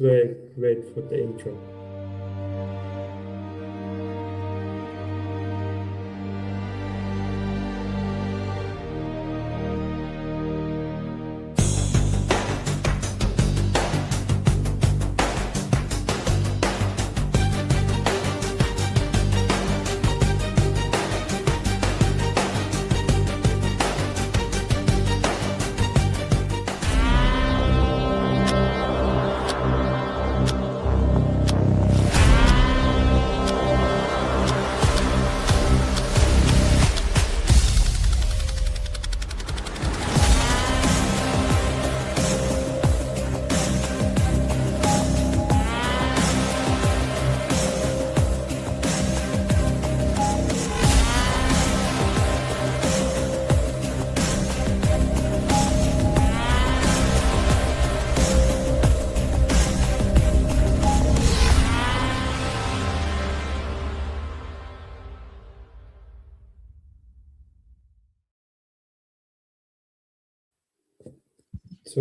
wait for the intro. So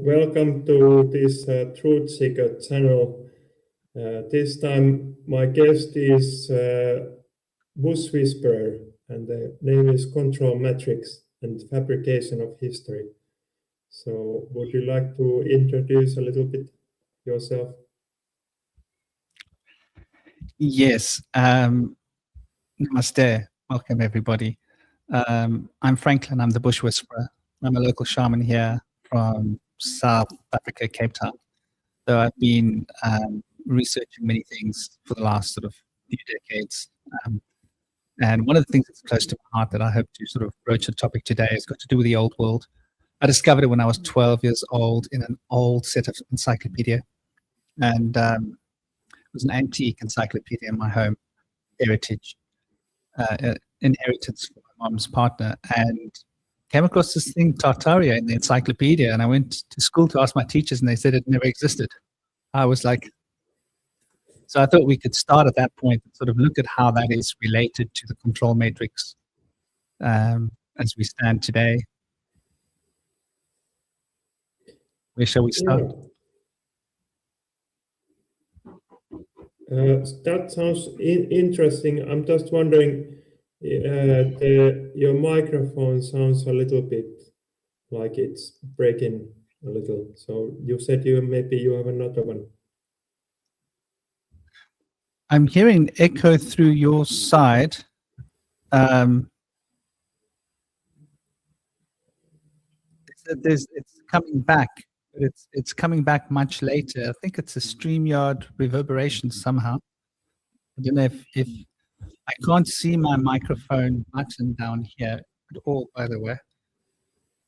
welcome to this Truth Seeker channel. This time my guest is Bush Whisperer, and the name is Control Matrix and Fabrication of History. So would you like to introduce a little bit yourself? Yes. Namaste. Welcome, everybody. I'm Franklin. I'm the Bush Whisperer. I'm a local shaman here from South Africa, Cape Town. So I've been researching many things for the last sort of few decades. And one of the things that's close to my heart that I hope to sort of broach the topic today has got to do with the old world. I discovered it when I was 12 years old in an old set of encyclopedia. And it was an antique encyclopedia in my home, heritage, inheritance from my mom's partner, and came across this thing, Tartaria, in the encyclopedia. And I went to school to ask my teachers, and they said it never existed. I was like, so I thought we could start at that point and sort of look at how that is related to the control matrix as we stand today. Where shall we start? That sounds interesting. I'm just wondering, your microphone sounds a little bit like it's breaking a little. So you said maybe you have another one. I'm hearing echo through your side. It's coming back, but it's coming back much later. I think it's a StreamYard reverberation somehow. I don't know if I can't see my microphone button down here at all, by the way.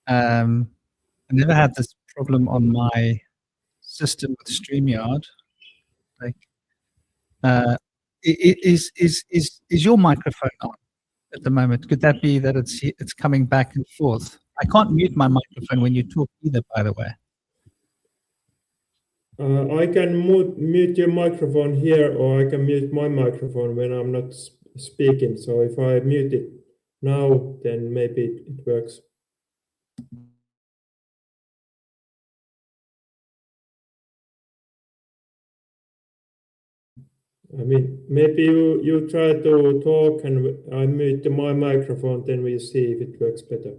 I never had this problem on my system with StreamYard. Like, is your microphone on at the moment? Could that be that it's coming back and forth? I can't mute my microphone when you talk either, by the way. I can mute your microphone here, or I can mute my microphone when I'm not speaking. So if I mute it now, then maybe it works. I mean, maybe you try to talk and I mute my microphone, then we'll see if it works better.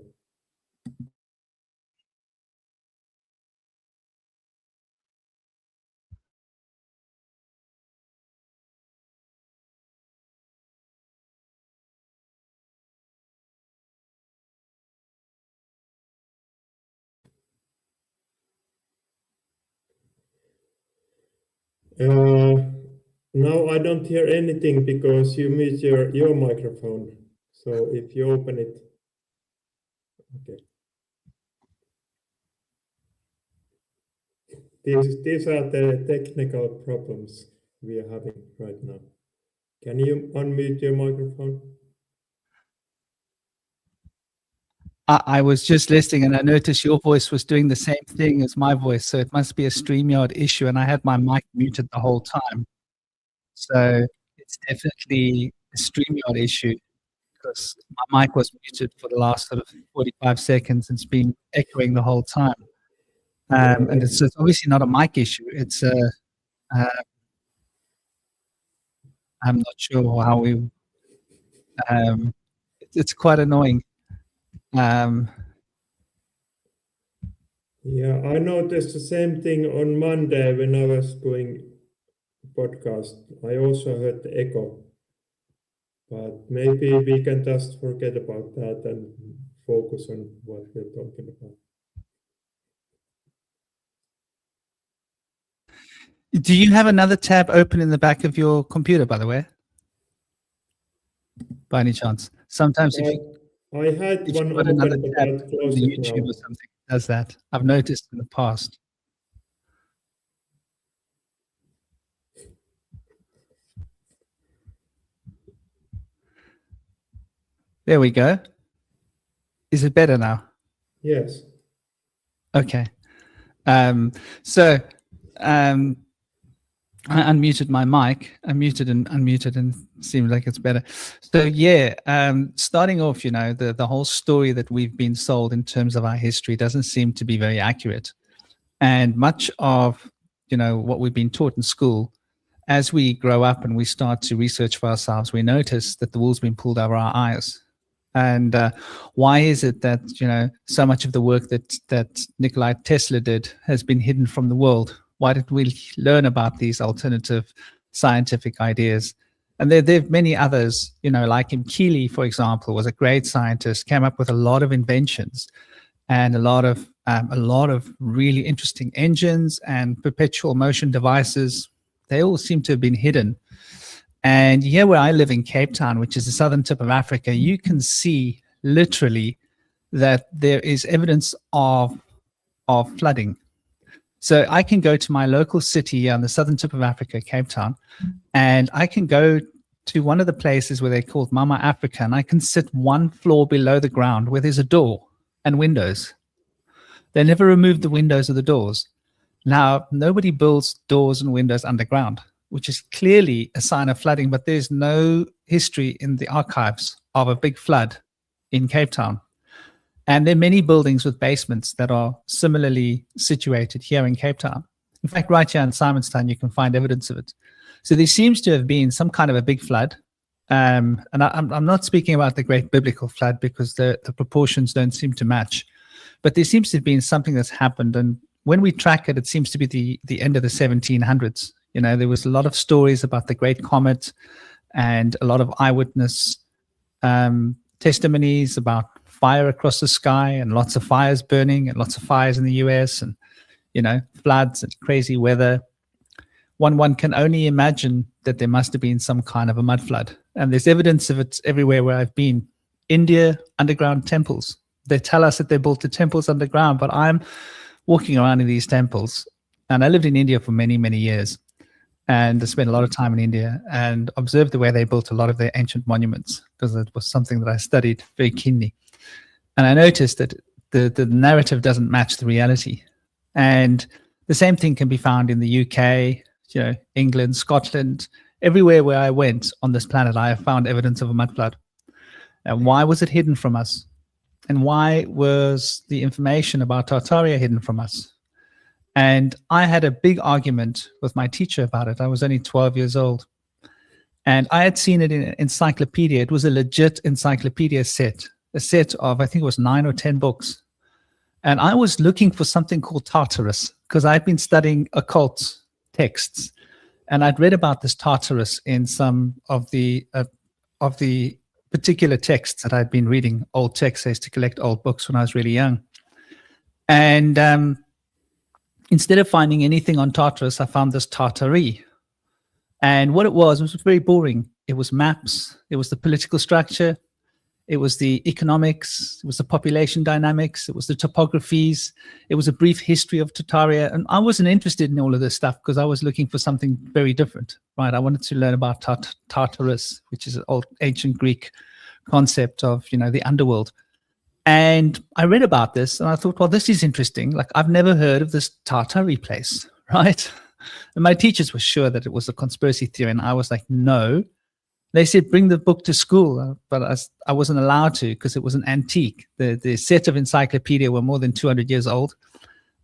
Now I don't hear anything because you mute your microphone. So if you open it, okay. These are the technical problems we are having right now. Can you unmute your microphone? I was just listening and I noticed your voice was doing the same thing as my voice. So it must be a StreamYard issue. And I had my mic muted the whole time. So it's definitely a StreamYard issue because my mic was muted for the last sort of 45 seconds. It's been echoing the whole time. And it's obviously not a mic issue. It's I'm not sure how we. It's quite annoying. Yeah, I noticed the same thing on Monday when I was doing podcast. I also heard the echo, but maybe we can just forget about that and focus on what we're talking about. Do you have another tab open in the back of your computer, by the way? By any chance? Sometimes if I had you one put another open, but tab I've on closed the it YouTube now. or something, it does that. I've noticed in the past. There we go. Is it better now? Yes. Okay. So I unmuted my mic. I muted and unmuted, and seemed like it's better. So yeah, starting off, the whole story that we've been sold in terms of our history doesn't seem to be very accurate, and much of what we've been taught in school, as we grow up and we start to research for ourselves, we notice that the wool's been pulled over our eyes. And why is it that so much of the work that Nikola Tesla did has been hidden from the world? Why did we learn about these alternative scientific ideas? And there are many others, like him. Keeley, for example, was a great scientist, came up with a lot of inventions and a lot of really interesting engines and perpetual motion devices. They all seem to have been hidden. And here where I live in Cape Town, which is the southern tip of Africa, you can see literally that there is evidence of flooding. So I can go to my local city on the southern tip of Africa, Cape Town, and I can go to one of the places where they're called Mama Africa, and I can sit one floor below the ground where there's a door and windows. They never removed the windows or the doors. Now, nobody builds doors and windows underground, which is clearly a sign of flooding, but there's no history in the archives of a big flood in Cape Town. And there are many buildings with basements that are similarly situated here in Cape Town. In fact, right here in Simonstown, you can find evidence of it. So there seems to have been some kind of a big flood. And I'm not speaking about the great biblical flood because the proportions don't seem to match. But there seems to have been something that's happened. And when we track it, it seems to be the end of the 1700s. There was a lot of stories about the Great Comet and a lot of eyewitness testimonies about fire across the sky and lots of fires burning and lots of fires in the US and, floods and crazy weather. One can only imagine that there must have been some kind of a mud flood. And there's evidence of it everywhere where I've been. India, underground temples. They tell us that they built the temples underground, but I'm walking around in these temples. And I lived in India for many, many years. And I spent a lot of time in India and observed the way they built a lot of their ancient monuments, because it was something that I studied very keenly. And I noticed that the narrative doesn't match the reality. And the same thing can be found in the UK, England, Scotland, everywhere where I went on this planet, I have found evidence of a mud flood. And why was it hidden from us? And why was the information about Tartaria hidden from us? And I had a big argument with my teacher about it. I was only 12 years old. And I had seen it in an encyclopedia. It was a legit encyclopedia set, a set of, I think it was 9 or 10 books. And I was looking for something called Tartarus, because I'd been studying occult texts. And I'd read about this Tartarus in some of the particular texts that I'd been reading, old texts. I used to collect old books when I was really young. And instead of finding anything on Tartarus, I found this Tartary. And what it was very boring. It was maps. It was the political structure. It was the economics. It was the population dynamics. It was the topographies. It was a brief history of Tartaria. And I wasn't interested in all of this stuff because I was looking for something very different, right? I wanted to learn about Tartarus, which is an old ancient Greek concept of, the underworld. And I read about this and I thought, well, this is interesting. Like, I've never heard of this Tartary place, right? And my teachers were sure that it was a conspiracy theory. And I was like, no. They said, bring the book to school. But I wasn't allowed to because it was an antique. The set of encyclopedia were more than 200 years old.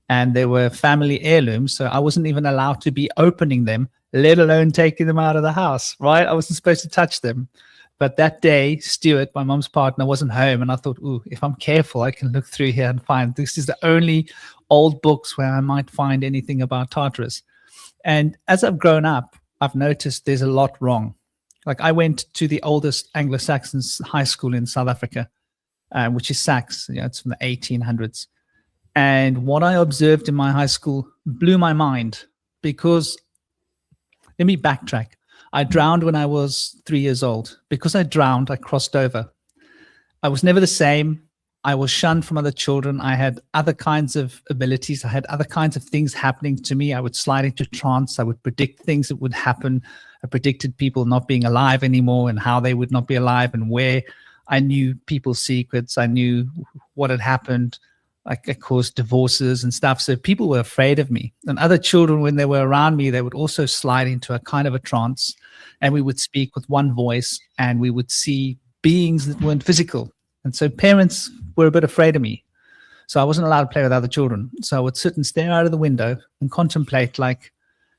and they were family heirlooms. So I wasn't even allowed to be opening them, let alone taking them out of the house, right? I wasn't supposed to touch them. But that day, Stuart, my mom's partner, wasn't home. And I thought, ooh, if I'm careful, I can look through here and find this is the only old books where I might find anything about Tartarus. And as I've grown up, I've noticed there's a lot wrong. Like I went to the oldest Anglo-Saxon high school in South Africa, which is Sax. It's from the 1800s. And what I observed in my high school blew my mind, because let me backtrack. I drowned when I was 3 years old. Because I drowned, I crossed over. I was never the same. I was shunned from other children. I had other kinds of abilities. I had other kinds of things happening to me. I would slide into trance. I would predict things that would happen. I predicted people not being alive anymore and how they would not be alive and where. I knew people's secrets. I knew what had happened. I caused divorces and stuff. So people were afraid of me. And other children, when they were around me, they would also slide into a kind of a trance. And we would speak with one voice, and we would see beings that weren't physical. And so parents were a bit afraid of me. So I wasn't allowed to play with other children. So I would sit and stare out of the window and contemplate, like,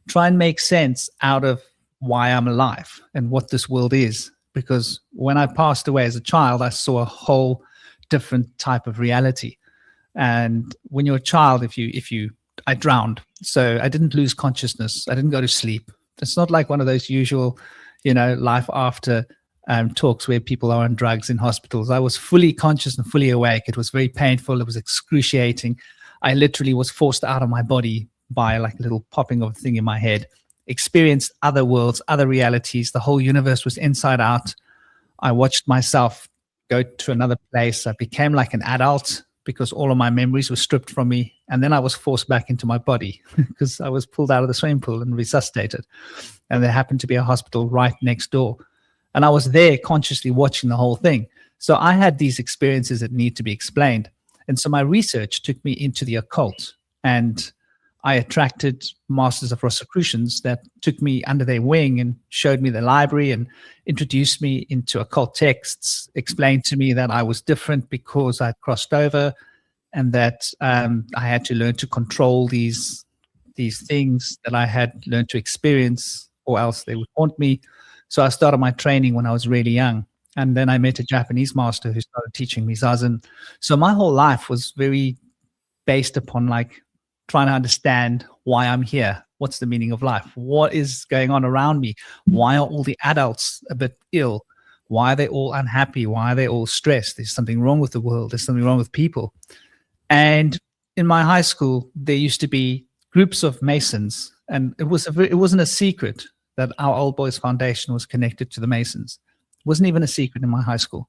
try and make sense out of why I'm alive and what this world is. Because when I passed away as a child, I saw a whole different type of reality. And when you're a child, I drowned. So I didn't lose consciousness. I didn't go to sleep. It's not like one of those usual, life after talks where people are on drugs in hospitals. I was fully conscious and fully awake. It was very painful. It was excruciating. I literally was forced out of my body by like a little popping of a thing in my head. Experienced other worlds, other realities. The whole universe was inside out. I watched myself go to another place. I became like an adult because all of my memories were stripped from me. And then I was forced back into my body because I was pulled out of the swimming pool and resuscitated. And there happened to be a hospital right next door. And I was there consciously watching the whole thing. So I had these experiences that need to be explained. And so my research took me into the occult. And I attracted masters of Rosicrucians that took me under their wing and showed me the library and introduced me into occult texts, explained to me that I was different because I'd crossed over, and that I had to learn to control these things that I had learned to experience, or else they would haunt me. So I started my training when I was really young. And then I met a Japanese master who started teaching me Zazen. So my whole life was very based upon like trying to understand why I'm here. What's the meaning of life? What is going on around me? Why are all the adults a bit ill? Why are they all unhappy? Why are they all stressed? There's something wrong with the world. There's something wrong with people. And in my high school, there used to be groups of Masons, and it wasn't a secret that our Old Boys Foundation was connected to the Masons. It wasn't even a secret in my high school.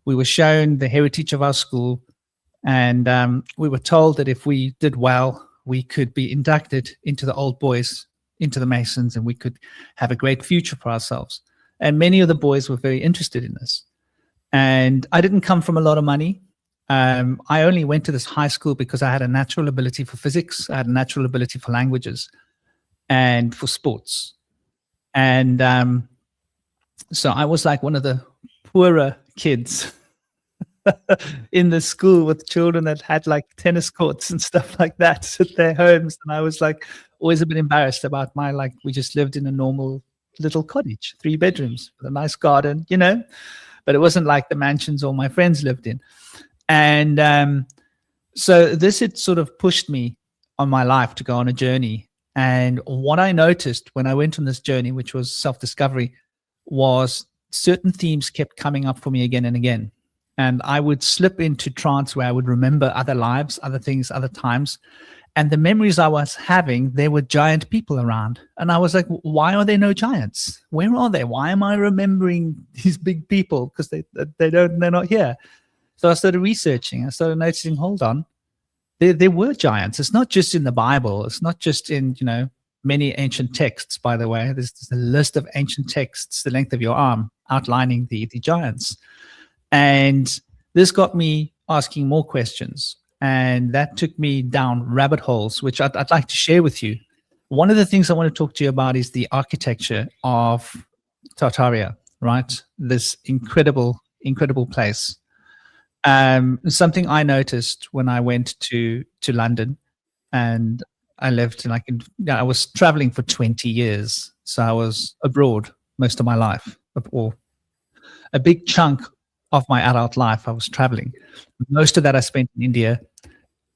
We were shown the heritage of our school, and we were told that if we did well, we could be inducted into the Old Boys, into the Masons, and we could have a great future for ourselves. And many of the boys were very interested in this. And I didn't come from a lot of money. I only went to this high school because I had a natural ability for physics. I had a natural ability for languages and for sports. And so I was like one of the poorer kids in the school with children that had like tennis courts and stuff like that at their homes. And I was like always a bit embarrassed about we just lived in a normal little cottage, 3 bedrooms with a nice garden, but it wasn't like the mansions all my friends lived in. And so this had sort of pushed me on my life to go on a journey. And what I noticed when I went on this journey, which was self-discovery, was certain themes kept coming up for me again and again. And I would slip into trance where I would remember other lives, other things, other times. And the memories I was having, there were giant people around. And I was like, why are there no giants? Where are they? Why am I remembering these big people? Because they're not here. So I started researching. I started noticing, hold on, there were giants. It's not just in the Bible. It's not just in, many ancient texts, by the way. There's a list of ancient texts, the length of your arm, outlining the giants. And this got me asking more questions. And that took me down rabbit holes, which I'd like to share with you. One of the things I want to talk to you about is the architecture of Tartaria, right? This incredible, incredible place. Something I noticed when I went to London and I lived I was traveling for 20 years. So I was abroad most of my life, or a big chunk of my adult life. I was traveling. Most of that I spent in India,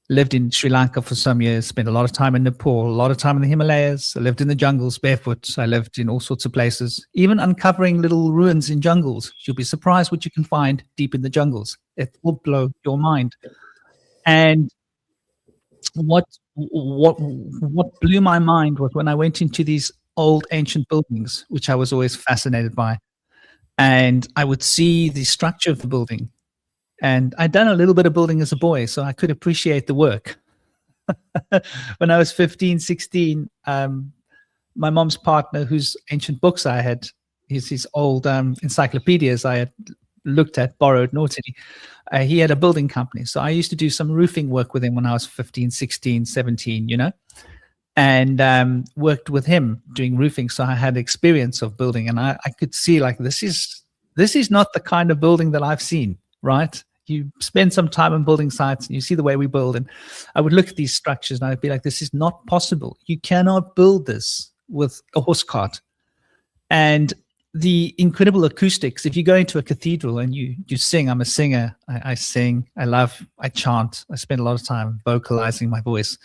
lived in Sri Lanka for some years, spent a lot of time in Nepal, a lot of time in the Himalayas. I lived in the jungles barefoot. I lived in all sorts of places, even uncovering little ruins in jungles. You'll be surprised what you can find deep in the jungles. It will blow your mind. And what blew my mind was when I went into these old ancient buildings, which I was always fascinated by, and I would see the structure of the building. And I'd done a little bit of building as a boy, so I could appreciate the work. When I was 15, 16, my mom's partner, whose ancient books I had, his old encyclopedias I had looked at, borrowed naughtily, he had a building company. So I used to do some roofing work with him when I was 15, 16, 17, and worked with him doing roofing. So I had experience of building, and I could see like, this is not the kind of building that I've seen, right? You spend some time on building sites and you see the way we build, and I would look at these structures and I'd be like, this is not possible. You cannot build this with a horse cart. And the incredible acoustics, if you go into a cathedral and you sing, I'm a singer, I sing, I chant, I spend a lot of time vocalizing my voice.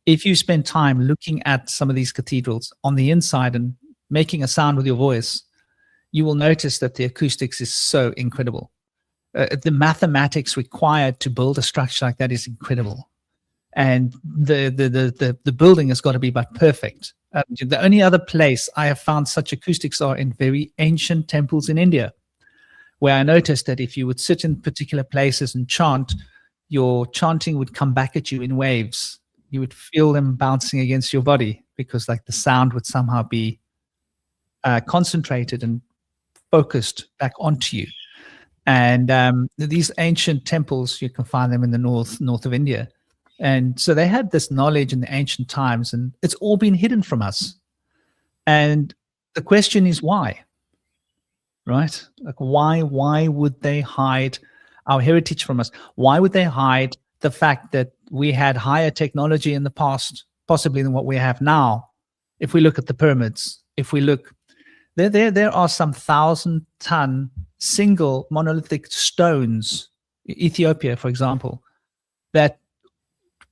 If you spend time looking at some of these cathedrals on the inside and making a sound with your voice, you will notice that the acoustics is so incredible. The mathematics required to build a structure like that is incredible. And the building has got to be but perfect. The only other place I have found such acoustics are in very ancient temples in India, where I noticed that if you would sit in particular places and chant, your chanting would come back at you in waves. You would feel them bouncing against your body because like the sound would somehow be concentrated and focused back onto you. And these ancient temples, you can find them in the north of India. And so they had this knowledge in the ancient times, and it's all been hidden from us. And the question is why, right? Like why would they hide our heritage from us? Why would they hide the fact that we had higher technology in the past, possibly than what we have now? If we look at the pyramids, if we look, there are some 1,000-ton single monolithic stones, Ethiopia, for example, that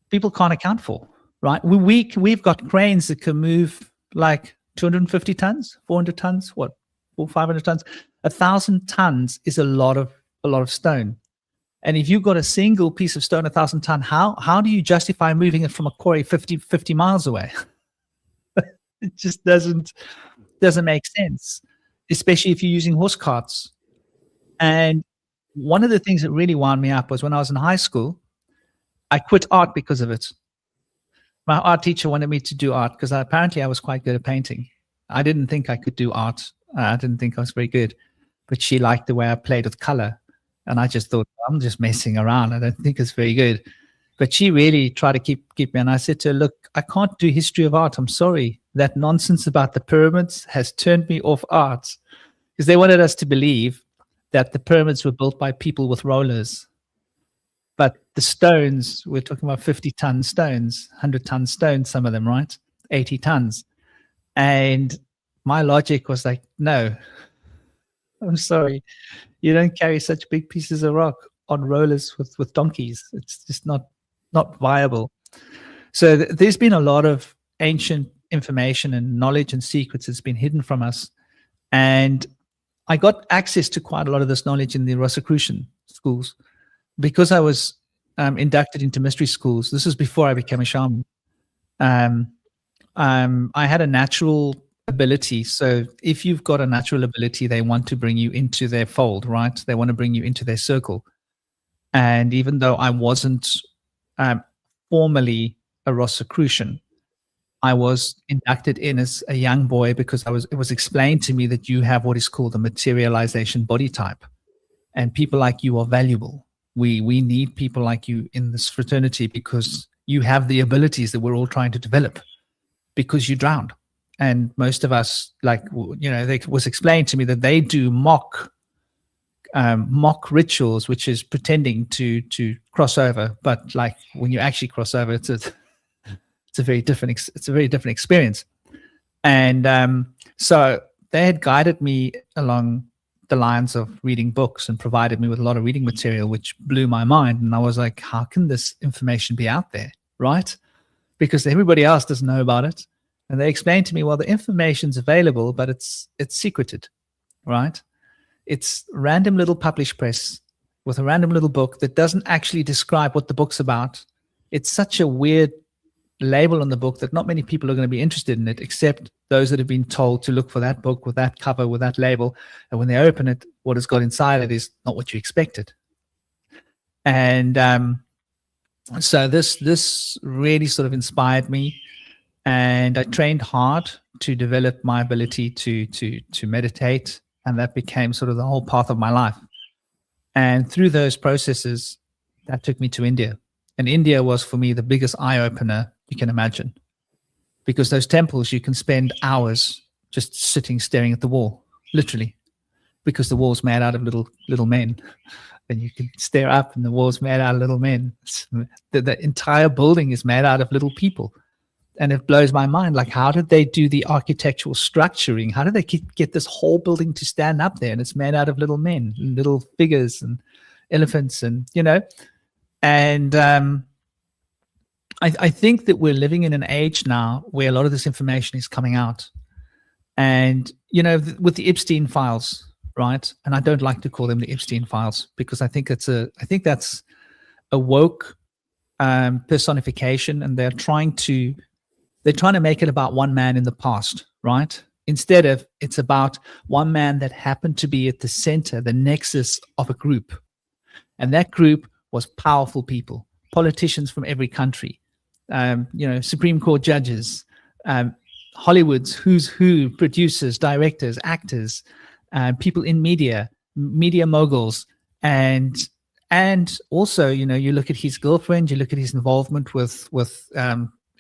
people can't account for, right? We've got cranes that can move like 250 tons, 400 tons, 500 tons. 1,000 tons is a lot of stone. And if you've got a single piece of stone, 1,000 ton, how do you justify moving it from a quarry 50 miles away? It just doesn't make sense, especially if you're using horse carts. And one of the things that really wound me up was when I was in high school, I quit art because of it. My art teacher wanted me to do art because apparently I was quite good at painting. I didn't think I could do art. I didn't think I was very good, but she liked the way I played with color. And I just thought, I'm just messing around. I don't think it's very good. But she really tried to keep me. And I said to her, look, I can't do history of art. I'm sorry. That nonsense about the pyramids has turned me off art, because they wanted us to believe that the pyramids were built by people with rollers. But the stones, we're talking about 50-ton stones, 100-ton stones, some of them, right? 80 tons. And my logic was like, no, I'm sorry. You don't carry such big pieces of rock on rollers with donkeys. It's just not viable. So there's been a lot of ancient information and knowledge and secrets that's been hidden from us. And I got access to quite a lot of this knowledge in the Rosicrucian schools. Because I was inducted into mystery schools, this was before I became a shaman. I had a natural ability. So if you've got a natural ability, they want to bring you into their fold, right? They want to bring you into their circle. And even though I wasn't formally a Rosicrucian, I was inducted in as a young boy because it was explained to me that you have what is called a materialization body type, and people like you are valuable. We need people like you in this fraternity because you have the abilities that we're all trying to develop, because you drowned. And most of us, it was explained to me that they do mock rituals, which is pretending to cross over. But like when you actually cross over, it's a very different experience. And so they had guided me along the lines of reading books and provided me with a lot of reading material, which blew my mind. And I was like, how can this information be out there, right? Because everybody else doesn't know about it. And they explained to me, well, the information's available, but it's secreted, right? It's random little published press with a random little book that doesn't actually describe what the book's about. It's such a weird label on the book that not many people are going to be interested in it, except those that have been told to look for that book with that cover, with that label. And when they open it, what has got inside it is not what you expected. And so this really sort of inspired me. And I trained hard to develop my ability to meditate. And that became sort of the whole path of my life. And through those processes, that took me to India. And India was, for me, the biggest eye-opener you can imagine. Because those temples, you can spend hours just sitting, staring at the wall, literally. Because the wall's made out of little men. And you can stare up and the wall's made out of little men. The entire building is made out of little people. And it blows my mind. Like, how did they do the architectural structuring? How did they get this whole building to stand up there? And it's made out of little men, and little figures and elephants and, And I think that we're living in an age now where a lot of this information is coming out. And, with the Epstein files, right? And I don't like to call them the Epstein files because I think that's a woke personification, and they're trying to make it about one man in the past, right? Instead of it's about one man that happened to be at the center, the nexus of a group. And that group was powerful people, politicians from every country, Supreme Court judges, Hollywood's who's who, producers, directors, actors, people in media moguls, and also, you look at his girlfriend, you look at his involvement with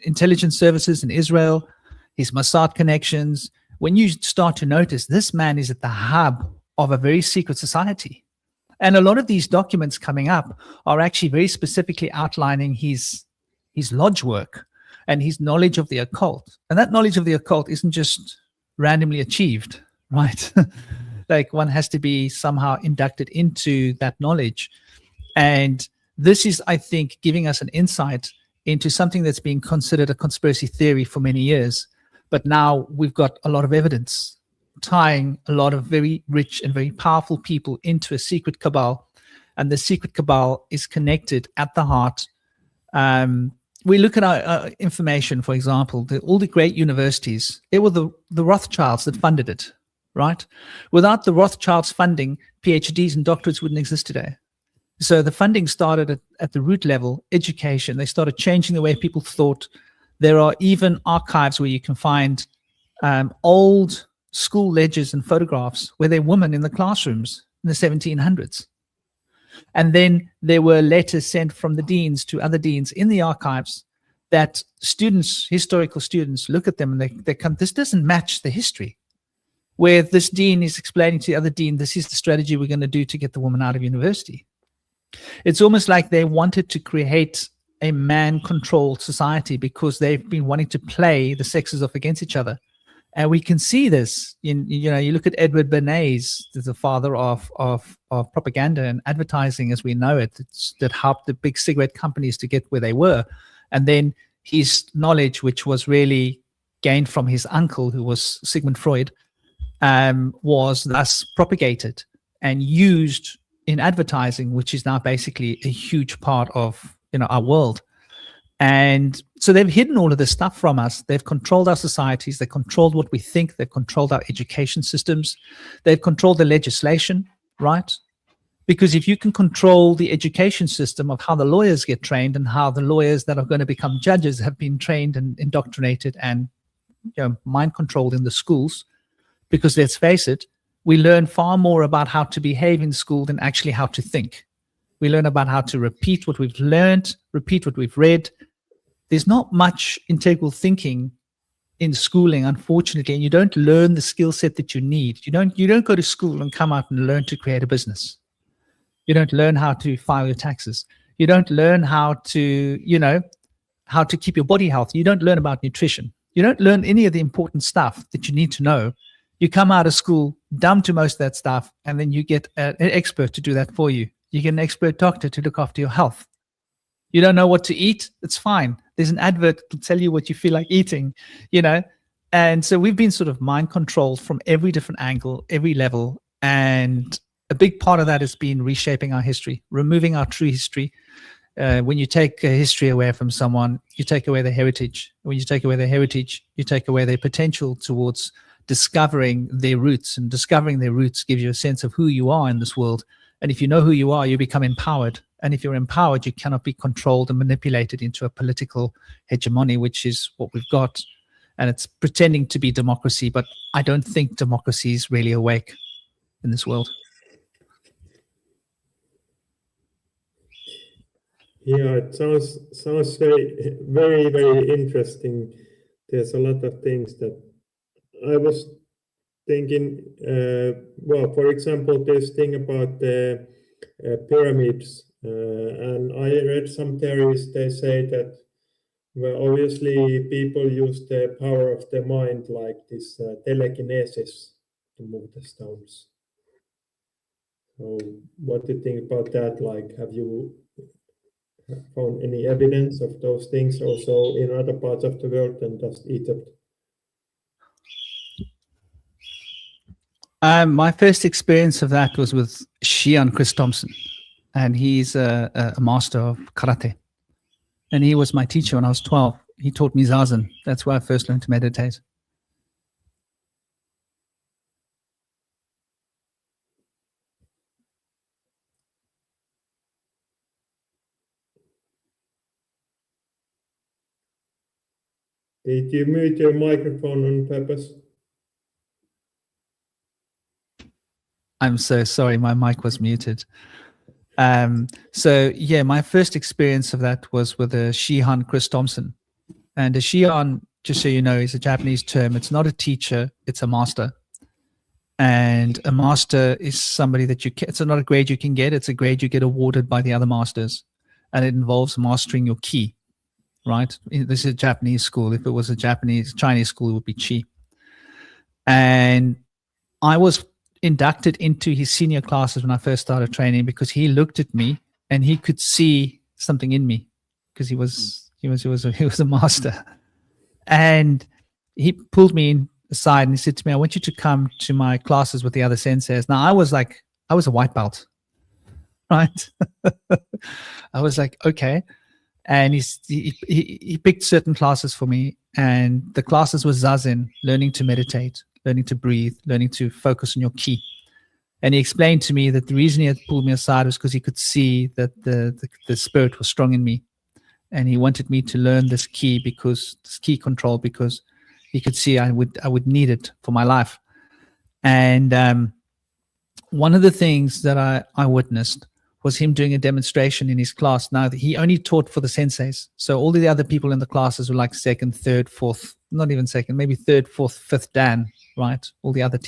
intelligence services in Israel, his Mossad connections. When you start to notice, this man is at the hub of a very secret society. And a lot of these documents coming up are actually very specifically outlining his lodge work and his knowledge of the occult. And that knowledge of the occult isn't just randomly achieved, right? Like, one has to be somehow inducted into that knowledge. And this is, I think, giving us an insight into something that's been considered a conspiracy theory for many years. But now we've got a lot of evidence tying a lot of very rich and very powerful people into a secret cabal. And the secret cabal is connected at the heart. We look at our information, for example, all the great universities, it were the Rothschilds that funded it, right? Without the Rothschilds funding, PhDs and doctorates wouldn't exist today. So the funding started at the root level, education. They started changing the way people thought. There are even archives where you can find old school ledgers and photographs where there are women in the classrooms in the 1700s. And then there were letters sent from the deans to other deans in the archives that students, historical students, look at them and they come, this doesn't match the history. Where this dean is explaining to the other dean, this is the strategy we're going to do to get the woman out of university. It's almost like they wanted to create a man-controlled society because they've been wanting to play the sexes off against each other. And we can see this in, you look at Edward Bernays, the father of propaganda and advertising as we know it, that helped the big cigarette companies to get where they were. And then his knowledge, which was really gained from his uncle, who was Sigmund Freud, was thus propagated and used in advertising, which is now basically a huge part of our world. And so they've hidden all of this stuff from us. They've controlled our societies. They've controlled what we think. They've controlled our education systems. They've controlled the legislation, right? Because if you can control the education system of how the lawyers get trained and how the lawyers that are going to become judges have been trained and indoctrinated and mind controlled in the schools, because let's face it, we learn far more about how to behave in school than actually how to think. We learn about how to repeat what we've learned, repeat what we've read. There's not much integral thinking in schooling, unfortunately, and you don't learn the skill set that you need. You don't go to school and come out and learn to create a business. You don't learn how to file your taxes. You don't learn how to, how to keep your body healthy. You don't learn about nutrition. You don't learn any of the important stuff that you need to know. You come out of school dumb to most of that stuff, and then you get an expert to do that for you. You get an expert doctor to look after your health. You don't know what to eat? It's fine. There's an advert to tell you what you feel like eating, you know? And so we've been sort of mind controlled from every different angle, every level. And a big part of that has been reshaping our history, removing our true history. When you take history away from someone, you take away their heritage. When you take away their heritage, you take away their potential towards discovering their roots. And discovering their roots gives you a sense of who you are in this world. And if you know who you are, you become empowered. And if you're empowered, you cannot be controlled and manipulated into a political hegemony, which is what we've got. And it's pretending to be democracy, but I don't think democracy is really awake in this world. Yeah, it sounds very interesting. There's a lot of things that I was thinking. Well, for example, this thing about the pyramids, and I read some theories. They say that, well, obviously people use the power of the mind, like this telekinesis, to move the stones. So, what do you think about that? Like, have you found any evidence of those things also in other parts of the world than just Egypt? My first experience of that was with Shion Chris Thompson, and he's a master of karate. And he was my teacher when I was 12. He taught me Zazen. That's where I first learned to meditate. Did you mute your microphone on purpose? I'm so sorry, my mic was muted. So yeah, my first experience of that was with a Shihan Chris Thompson. And a Shihan, just so you know, is a Japanese term. It's not a teacher, it's a master. And a master is somebody that it's not a grade you can get, it's a grade you get awarded by the other masters. And it involves mastering your ki, right? This is a Japanese school. If it was a Chinese school, it would be chi. And I was inducted into his senior classes when I first started training because he looked at me and he could see something in me because he was a master. And he pulled me aside and he said to me, I want you to come to my classes with the other senseis. Now I was a white belt, right? I was like, okay. And he picked certain classes for me, and the classes were Zazen, learning to meditate, learning to breathe, learning to focus on your ki. And he explained to me that the reason he had pulled me aside was because he could see that the spirit was strong in me. And he wanted me to learn this ki control, because he could see I would need it for my life. And one of the things that I witnessed was him doing a demonstration in his class. Now, he only taught for the senseis. So all the other people in the classes were like second, third, fourth, not even second, maybe third, fourth, fifth Dan, right? All the other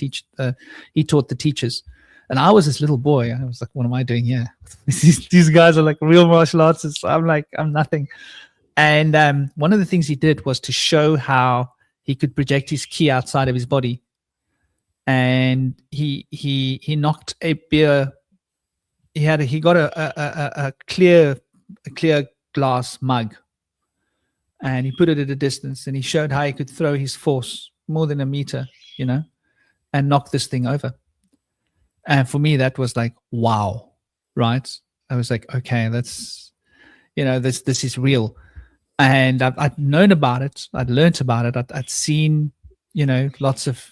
he taught the teachers. And I was this little boy. I was like, what am I doing here? These guys are like real martial artists. I'm like, I'm nothing. And one of the things he did was to show how he could project his ki outside of his body. And he knocked a beer. He got a clear glass mug, and he put it at a distance, and he showed how he could throw his force more than a meter, and knock this thing over. And for me, that was like, wow, right? I was like, okay, that's, this is real. And I'd known about it. I'd learned about it. I'd seen, lots of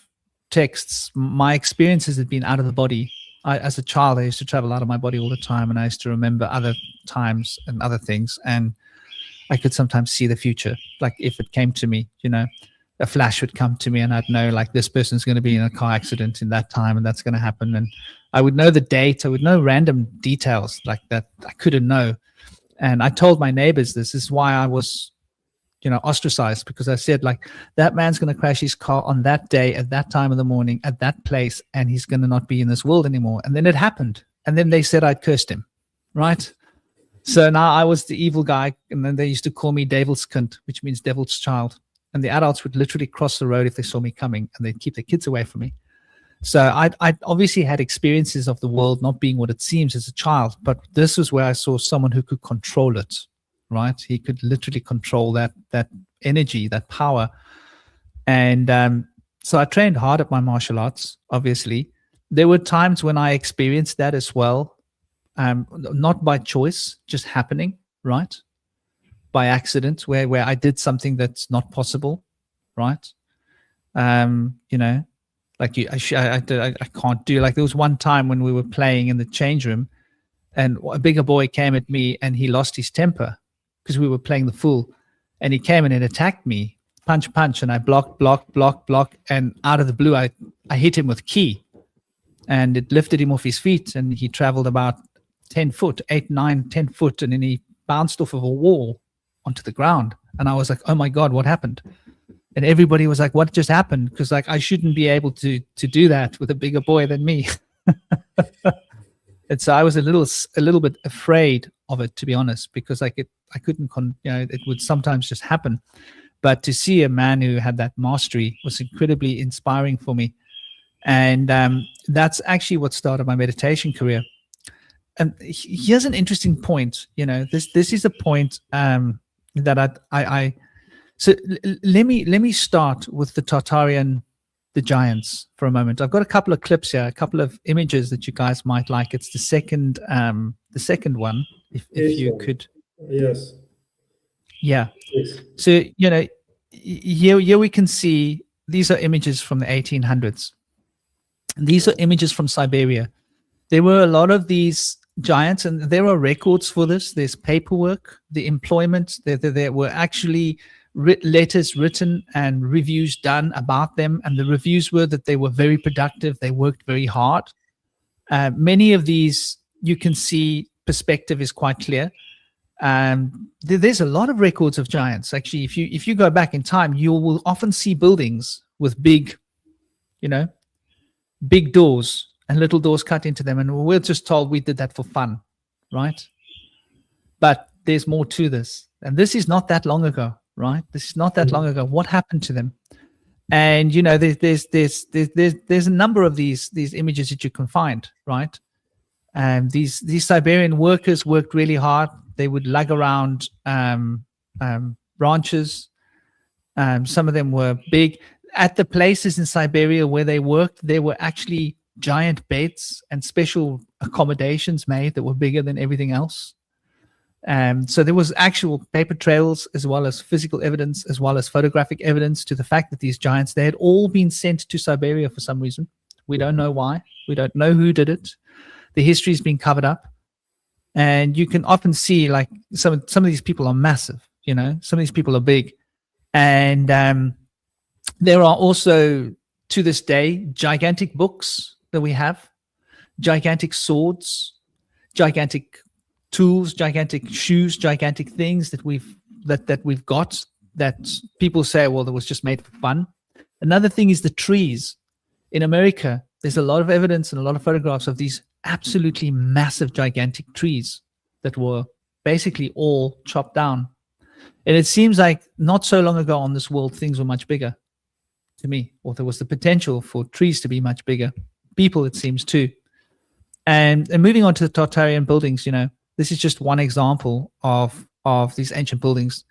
texts. My experiences had been out of the body. As a child, I used to travel out of my body all the time, and I used to remember other times and other things. And I could sometimes see the future. Like if it came to me, a flash would come to me, and I'd know like this person's going to be in a car accident in that time, and that's going to happen. And I would know the date. I would know random details like that I couldn't know. And I told my neighbors this is why I was, ostracized, because I said like that man's going to crash his car on that day at that time of the morning at that place, and he's going to not be in this world anymore. And then it happened. And then they said I'd cursed him, right? So now I was the evil guy, and then they used to call me Devil's Kind, which means devil's child. And the adults would literally cross the road if they saw me coming, and they'd keep their kids away from me. So I obviously had experiences of the world not being what it seems as a child, but this was where I saw someone who could control it, right? He could literally control that energy, that power. And so I trained hard at my martial arts, obviously. There were times when I experienced that as well, not by choice, just happening, right? By accident, where I did something that's not possible, right? You know, like I can't do. Like there was one time when we were playing in the change room, and a bigger boy came at me, and he lost his temper because we were playing the fool, and he came in and attacked me, punch, and I block, and out of the blue, I hit him with ki, and it lifted him off his feet, and he traveled about 10 foot, 8, 9, 10 foot, and then he bounced off of a wall onto the ground, and I was like, oh my God, what happened? And everybody was like, what just happened? Because like I shouldn't be able to do that with a bigger boy than me. And so I was a little bit afraid of it, to be honest, because like I couldn't, it would sometimes just happen. But to see a man who had that mastery was incredibly inspiring for me. And that's actually what started my meditation career. And here's an interesting point. This is a point that I so let me start with the Tartarian, the giants, for a moment. I've got a couple of clips here, a couple of images that you guys might like. It's the second one, if you could. Yes. Yeah. Yes. So here we can see these are images from the 1800s. These are images from Siberia. There were a lot of these giants, and there are records for this. There's paperwork, the employment. There were actually letters written and reviews done about them, and the reviews were that they were very productive. They worked very hard. Many of these, you can see perspective is quite clear. There's a lot of records of giants. Actually, if you go back in time, you will often see buildings with big doors and little doors cut into them, and we're just told we did that for fun, right? But there's more to this, and this is not that long ago, right? This is not that long ago. What happened to them? And there's a number of these images that you can find, right? And these Siberian workers worked really hard. They would lug around branches. Some of them were big. At the places in Siberia where they worked, there were actually giant beds and special accommodations made that were bigger than everything else. So there was actual paper trails, as well as physical evidence, as well as photographic evidence to the fact that these giants, they had all been sent to Siberia for some reason. We don't know why. We don't know who did it. The history has been covered up. And you can often see like some of these people are massive, some of these people are big. And there are also, to this day, gigantic books that we have, gigantic swords, gigantic tools, gigantic shoes, gigantic things that we've got that people say, well, that was just made for fun. Another thing is the trees. In America, there's a lot of evidence and a lot of photographs of these absolutely massive, gigantic trees that were basically all chopped down. And it seems like not so long ago on this world, things were much bigger to me, or there was the potential for trees to be much bigger. People, it seems, too. And moving on to the Tartarian buildings, this is just one example of these ancient buildings.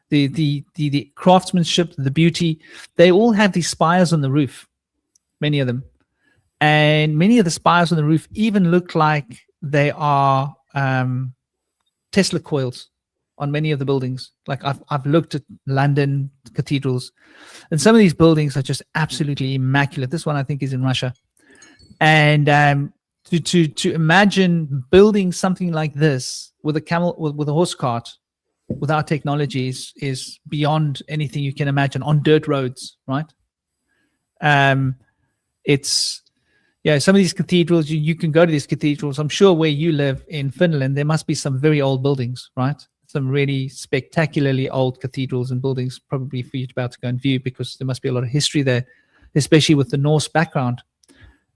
The craftsmanship, the beauty, they all have these spires on the roof, many of them. And many of the spires on the roof even look like they are Tesla coils on many of the buildings. Like I've looked at London cathedrals, and some of these buildings are just absolutely immaculate. This one I think is in Russia. And to imagine building something like this with a camel, with a horse cart, without technologies is beyond anything you can imagine on dirt roads, right? It's, some of these cathedrals, you can go to these cathedrals. I'm sure where you live in Finland, there must be some very old buildings, right? Some really spectacularly old cathedrals and buildings, probably for you to be able to go and view, because there must be a lot of history there, especially with the Norse background.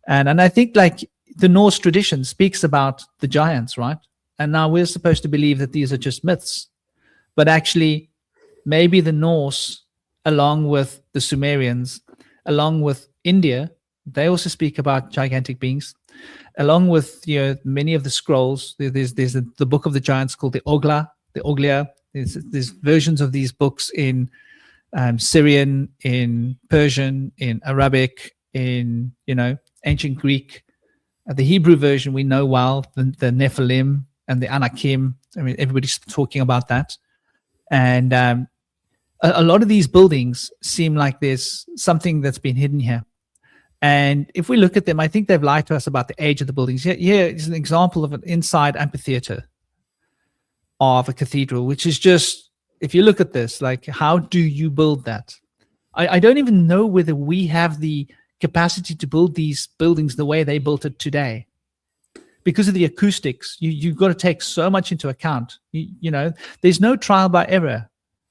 And I think like the Norse tradition speaks about the giants, right? And now we're supposed to believe that these are just myths. But actually, maybe the Norse, along with the Sumerians, along with India, they also speak about gigantic beings. Along with many of the scrolls, there's the book of the giants called the Oglia. There's versions of these books in Syrian, in Persian, in Arabic, in ancient Greek. The Hebrew version we know well, the Nephilim and the Anakim. I mean, everybody's talking about that. And a lot of these buildings seem like there's something that's been hidden here. And if we look at them, I think they've lied to us about the age of the buildings. Here is an example of an inside amphitheater of a cathedral, which is just, if you look at this, like, how do you build that? I don't even know whether we have the capacity to build these buildings the way they built it today. Because of the acoustics, you've got to take so much into account. There's no trial by error.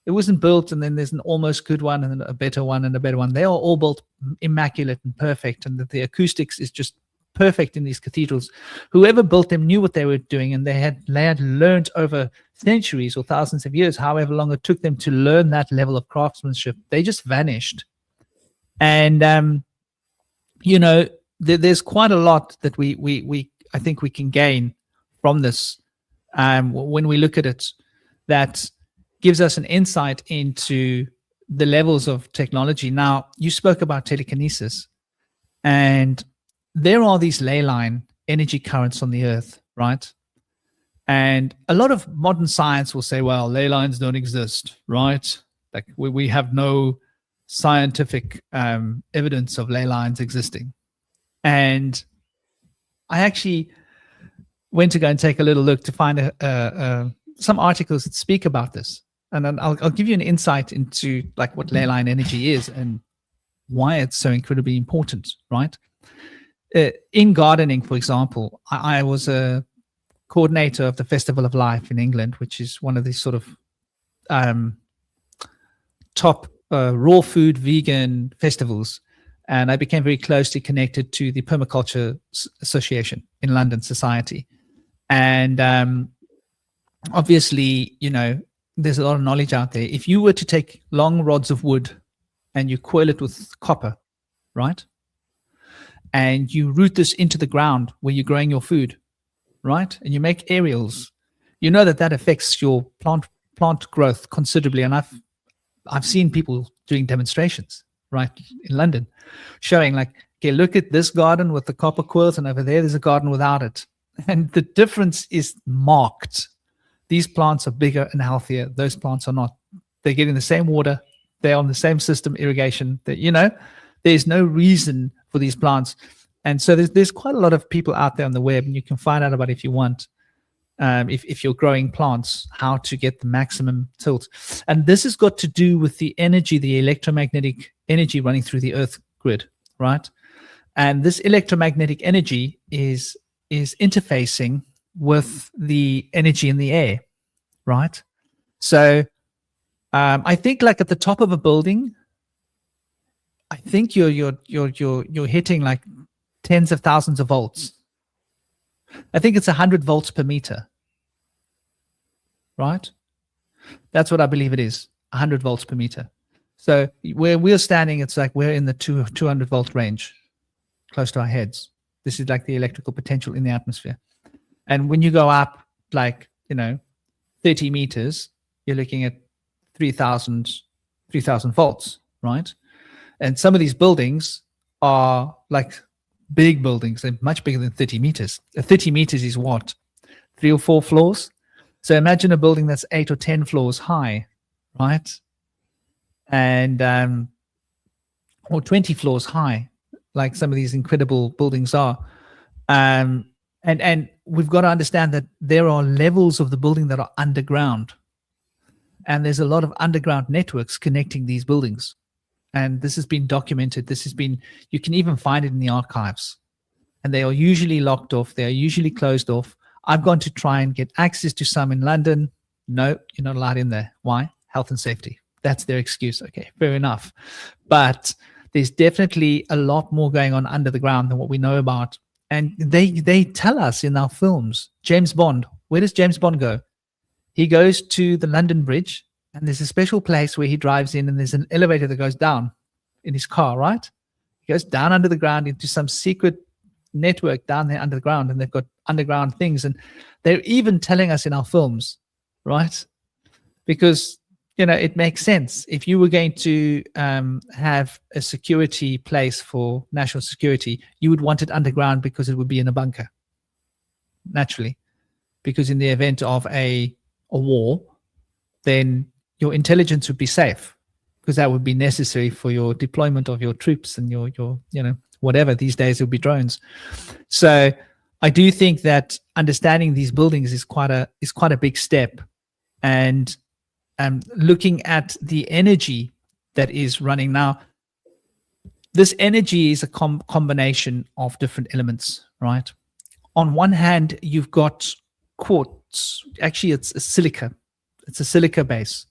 It wasn't built and then there's an almost good one and then a better one and a better one. They are all built immaculate and perfect, and the acoustics is just perfect in these cathedrals. Whoever built them knew what they were doing, and they had learned over centuries or thousands of years, however long it took them to learn that level of craftsmanship. They just vanished. And there's quite a lot that we I think we can gain from this when we look at it, that gives us an insight into the levels of technology. Now, you spoke about telekinesis, and there are these ley line energy currents on the earth, right? And a lot of modern science will say, well, ley lines don't exist, right? Like we have no scientific evidence of ley lines existing. And I actually went to go and take a little look to find some articles that speak about this. And then I'll give you an insight into like what ley line energy is and why it's so incredibly important, right? In gardening, for example, I was a coordinator of the Festival of Life in England, which is one of these sort of top raw food vegan festivals. And I became very closely connected to the Permaculture Association in London Society. And obviously, there's a lot of knowledge out there. If you were to take long rods of wood and you coil it with copper, right? And you root this into the ground where you're growing your food, right? And you make aerials, that affects your plant growth considerably. And I've seen people doing demonstrations, right, in London, showing like, okay, look at this garden with the copper coils, and over there's a garden without it. And the difference is marked. These plants are bigger and healthier. Those plants are not. They're getting the same water. They're on the same system, irrigation. There's no reason for these plants. And so there's quite a lot of people out there on the web, and you can find out about it if you want, if you're growing plants, how to get the maximum tilt. And this has got to do with the energy, the electromagnetic energy running through the earth grid, right? And this electromagnetic energy is interfacing with the energy in the air, right? So I think like at the top of a building, I think you're hitting like tens of thousands of volts. I think it's 100 volts per meter, right? That's what I believe it is, 100 volts per meter. So where we're standing, it's like we're in the 200 volt range, close to our heads. This is like the electrical potential in the atmosphere. And when you go up like, 30 meters, you're looking at 3,000 volts, right? And some of these buildings are like big buildings. They're much bigger than 30 meters. 30 meters is what? 3 or 4 floors? So imagine a building that's 8 or 10 floors high, right? And or 20 floors high, like some of these incredible buildings are. And we've got to understand that there are levels of the building that are underground. And there's a lot of underground networks connecting these buildings. And this has been documented. You can even find it in the archives. And they are usually locked off. They are usually closed off. I've gone to try and get access to some in London. No, you're not allowed in there. Why? Health and safety. That's their excuse. Okay, fair enough. But there's definitely a lot more going on under the ground than what we know about. And they tell us in our films. James Bond, Where does James Bond go? He goes to the London Bridge, and there's a special place where he drives in, and there's an elevator that goes down in his car, right? He goes down under the ground into some secret network down there under the ground, and they've got underground things. And they're even telling us in our films, right? Because, you know, it makes sense. If you were going to have a security place for national security, you would want it underground because it would be in a bunker, naturally. Because in the event of a war, then your intelligence would be safe, because that would be necessary for your deployment of your troops and your you know, whatever. These days it would be drones. So I do think that understanding these buildings is quite a big step, and looking at the energy that is running now. This energy is a combination of different elements, right? On one hand, you've got quartz. Actually, it's a silica. It's a silica base,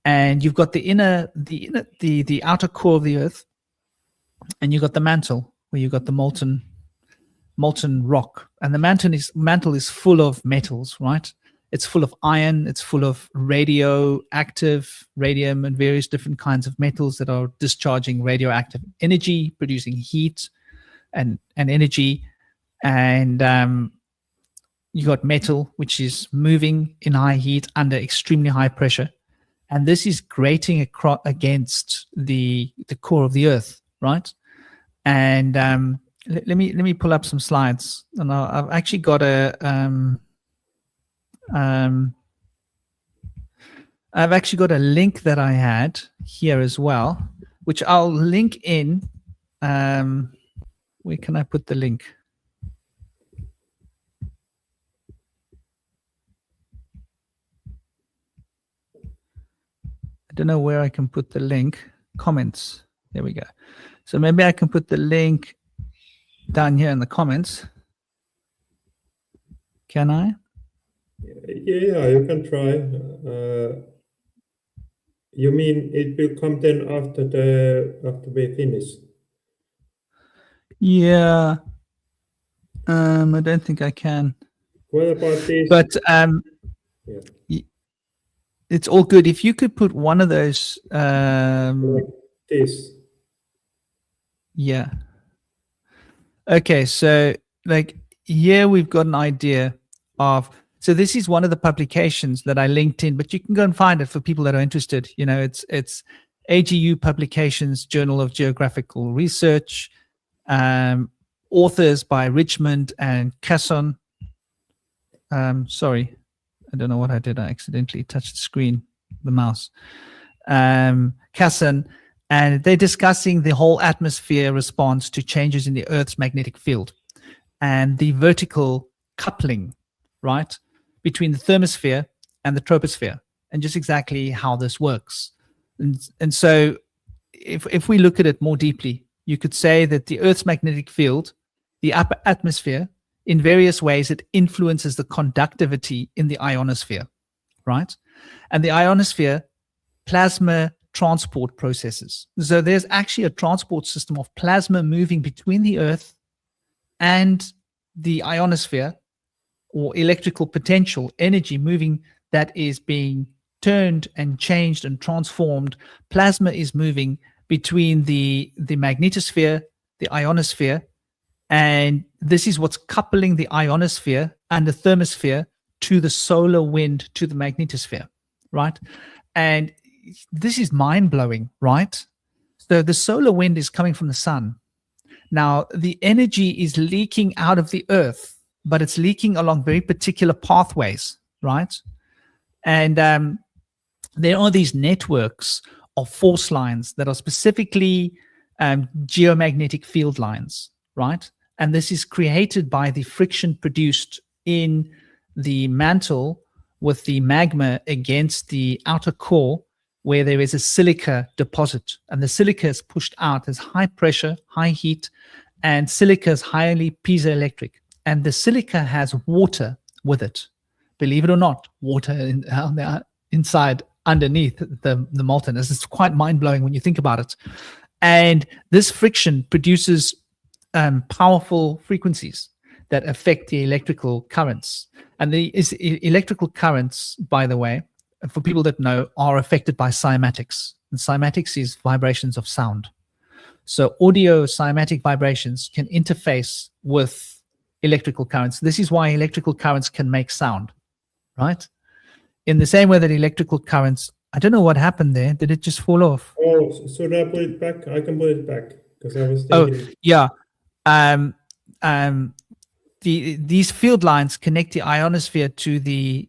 and you've got the outer core of the earth, and you've got the mantle where you've got the molten rock, and the mantle is full of metals, right? It's full of iron. It's full of radioactive radium and various different kinds of metals that are discharging radioactive energy, producing heat and energy, and you got metal, which is moving in high heat under extremely high pressure. And this is grating against the core of the earth, right? And let me pull up some slides. And I've actually got a link that I had here as well, which I'll link in. Where can I put the link? I don't know where I can put the link. Comments. There we go. So maybe I can put the link down here in the comments. Can I? Yeah, you can try. You mean it will come then after we finish? Yeah. I don't think I can. What about this? But yeah. It's all good. If you could put one of those. Like this. Yeah. Okay, so like here we've got an idea of. So this is one of the publications that I linked in, but you can go and find it for people that are interested. You know, it's AGU Publications, Journal of Geographical Research, authors by Richmond and Casson. Sorry, I don't know what I did. I accidentally touched the screen, the mouse. Casson, and they're discussing the whole atmosphere response to changes in the Earth's magnetic field and the vertical coupling, right, between the thermosphere and the troposphere, and just exactly how this works. And so if we look at it more deeply, you could say that the Earth's magnetic field, the upper atmosphere, in various ways, it influences the conductivity in the ionosphere, right? And the ionosphere, plasma transport processes. So there's actually a transport system of plasma moving between the Earth and the ionosphere, or electrical potential energy moving, that is being turned and changed and transformed. Plasma is moving between the magnetosphere, the ionosphere, and this is what's coupling the ionosphere and the thermosphere to the solar wind, to the magnetosphere, right? And this is mind-blowing, right? So the solar wind is coming from the sun. Now, the energy is leaking out of the Earth, but it's leaking along very particular pathways, right? And there are these networks of force lines that are specifically geomagnetic field lines, right? And this is created by the friction produced in the mantle with the magma against the outer core, where there is a silica deposit. And the silica is pushed out. There's high pressure, high heat, and silica is highly piezoelectric. And the silica has water with it. Believe it or not, water inside, underneath the molten. It's quite mind-blowing when you think about it. And this friction produces powerful frequencies that affect the electrical currents. And the electrical currents, by the way, for people that know, are affected by cymatics. And cymatics is vibrations of sound. So audio cymatic vibrations can interface with electrical currents. This is why electrical currents can make sound, right? In the same way that electrical currents, I don't know what happened there. Did it just fall off? Oh, so now put it back. I can put it back because I was Oh, thinking. yeah. These field lines connect the ionosphere to the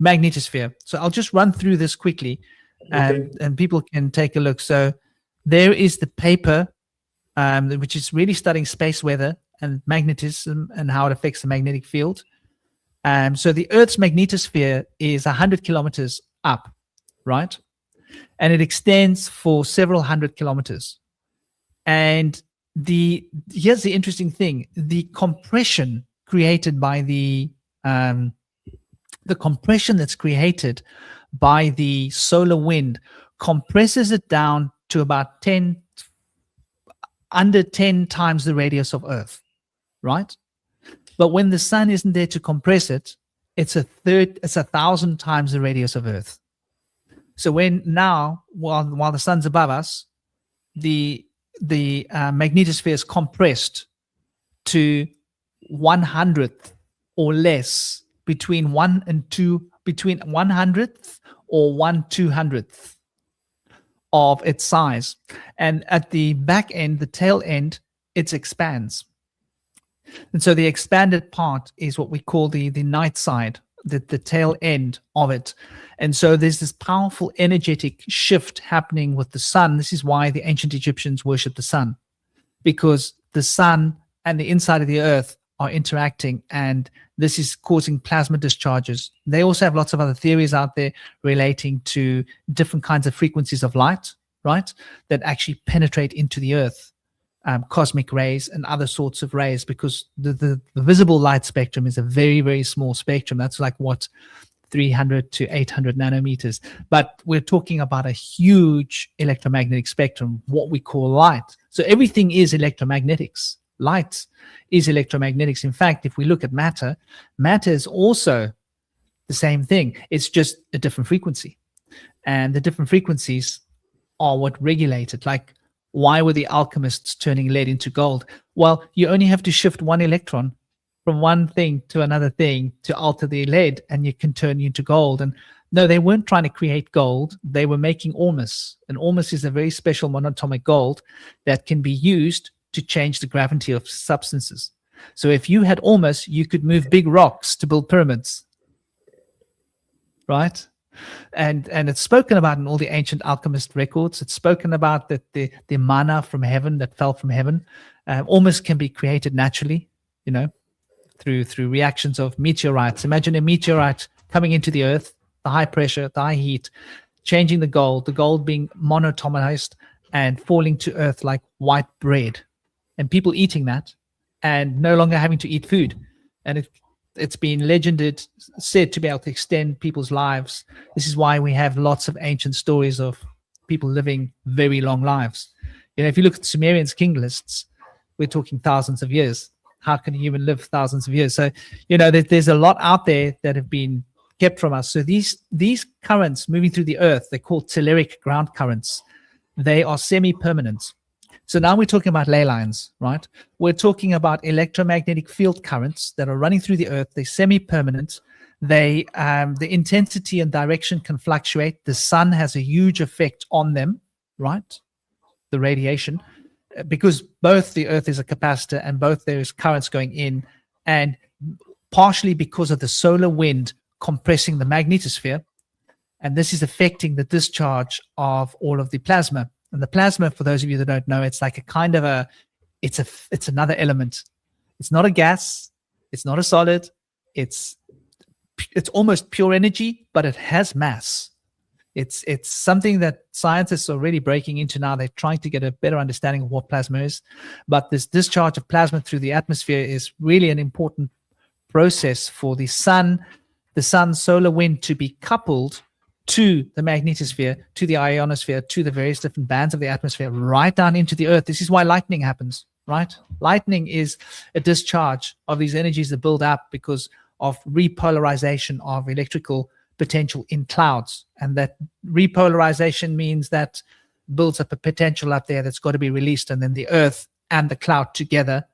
magnetosphere. So I'll just run through this quickly, and people can take a look. So there is the paper, which is really studying space weather and magnetism and how it affects the magnetic field. So the Earth's magnetosphere is 100 kilometers up, right? And it extends for several hundred kilometers. And here's the interesting thing: the compression created by the compression that's created by the solar wind compresses it down to about under 10 times the radius of Earth, right? But when the sun isn't there to compress it, it's 1,000 times the radius of Earth. So while the sun's above us, the magnetosphere is compressed to 100th or less, between 100th or 1/200th of its size. And at the back end, the tail end, it expands. And so the expanded part is what we call the night side, the tail end of it. And so there's this powerful energetic shift happening with the sun. This is why the ancient Egyptians worshiped the sun, because the sun and the inside of the earth are interacting, and this is causing plasma discharges. They also have lots of other theories out there relating to different kinds of frequencies of light, right, that actually penetrate into the earth, cosmic rays and other sorts of rays, because the visible light spectrum is a very, very small spectrum. That's like 300 to 800 nanometers. But we're talking about a huge electromagnetic spectrum, what we call light. So everything is electromagnetics. Light is electromagnetics. In fact, if we look at matter is also the same thing. It's just a different frequency. And the different frequencies are what regulate it. Like, why were the alchemists turning lead into gold? Well, you only have to shift one electron from one thing to another thing to alter the lead, and you can turn into gold. And no, they weren't trying to create gold. They were making ormus. And ormus is a very special monatomic gold that can be used to change the gravity of substances. So if you had ormus, you could move big rocks to build pyramids, right? And it's spoken about in all the ancient alchemist records. It's spoken about that the manna from heaven that fell from heaven, ormus can be created naturally, through reactions of meteorites. Imagine a meteorite coming into the earth, the high pressure, the high heat, changing the gold being monotomized and falling to earth like white bread, and people eating that and no longer having to eat food. And it's been said to be able to extend people's lives. This is why we have lots of ancient stories of people living very long lives. If you look at Sumerians' king lists, we're talking thousands of years. How can a human live thousands of years? So, there's a lot out there that have been kept from us. So these currents moving through the earth, they're called telluric ground currents. They are semi-permanent. So now we're talking about ley lines, right? We're talking about electromagnetic field currents that are running through the earth. They're semi-permanent. The intensity and direction can fluctuate. The sun has a huge effect on them, right? The radiation, because both the earth is a capacitor and both there's currents going in, and partially because of the solar wind compressing the magnetosphere. And this is affecting the discharge of all of the plasma. And the plasma, for those of you that don't know, it's like it's another element. It's not a gas. It's not a solid. It's almost pure energy, but it has mass. It's something that scientists are really breaking into now. They're trying to get a better understanding of what plasma is. But this discharge of plasma through the atmosphere is really an important process for the sun's solar wind to be coupled to the magnetosphere, to the ionosphere, to the various different bands of the atmosphere, right down into the earth. This is why lightning happens. right? Lightning is a discharge of these energies that build up because of repolarization of electrical potential in clouds. And that repolarization means that builds up a potential up there that's got to be released. And then the earth and the cloud together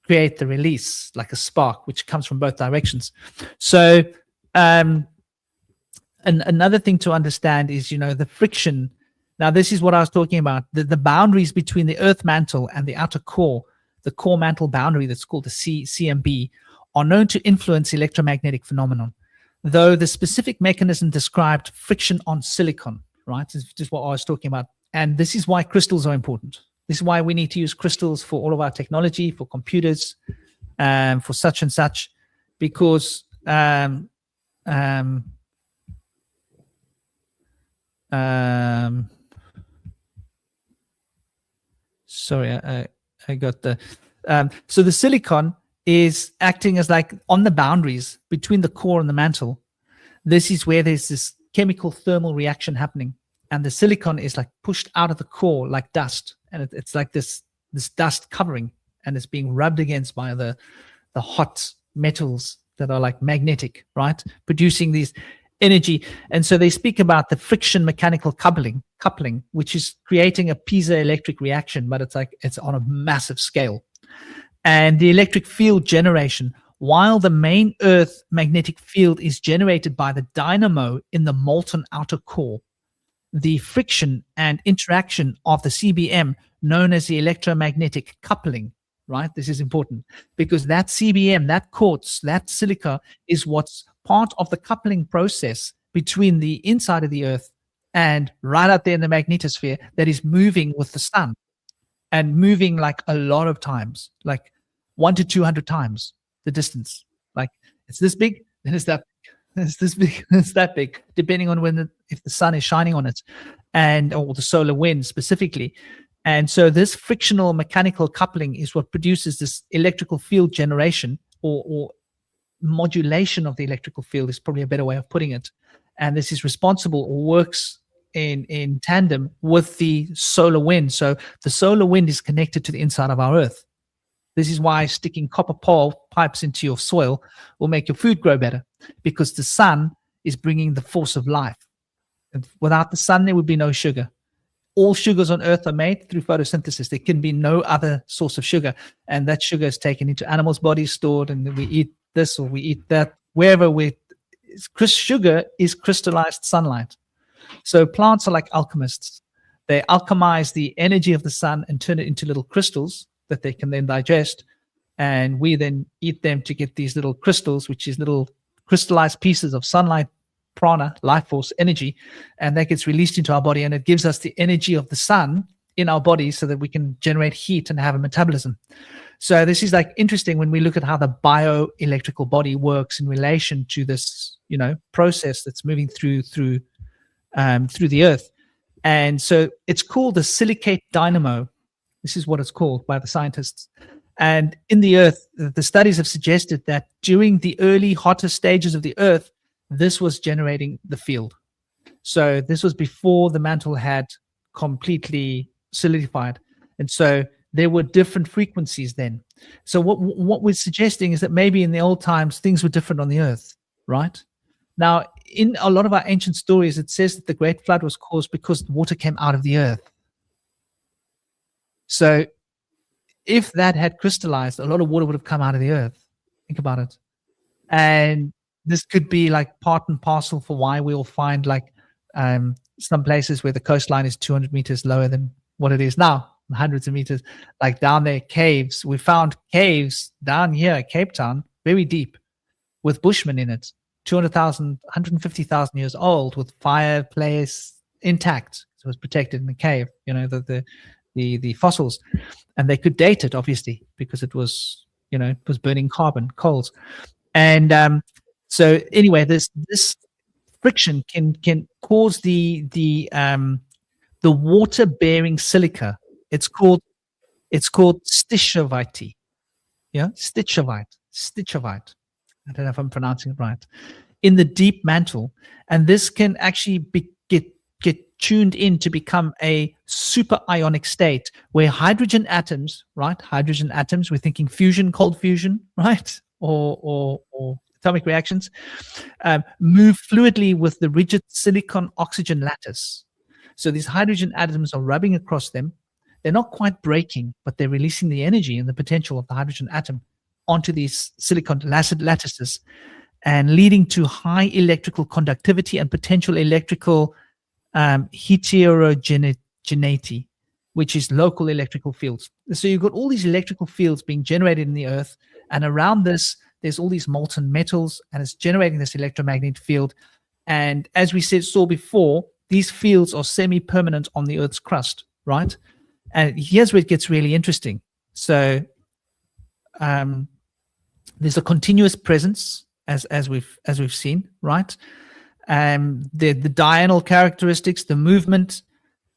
create the release, like a spark, which comes from both directions. So and another thing to understand is, the friction. Now, this is what I was talking about. The boundaries between the earth mantle and the outer core, the core mantle boundary that's called the CMB, are known to influence electromagnetic phenomenon, though the specific mechanism described friction on silicon, right? This is just what I was talking about. And this is why crystals are important. This is why we need to use crystals for all of our technology, for computers, for such and such, because sorry, I got the so the silicon is acting as like on the boundaries between the core and the mantle. This is where there's this chemical thermal reaction happening, and the silicon is like pushed out of the core like dust, and it's like this dust covering, and it's being rubbed against by the hot metals that are like magnetic, right, producing these energy. And so they speak about the friction mechanical coupling, which is creating a piezoelectric reaction, but it's on a massive scale. And the electric field generation, while the main earth magnetic field is generated by the dynamo in the molten outer core, the friction and interaction of the CBM, known as the electromagnetic coupling, right? This is important because that CBM, that quartz, that silica is what's part of the coupling process between the inside of the earth and right out there in the magnetosphere that is moving with the sun, and moving like a lot of times, like 100 to 200 times the distance. Like it's this big, then it's that big. It's this big, it's that big, depending on if the sun is shining on it, or the solar wind specifically. And so this frictional mechanical coupling is what produces this electrical field generation, or modulation of the electrical field is probably a better way of putting it. And this is responsible, or works in tandem with the solar wind. So the solar wind is connected to the inside of our earth. This is why sticking copper pipes into your soil will make your food grow better, because the sun is bringing the force of life. And without the sun, there would be no sugar. All sugars on earth are made through photosynthesis. There can be no other source of sugar. And that sugar is taken into animals' bodies, stored, and then we eat this or we eat that. Wherever sugar is crystallized sunlight. So plants are like alchemists. They alchemize the energy of the sun and turn it into little crystals that they can then digest. And we then eat them to get these little crystals, which is little crystallized pieces of sunlight, prana, life force, energy. And that gets released into our body, and it gives us the energy of the sun in our body so that we can generate heat and have a metabolism. So this is like interesting when we look at how the bioelectrical body works in relation to this, process that's moving through the earth. And so it's called the silicate dynamo. This is what it's called by the scientists. And in the earth, the studies have suggested that during the early hotter stages of the earth, this was generating the field. So this was before the mantle had completely solidified. And so there were different frequencies then. So what we're suggesting is that maybe in the old times, things were different on the earth, right? Now, in a lot of our ancient stories, it says that the Great Flood was caused because water came out of the earth. So if that had crystallized, a lot of water would have come out of the earth. Think about it. And this could be like part and parcel for why we'll find like some places where the coastline is 200 meters lower than what it is now, hundreds of meters, like down there, caves. We found caves down here at Cape Town, very deep, with Bushmen in it, 200,000, 150,000 years old, with fireplace intact. So it was protected in the cave, the fossils. And they could date it, obviously, because it was, it was burning carbon, coals. And so anyway, this friction can cause the water-bearing silica. It's called stishovite. Yeah, stishovite. I don't know if I'm pronouncing it right. In the deep mantle, and this can actually get tuned in to become a super ionic state where hydrogen atoms, right? Hydrogen atoms, we're thinking fusion, cold fusion, right? Or atomic reactions, move fluidly with the rigid silicon oxygen lattice. So these hydrogen atoms are rubbing across them. They're not quite breaking, but they're releasing the energy and the potential of the hydrogen atom onto these silicon lattices, and leading to high electrical conductivity and potential electrical heterogeneity, which is local electrical fields. So you've got all these electrical fields being generated in the earth, and around this, there's all these molten metals, and it's generating this electromagnetic field. And as we saw before, these fields are semi-permanent on the earth's crust, right? And here's where it gets really interesting. So there's a continuous presence, as we've seen, right? The diurnal characteristics, the movement,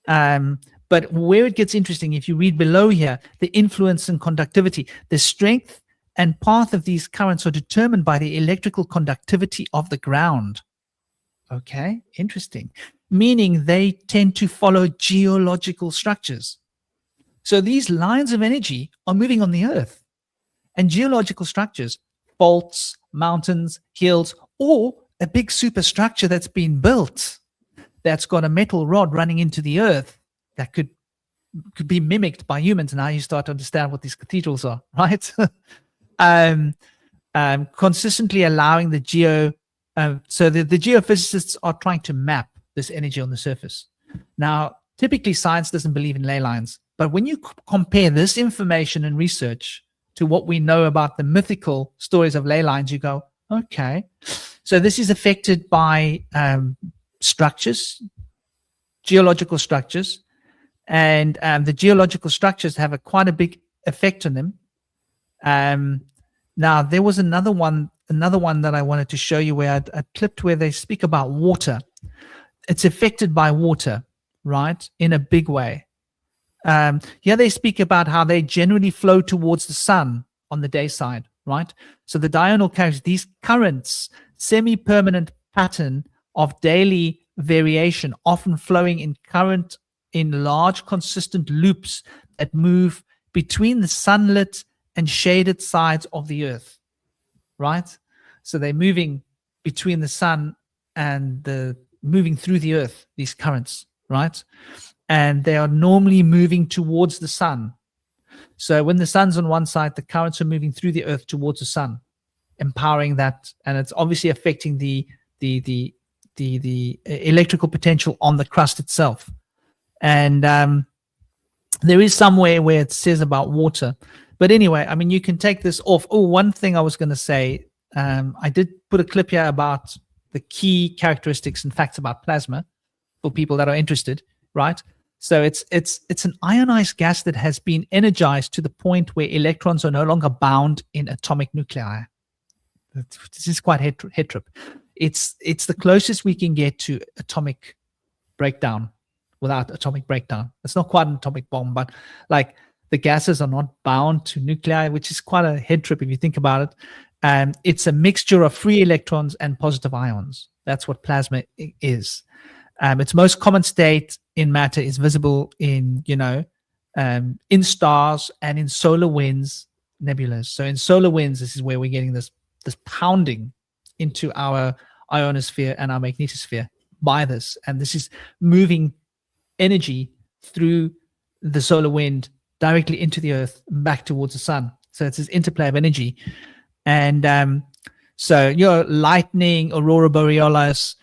but where it gets interesting, if you read below here, the influence and conductivity, the strength and path of these currents are determined by the electrical conductivity of the ground. Okay, interesting. Meaning they tend to follow geological structures. So these lines of energy are moving on the earth, and geological structures, faults, mountains, hills, or a big superstructure that's been built that's got a metal rod running into the earth that could be mimicked by humans. Now you start to understand what these cathedrals are, right? Consistently allowing the so the geophysicists are trying to map this energy on the surface. Now, typically science doesn't believe in ley lines, but when you compare this information and research to what we know about the mythical stories of ley lines, you go, okay, so this is affected by structures, geological structures, and the geological structures have quite a big effect on them. Now, there was another one that I wanted to show you where I clipped where they speak about water. It's affected by water, right, in a big way. Here they speak about how they generally flow towards the sun on the day side, right? So the diurnal currents, these currents, semi-permanent pattern of daily variation, often flowing in large consistent loops that move between the sunlit and shaded sides of the earth, right? So they're moving between the sun and moving through the earth, these currents, right? And they are normally moving towards the sun. So when the sun's on one side, the currents are moving through the earth towards the sun, empowering that, and it's obviously affecting the electrical potential on the crust itself. And there is somewhere where it says about water, but anyway, I mean, you can take this off. Oh, one thing I was going to say, I did put a clip here about the key characteristics and facts about plasma for people that are interested, right? So it's an ionized gas that has been energized to the point where electrons are no longer bound in atomic nuclei. This is quite head trip. It's the closest we can get to atomic breakdown without atomic breakdown. It's not quite an atomic bomb, but like the gases are not bound to nuclei, which is quite a head trip if you think about it. It's a mixture of free electrons and positive ions. That's what plasma is. Its most common state in matter is visible in stars and in solar winds, nebulas. So in solar winds, this is where we're getting this pounding into our ionosphere and our magnetosphere by this. And this is moving energy through the solar wind directly into the earth, back towards the sun. So it's this interplay of energy. And so lightning, aurora borealis,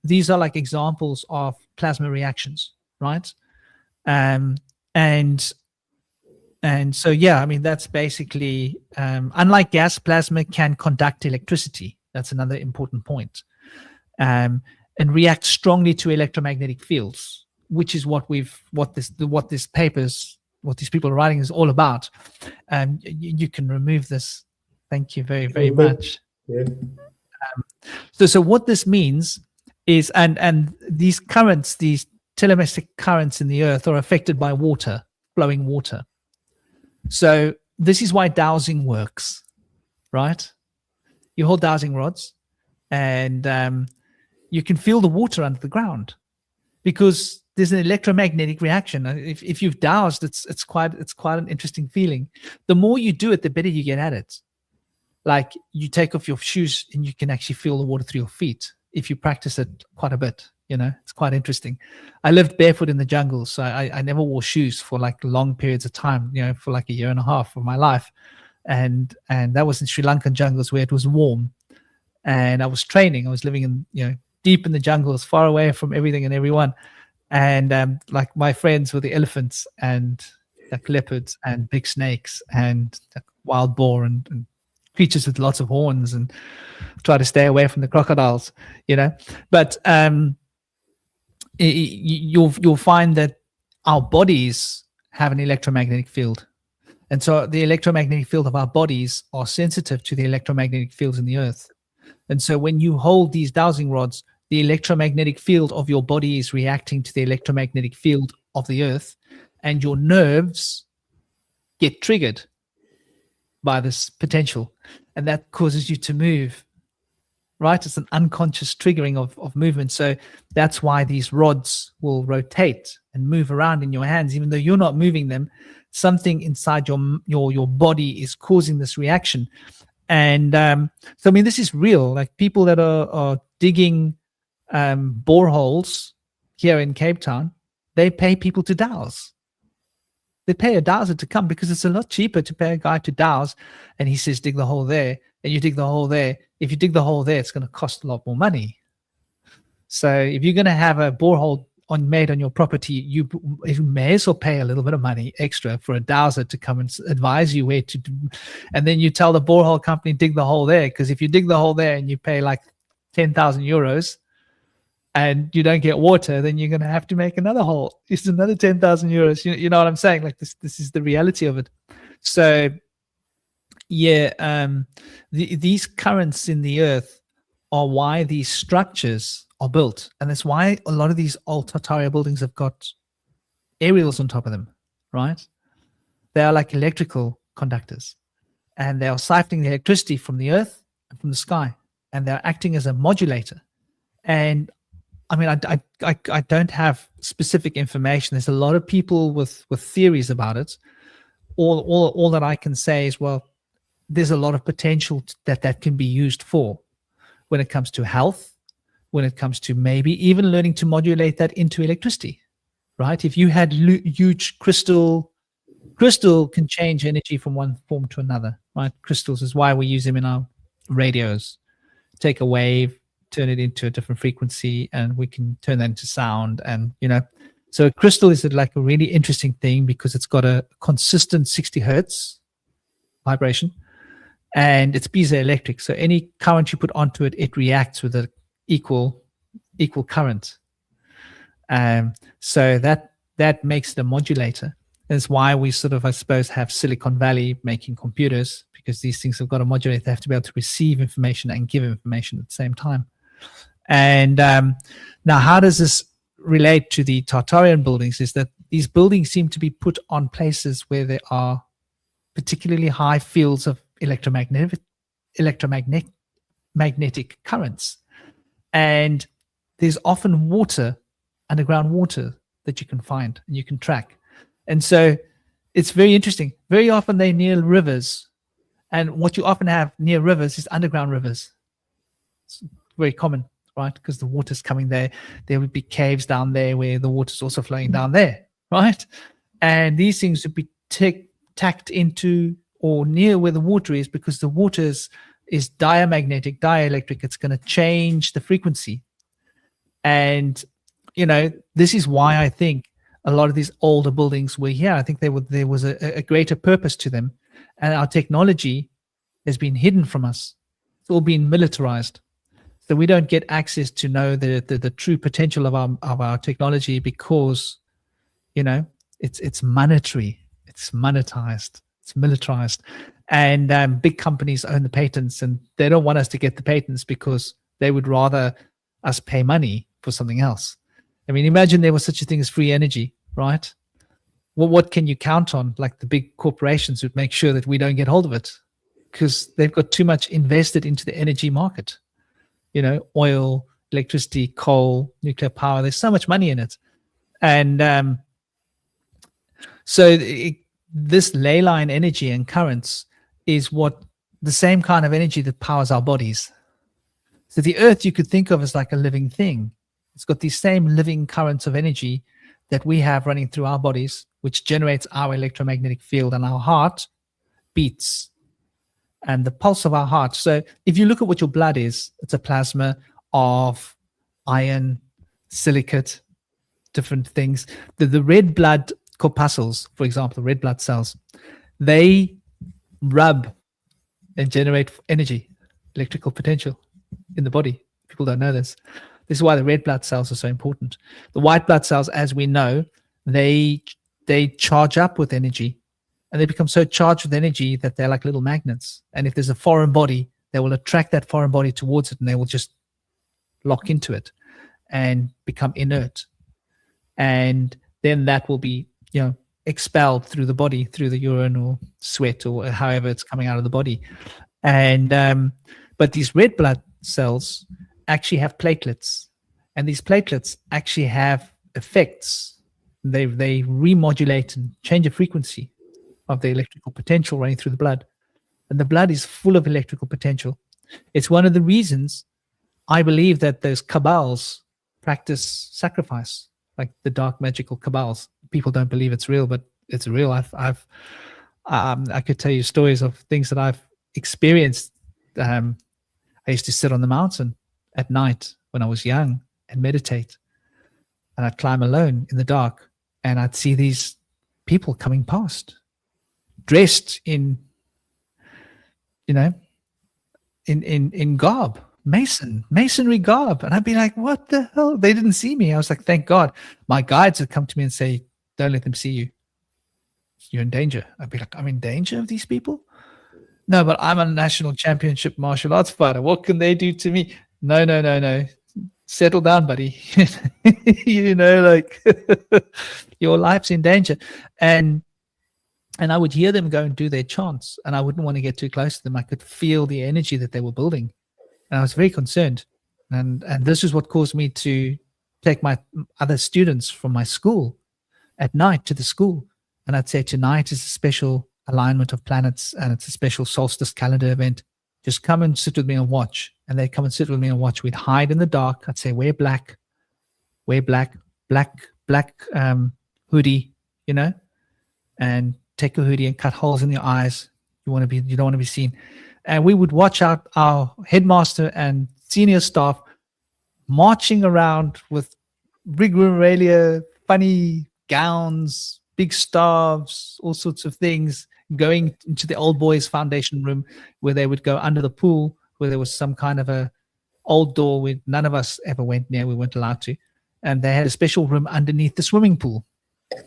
these are like examples of plasma reactions, right? And so, yeah, I mean, that's basically, unlike gas, plasma can conduct electricity. That's another important point. And react strongly to electromagnetic fields, which is what these people are writing is all about. You can remove this. Thank you very, very much. Yeah. So what this means is, and these currents, these telemagnetic currents in the earth are affected by water, flowing water. So this is why dowsing works, right? You hold dowsing rods and you can feel the water under the ground. because there's an electromagnetic reaction. If you've dowsed, it's quite an interesting feeling. The more you do it, the better you get at it. Like, you take off your shoes and you can actually feel the water through your feet if you practice it quite a bit. It's quite interesting. I lived barefoot in the jungle, so I never wore shoes for like long periods of time, for like a year and a half of my life. And that was in Sri Lankan jungles where it was warm. And I was training. I was living in, deep in the jungles, far away from everything and everyone. And like, my friends were the elephants and like leopards and big snakes and like wild boar and creatures with lots of horns, and try to stay away from the crocodiles, But you'll find that our bodies have an electromagnetic field. And so the electromagnetic field of our bodies are sensitive to the electromagnetic fields in the earth. And so when you hold these dowsing rods, the electromagnetic field of your body is reacting to the electromagnetic field of the earth, and your nerves get triggered by this potential, and that causes you to move, right? It's an unconscious triggering of movement. So that's why these rods will rotate and move around in your hands, even though you're not moving them. Something inside your body is causing this reaction. And so, I mean, this is real. Like, people that are digging boreholes here in Cape Town, they pay people to dowse. They pay a dowser to come because it's a lot cheaper to pay a guy to dowse, and he says, dig the hole there, and you dig the hole there. If you dig the hole there, it's going to cost a lot more money. So if you're going to have a borehole made on your property, you may as well pay a little bit of money extra for a dowser to come and advise you where to do. And then you tell the borehole company, dig the hole there, because if you dig the hole there and you pay like 10,000 euros and you don't get water, then you're going to have to make another hole. It's another 10,000 euros. You know what I'm saying? Like, this is the reality of it. So yeah, these currents in the earth are why these structures are built. And that's why a lot of these old Tartaria buildings have got aerials on top of them, right? They are like electrical conductors, and they are siphoning the electricity from the earth and from the sky, and they're acting as a modulator. And I mean, I don't have specific information. There's a lot of people with theories about it. All that I can say is, well, there's a lot of potential that can be used for when it comes to health, when it comes to maybe even learning to modulate that into electricity, right? If you had huge crystal can change energy from one form to another, right? Crystals is why we use them in our radios. Take a wave, turn it into a different frequency, and we can turn that into sound. And so a crystal is like a really interesting thing because it's got a consistent 60 hertz vibration, and it's piezoelectric. So any current you put onto it, it reacts with an equal current. So that makes it a modulator. That's why we sort of, I suppose, have Silicon Valley making computers, because these things have got to modulate. They have to be able to receive information and give information at the same time. And now, how does this relate to the Tartarian buildings? Is that these buildings seem to be put on places where there are particularly high fields of electromagnetic currents. And there's often water, underground water, that you can find and you can track. And so it's very interesting. Very often they're near rivers. And what you often have near rivers is underground rivers. It's very common, right? Because the water's coming there. There would be caves down there where the water's also flowing down there, right? And these things would be tacked into or near where the water is, because the water is diamagnetic, dielectric. It's going to change the frequency. And, this is why I think a lot of these older buildings were here. I think there was a greater purpose to them. And our technology has been hidden from us. It's all been militarized. So we don't get access to know the true potential of our technology because, it's monetary, it's monetized, it's militarized. And big companies own the patents, and they don't want us to get the patents because they would rather us pay money for something else. I mean, imagine there was such a thing as free energy, right? Well, what can you count on? Like, the big corporations would make sure that we don't get hold of it because they've got too much invested into the energy market. Oil, electricity, coal, nuclear power. There's so much money in it. And this ley line energy and currents is the same kind of energy that powers our bodies. So the earth you could think of as like a living thing. It's got these same living currents of energy that we have running through our bodies, which generates our electromagnetic field, and our heart beats and the pulse of our heart. So if you look at what your blood is, it's a plasma of iron, silicate, different things. The red blood corpuscles, for example, red blood cells, they rub and generate energy, electrical potential in the body. People don't know this. This is why the red blood cells are so important. The white blood cells, as we know, they charge up with energy, and they become so charged with energy that they're like little magnets. And if there's a foreign body, they will attract that foreign body towards it, and they will just lock into it and become inert. And then that will be, expelled through the body, through the urine or sweat or however it's coming out of the body. And but these red blood cells actually have platelets, and these platelets actually have effects. They remodulate and change the frequency of the electrical potential running through the blood, and the blood is full of electrical potential. It's one of the reasons I believe that those cabals practice sacrifice, like the dark magical cabals. People don't believe it's real, but it's real. I could tell you stories of things that I've experienced. I used to sit on the mountain at night when I was young and meditate, and I'd climb alone in the dark, and I'd see these people coming past, dressed in garb, masonry garb, and I'd be like, what the hell? They didn't see me. I was like, thank God. My guides would come to me and say, don't let them see you. You're in danger. I'd be like, I'm in danger of these people? No, but I'm a national championship martial arts fighter. What can they do to me? No. Settle down, buddy. Your life's in danger. And I would hear them go and do their chants, and I wouldn't want to get too close to them. I could feel the energy that they were building, and I was very concerned. And this is what caused me to take my other students from my school at night to the school. And I'd say, tonight is a special alignment of planets, and it's a special solstice calendar event. Just come and sit with me and watch. And they'd come and sit with me and watch. We'd hide in the dark. I'd say, wear black hoodie, and take a hoodie and cut holes in your eyes. You don't want to be seen. And we would watch out our headmaster and senior staff marching around with rigmarole, funny gowns, big staves, all sorts of things, going into the old boys foundation room where they would go under the pool, where there was some kind of a old door where none of us ever went near. We weren't allowed to. And they had a special room underneath the swimming pool,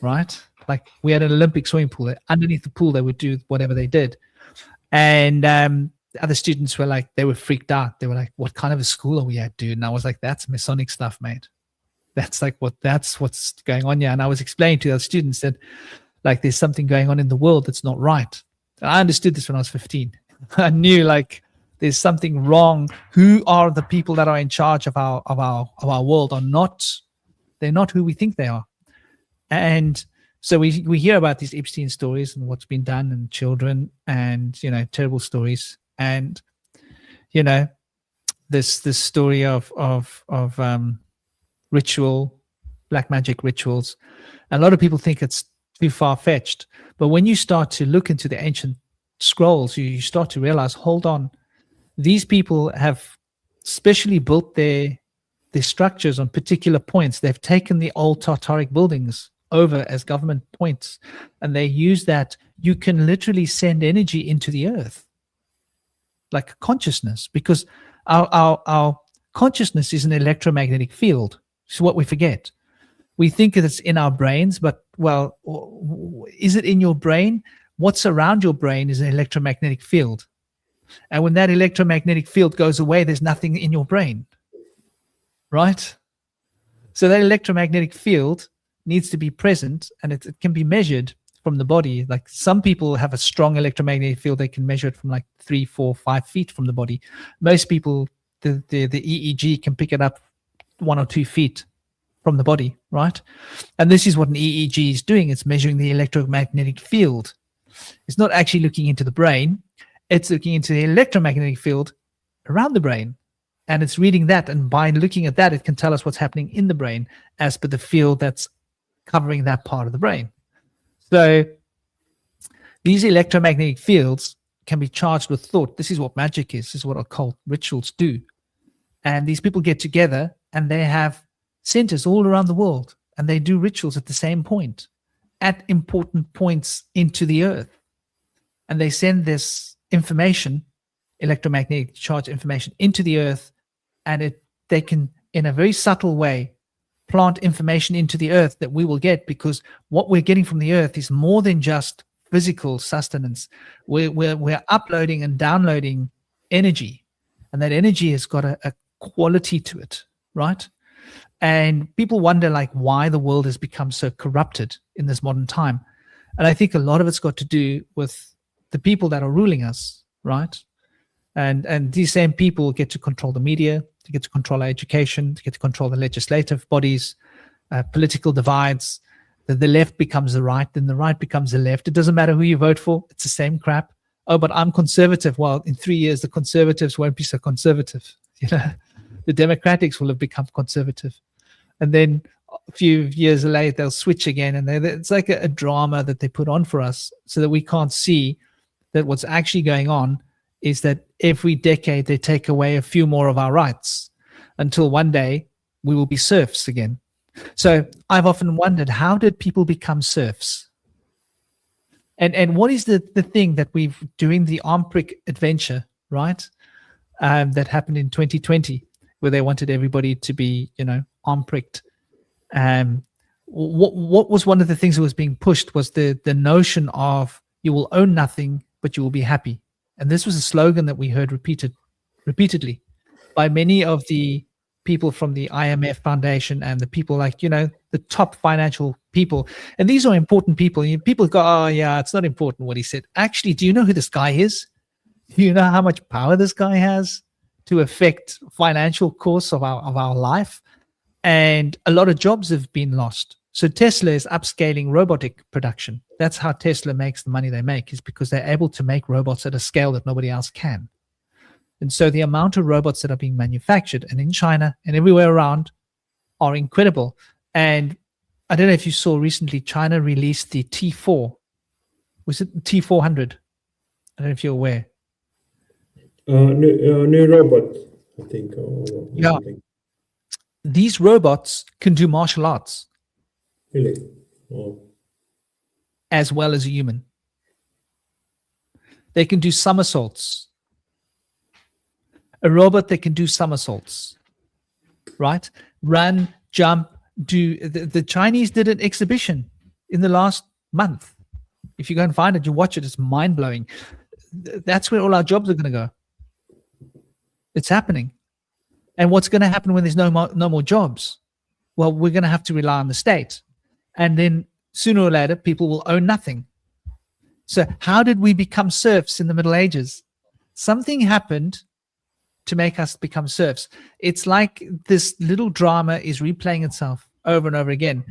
right? Like we had an Olympic swimming pool. Underneath the pool, they would do whatever they did. And the other students were like, they were freaked out. They were like, what kind of a school are we at, dude? And I was like, that's Masonic stuff, mate. That's what's going on here. And I was explaining to the students that like there's something going on in the world that's not right. And I understood this when I was 15. I knew like there's something wrong. Who are the people that are in charge of our world they're not who we think they are. And so we hear about these Epstein stories and what's been done and children and, terrible stories. And, this story of ritual, black magic rituals. A lot of people think it's too far-fetched. But when you start to look into the ancient scrolls, you start to realize, hold on, these people have specially built their structures on particular points. They've taken the old Tartaric buildings over as government points, and they use that. You can literally send energy into the earth, like consciousness, because our consciousness is an electromagnetic field. It's what we forget. We think that it's in our brains, but is it in your brain? What's around your brain is an electromagnetic field. And when that electromagnetic field goes away, there's nothing in your brain, right? So that electromagnetic field needs to be present, and it can be measured from the body. Like some people have a strong electromagnetic field. They can measure it from like 3, 4, 5 feet from the body. Most people, the EEG can pick it up 1 or 2 feet from the body, right? And this is what an EEG is doing. It's measuring the electromagnetic field. It's not actually looking into the brain. It's looking into the electromagnetic field around the brain. And it's reading that. And by looking at that, it can tell us what's happening in the brain as per the field that's covering that part of the brain. So these electromagnetic fields can be charged with thought. This is what magic is. This is what occult rituals do. And these people get together and they have centers all around the world, and they do rituals at the same point, at important points into the earth. And they send this information, electromagnetic charge information, into the earth, and they can, in a very subtle way, plant information into the earth that we will get, because what we're getting from the earth is more than just physical sustenance. We're uploading and downloading energy, and that energy has got a quality to it, right? And people wonder, like, why the world has become so corrupted in this modern time. And I think a lot of it's got to do with the people that are ruling us, right? And these same people get to control the media, to get to control our education, to get to control the legislative bodies, political divides. The left becomes the right, then the right becomes the left. It doesn't matter who you vote for. It's the same crap. Oh, but I'm conservative. Well, in 3 years, the conservatives won't be so conservative. You know, the Democrats will have become conservative. And then a few years later, they'll switch again. And it's like a drama that they put on for us so that we can't see that what's actually going on is that every decade they take away a few more of our rights until one day we will be serfs again. So I've often wondered, how did people become serfs? And what is the thing that we've, during the arm prick adventure, right, that happened in 2020, where they wanted everybody to be, arm pricked. What was one of the things that was being pushed was the notion of you will own nothing, but you will be happy. And this was a slogan that we heard repeatedly by many of the people from the IMF Foundation and the people like, the top financial people. And these are important people. People go, oh yeah, it's not important what he said. Actually, do you know who this guy is? Do you know how much power this guy has to affect financial course of our life? And a lot of jobs have been lost. So Tesla is upscaling robotic production. That's how Tesla makes the money they make, is because they're able to make robots at a scale that nobody else can. And so the amount of robots that are being manufactured, and in China and everywhere around, are incredible. And I don't know if you saw recently, China released the T4. Was it T400? I don't know if you're aware. New robot, I think. Yeah. Something. These robots can do martial arts. Really? Oh. As well as a human. They can do somersaults. A robot that can do somersaults, right? Run, jump, do. The Chinese did an exhibition in the last month. If you go and find it, you watch it, it's mind-blowing. That's where all our jobs are going to go. It's happening. And what's going to happen when there's no more jobs? Well, we're going to have to rely on the state. And then sooner or later, people will own nothing. So how did we become serfs in the Middle Ages? Something happened to make us become serfs. It's like this little drama is replaying itself over and over again.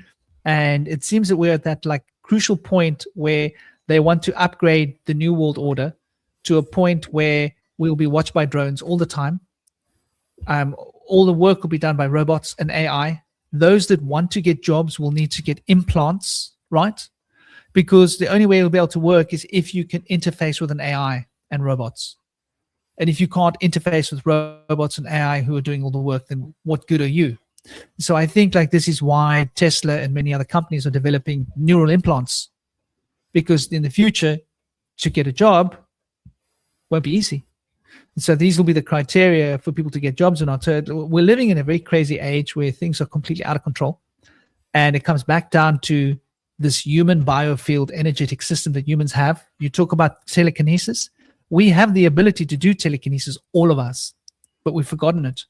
And it seems that we're at that like crucial point where they want to upgrade the New World Order to a point where we'll be watched by drones all the time. All the work will be done by robots and AI. Those that want to get jobs will need to get implants, right? Because the only way you'll be able to work is if you can interface with an AI and robots. And if you can't interface with robots and AI who are doing all the work, then what good are you? So I think like this is why Tesla and many other companies are developing neural implants, because in the future, to get a job won't be easy. And so these will be the criteria for people to get jobs or not. So we're living in a very crazy age where things are completely out of control. And it comes back down to this human biofield energetic system that humans have. You talk about telekinesis. We have the ability to do telekinesis, all of us, but we've forgotten it.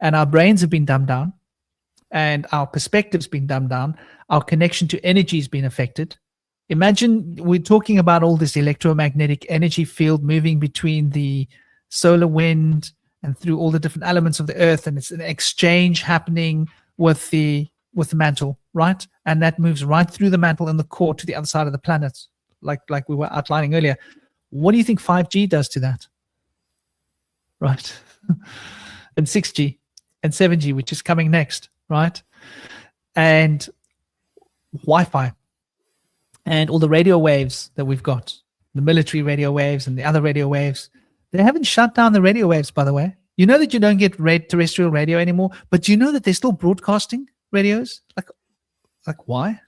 And our brains have been dumbed down, and our perspective's been dumbed down. Our connection to energy has been affected. Imagine we're talking about all this electromagnetic energy field moving between the solar wind and through all the different elements of the earth, and it's an exchange happening with the mantle, right? And that moves right through the mantle and the core to the other side of the planet, like we were outlining earlier. What do you think 5G does to that? Right? And 6G and 7G, which is coming next, right? And Wi-Fi and all the radio waves that we've got, the military radio waves and the other radio waves. They haven't shut down the radio waves, by the way. You know that you don't get terrestrial radio anymore, but do you know that they're still broadcasting radios? Like why?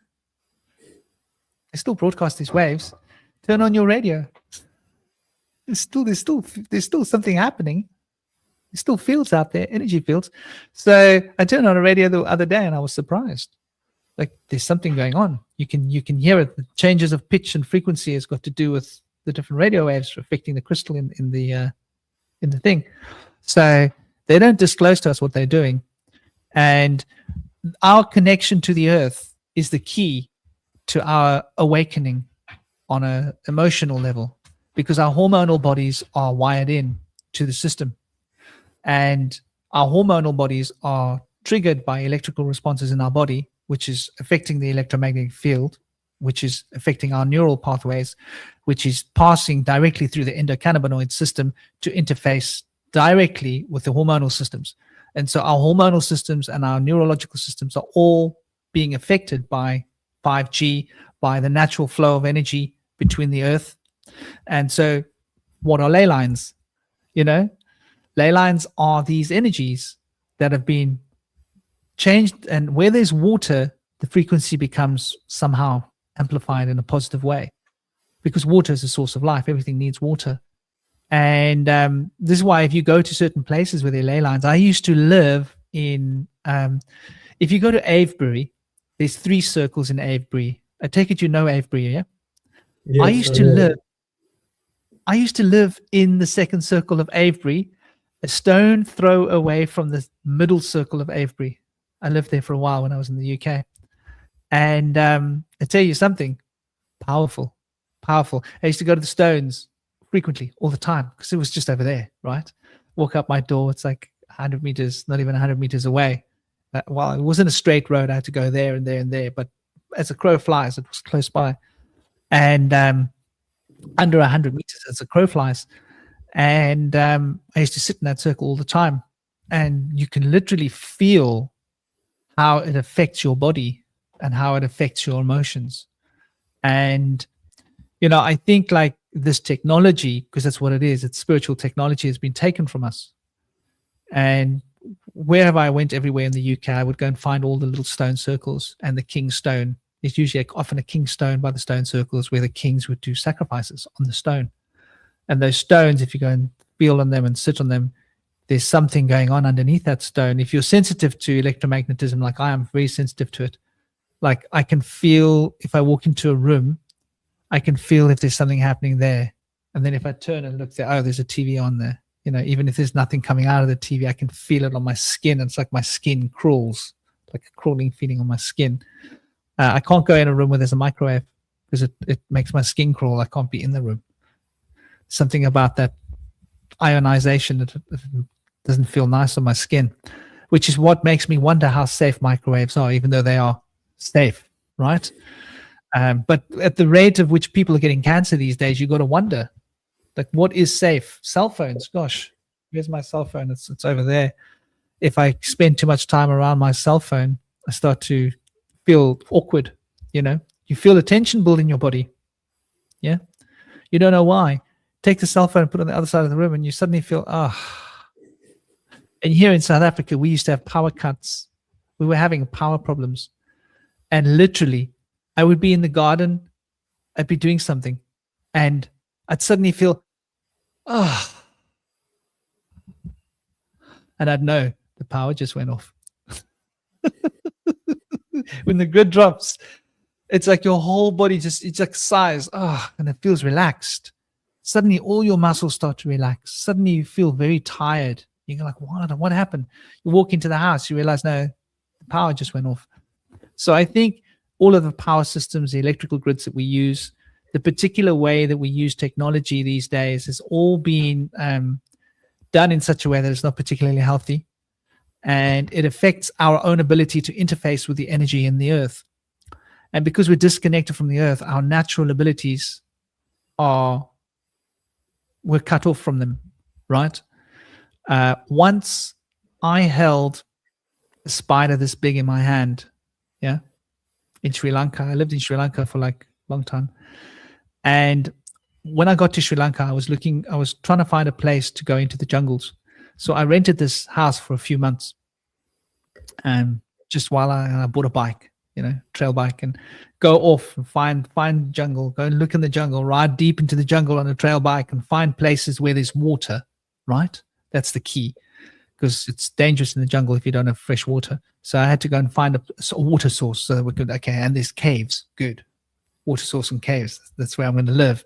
They still broadcast these waves. Turn on your radio. There's still something happening. There's still fields out there, energy fields. So I turned on a radio the other day and I was surprised. Like there's something going on. You can hear it. The changes of pitch and frequency has got to do with the different radio waves affecting the crystal in the thing. So they don't disclose to us what they're doing. And our connection to the earth is the key to our awakening on an emotional level, because our hormonal bodies are wired in to the system. And our hormonal bodies are triggered by electrical responses in our body, which is affecting the electromagnetic field, which is affecting our neural pathways, which is passing directly through the endocannabinoid system to interface directly with the hormonal systems. And so our hormonal systems and our neurological systems are all being affected by 5G, by the natural flow of energy between the earth. And so what are ley lines? Ley lines are these energies that have been changed, and where there's water, the frequency becomes somehow amplified in a positive way, because water is a source of life. Everything needs water. And this is why if you go to certain places where there are ley lines, I used to live in, if you go to Avebury, there's 3 circles in Avebury. I take it you know Avebury, yeah? Yes, I used to live in the second circle of Avebury, a stone throw away from the middle circle of Avebury. I lived there for a while when I was in the UK. And I tell you something, powerful. I used to go to the stones frequently, all the time, because it was just over there, right? Walk up my door, it's like 100 meters, not even 100 meters away. Well, it wasn't a straight road. I had to go there and there and there, but as a crow flies, it was close by. And under 100 meters as a crow flies. And I used to sit in that circle all the time. And you can literally feel how it affects your body and how it affects your emotions. And, I think like this technology, because that's what it is, it's spiritual technology, has been taken from us. And wherever I went, everywhere in the UK, I would go and find all the little stone circles, and the king stone. There's usually often a king stone by the stone circles where the kings would do sacrifices on the stone. And those stones, if you go and feel on them and sit on them, there's something going on underneath that stone. If you're sensitive to electromagnetism, like I am very sensitive to it, like I can feel, if I walk into a room, I can feel if there's something happening there. And then if I turn and look there, oh, there's a TV on there. Even if there's nothing coming out of the TV, I can feel it on my skin. It's like my skin crawls, like a crawling feeling on my skin. I can't go in a room where there's a microwave because it makes my skin crawl. I can't be in the room. Something about that ionization that doesn't feel nice on my skin, which is what makes me wonder how safe microwaves are, even though they are safe, right? But at the rate of which people are getting cancer these days, you got to wonder, like, what is safe? Cell phones, gosh, where's my cell phone? It's over there. If I spend too much time around my cell phone, I start to feel awkward. You feel the tension build in your body. Yeah, you don't know why. Take the cell phone and put it on the other side of the room, and you suddenly feel And here in South Africa, we used to have power cuts. We were having power problems, and literally, I would be in the garden, I'd be doing something, and I'd suddenly feel, and I'd know the power just went off. When the grid drops, it's like your whole body it's like sighs, and it feels relaxed. Suddenly all your muscles start to relax. Suddenly you feel very tired. You're like, what happened? You walk into the house, you realize, no, the power just went off. So I think all of the power systems, the electrical grids that we use, the particular way that we use technology these days has all been done in such a way that it's not particularly healthy, and it affects our own ability to interface with the energy in the earth. And because we're disconnected from the earth, our natural abilities we're cut off from them, right? Once I held a spider this big in my hand, yeah, in Sri Lanka. I lived in Sri Lanka for like a long time. And when I got to Sri Lanka, I was trying to find a place to go into the jungles. So I rented this house for a few months. And just while I bought a bike, trail bike, and go off and find jungle, go and look in the jungle, ride deep into the jungle on a trail bike and find places where there's water, right? That's the key, because it's dangerous in the jungle if you don't have fresh water. So I had to go and find a water source so that we could, and there's caves, good. Water source and caves, that's where I'm going to live.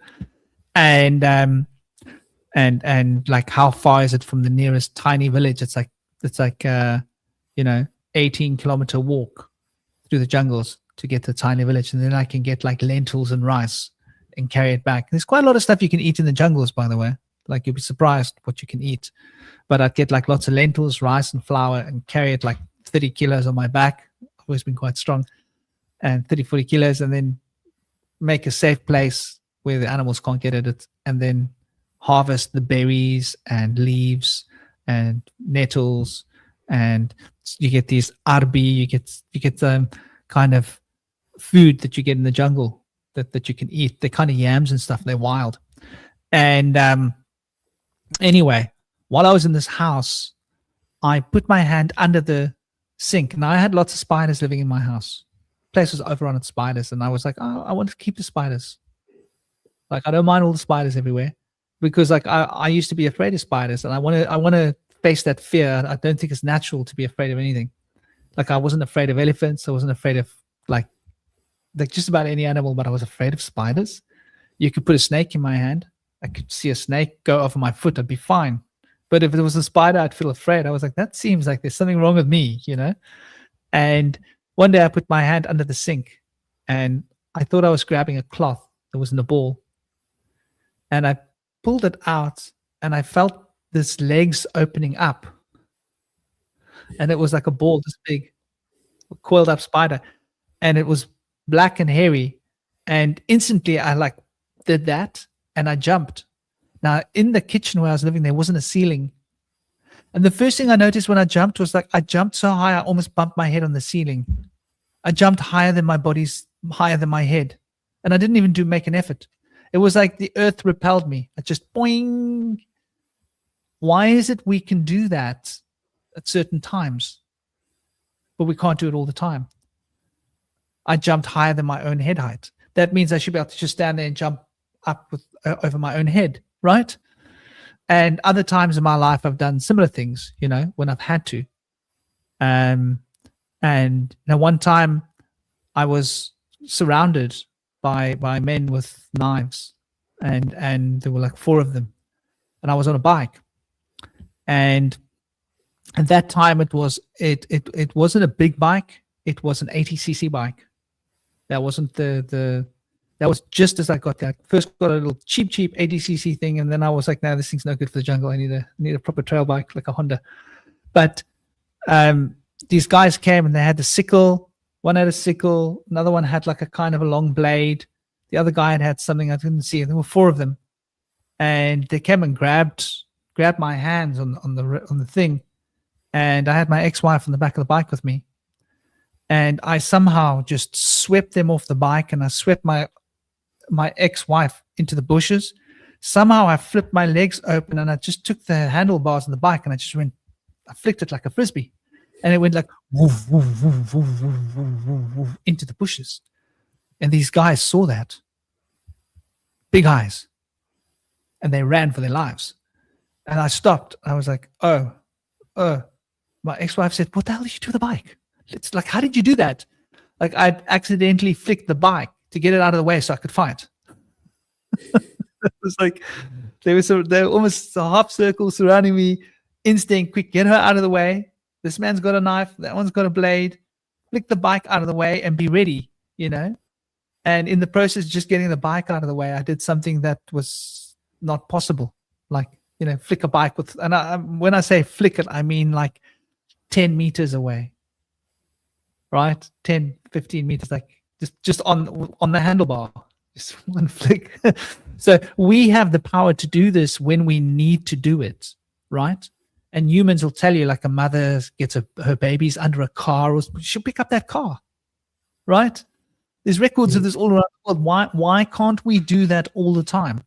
And like, how far is it from the nearest tiny village? It's like 18-kilometer walk through the jungles to get to the tiny village. And then I can get like lentils and rice and carry it back. There's quite a lot of stuff you can eat in the jungles, by the way. Like, you'll be surprised what you can eat. But I'd get like lots of lentils, rice, and flour and carry it like 30 kilos on my back. I've always been quite strong. And 30, 40 kilos, and then make a safe place where the animals can't get at it, and then harvest the berries and leaves and nettles, and you get these arbi, you get the kind of food that you get in the jungle that you can eat. They're kind of yams and stuff. They're wild. And anyway, while I was in this house, I put my hand under the sink. Now, I had lots of spiders living in my house. The place was overrun with spiders, and I was like, oh, I want to keep the spiders. Like, I don't mind all the spiders everywhere, because like I used to be afraid of spiders, and I want to face that fear. I don't think it's natural to be afraid of anything. Like, I wasn't afraid of elephants. I wasn't afraid of like just about any animal, but I was afraid of spiders. You could put a snake in my hand. I could see a snake go over my foot. I'd be fine. But if it was a spider, I'd feel afraid. I was like, that seems like there's something wrong with me, And one day I put my hand under the sink, and I thought I was grabbing a cloth that was in a ball. And I pulled it out, and I felt this legs opening up. And it was like a ball this big, a coiled up spider. And it was black and hairy. And instantly I like did that, and I jumped. Now, in the kitchen where I was living, there wasn't a ceiling. And the first thing I noticed when I jumped was like, I jumped so high, I almost bumped my head on the ceiling. I jumped higher than higher than my head. And I didn't even make an effort. It was like the earth repelled me. I just boing. Why is it we can do that at certain times, but we can't do it all the time? I jumped higher than my own head height. That means I should be able to just stand there and jump up over my own head, right? And other times in my life, I've done similar things, when I've had to. And one time I was surrounded by men with knives, and there were like 4 of them, and I was on a bike. And at that time, it wasn't a big bike. It was an 80cc bike. That wasn't that was just as I got that. First got a little cheap 80cc thing, and then I was like, no, this thing's no good for the jungle. I need a proper trail bike, like a Honda. But these guys came, and they had the sickle. One had a sickle. Another one had like a kind of a long blade. The other guy had something I couldn't see. There were 4 of them, and they came and grabbed my hands on the thing. And I had my ex-wife on the back of the bike with me, and I somehow just swept them off the bike, and I swept my ex-wife into the bushes. Somehow I flipped my legs open, and I just took the handlebars on the bike, and I flicked it like a frisbee, and it went like woof, woof, woof, woof, woof, woof, woof, into the bushes. And these guys saw that, big eyes, and they ran for their lives. And I stopped. I was like, oh. My ex-wife said, what the hell did you do with the bike? It's like, how did you do that? Like, I'd accidentally flicked the bike to get it out of the way so I could fight. It was like, they were almost a half circle surrounding me. Instinct, quick, get her out of the way. This man's got a knife. That one's got a blade. Flick the bike out of the way and be ready, And in the process of just getting the bike out of the way, I did something that was not possible. Like, flick a bike with, and when I say flick it, I mean like 10 meters away, right? 10, 15 meters, like just on the handlebar, just one flick. So we have the power to do this when we need to do it, right? And humans will tell you, like a mother gets her babies under a car, or she'll pick up that car, right? There's records of this all around the world. Why can't we do that all the time?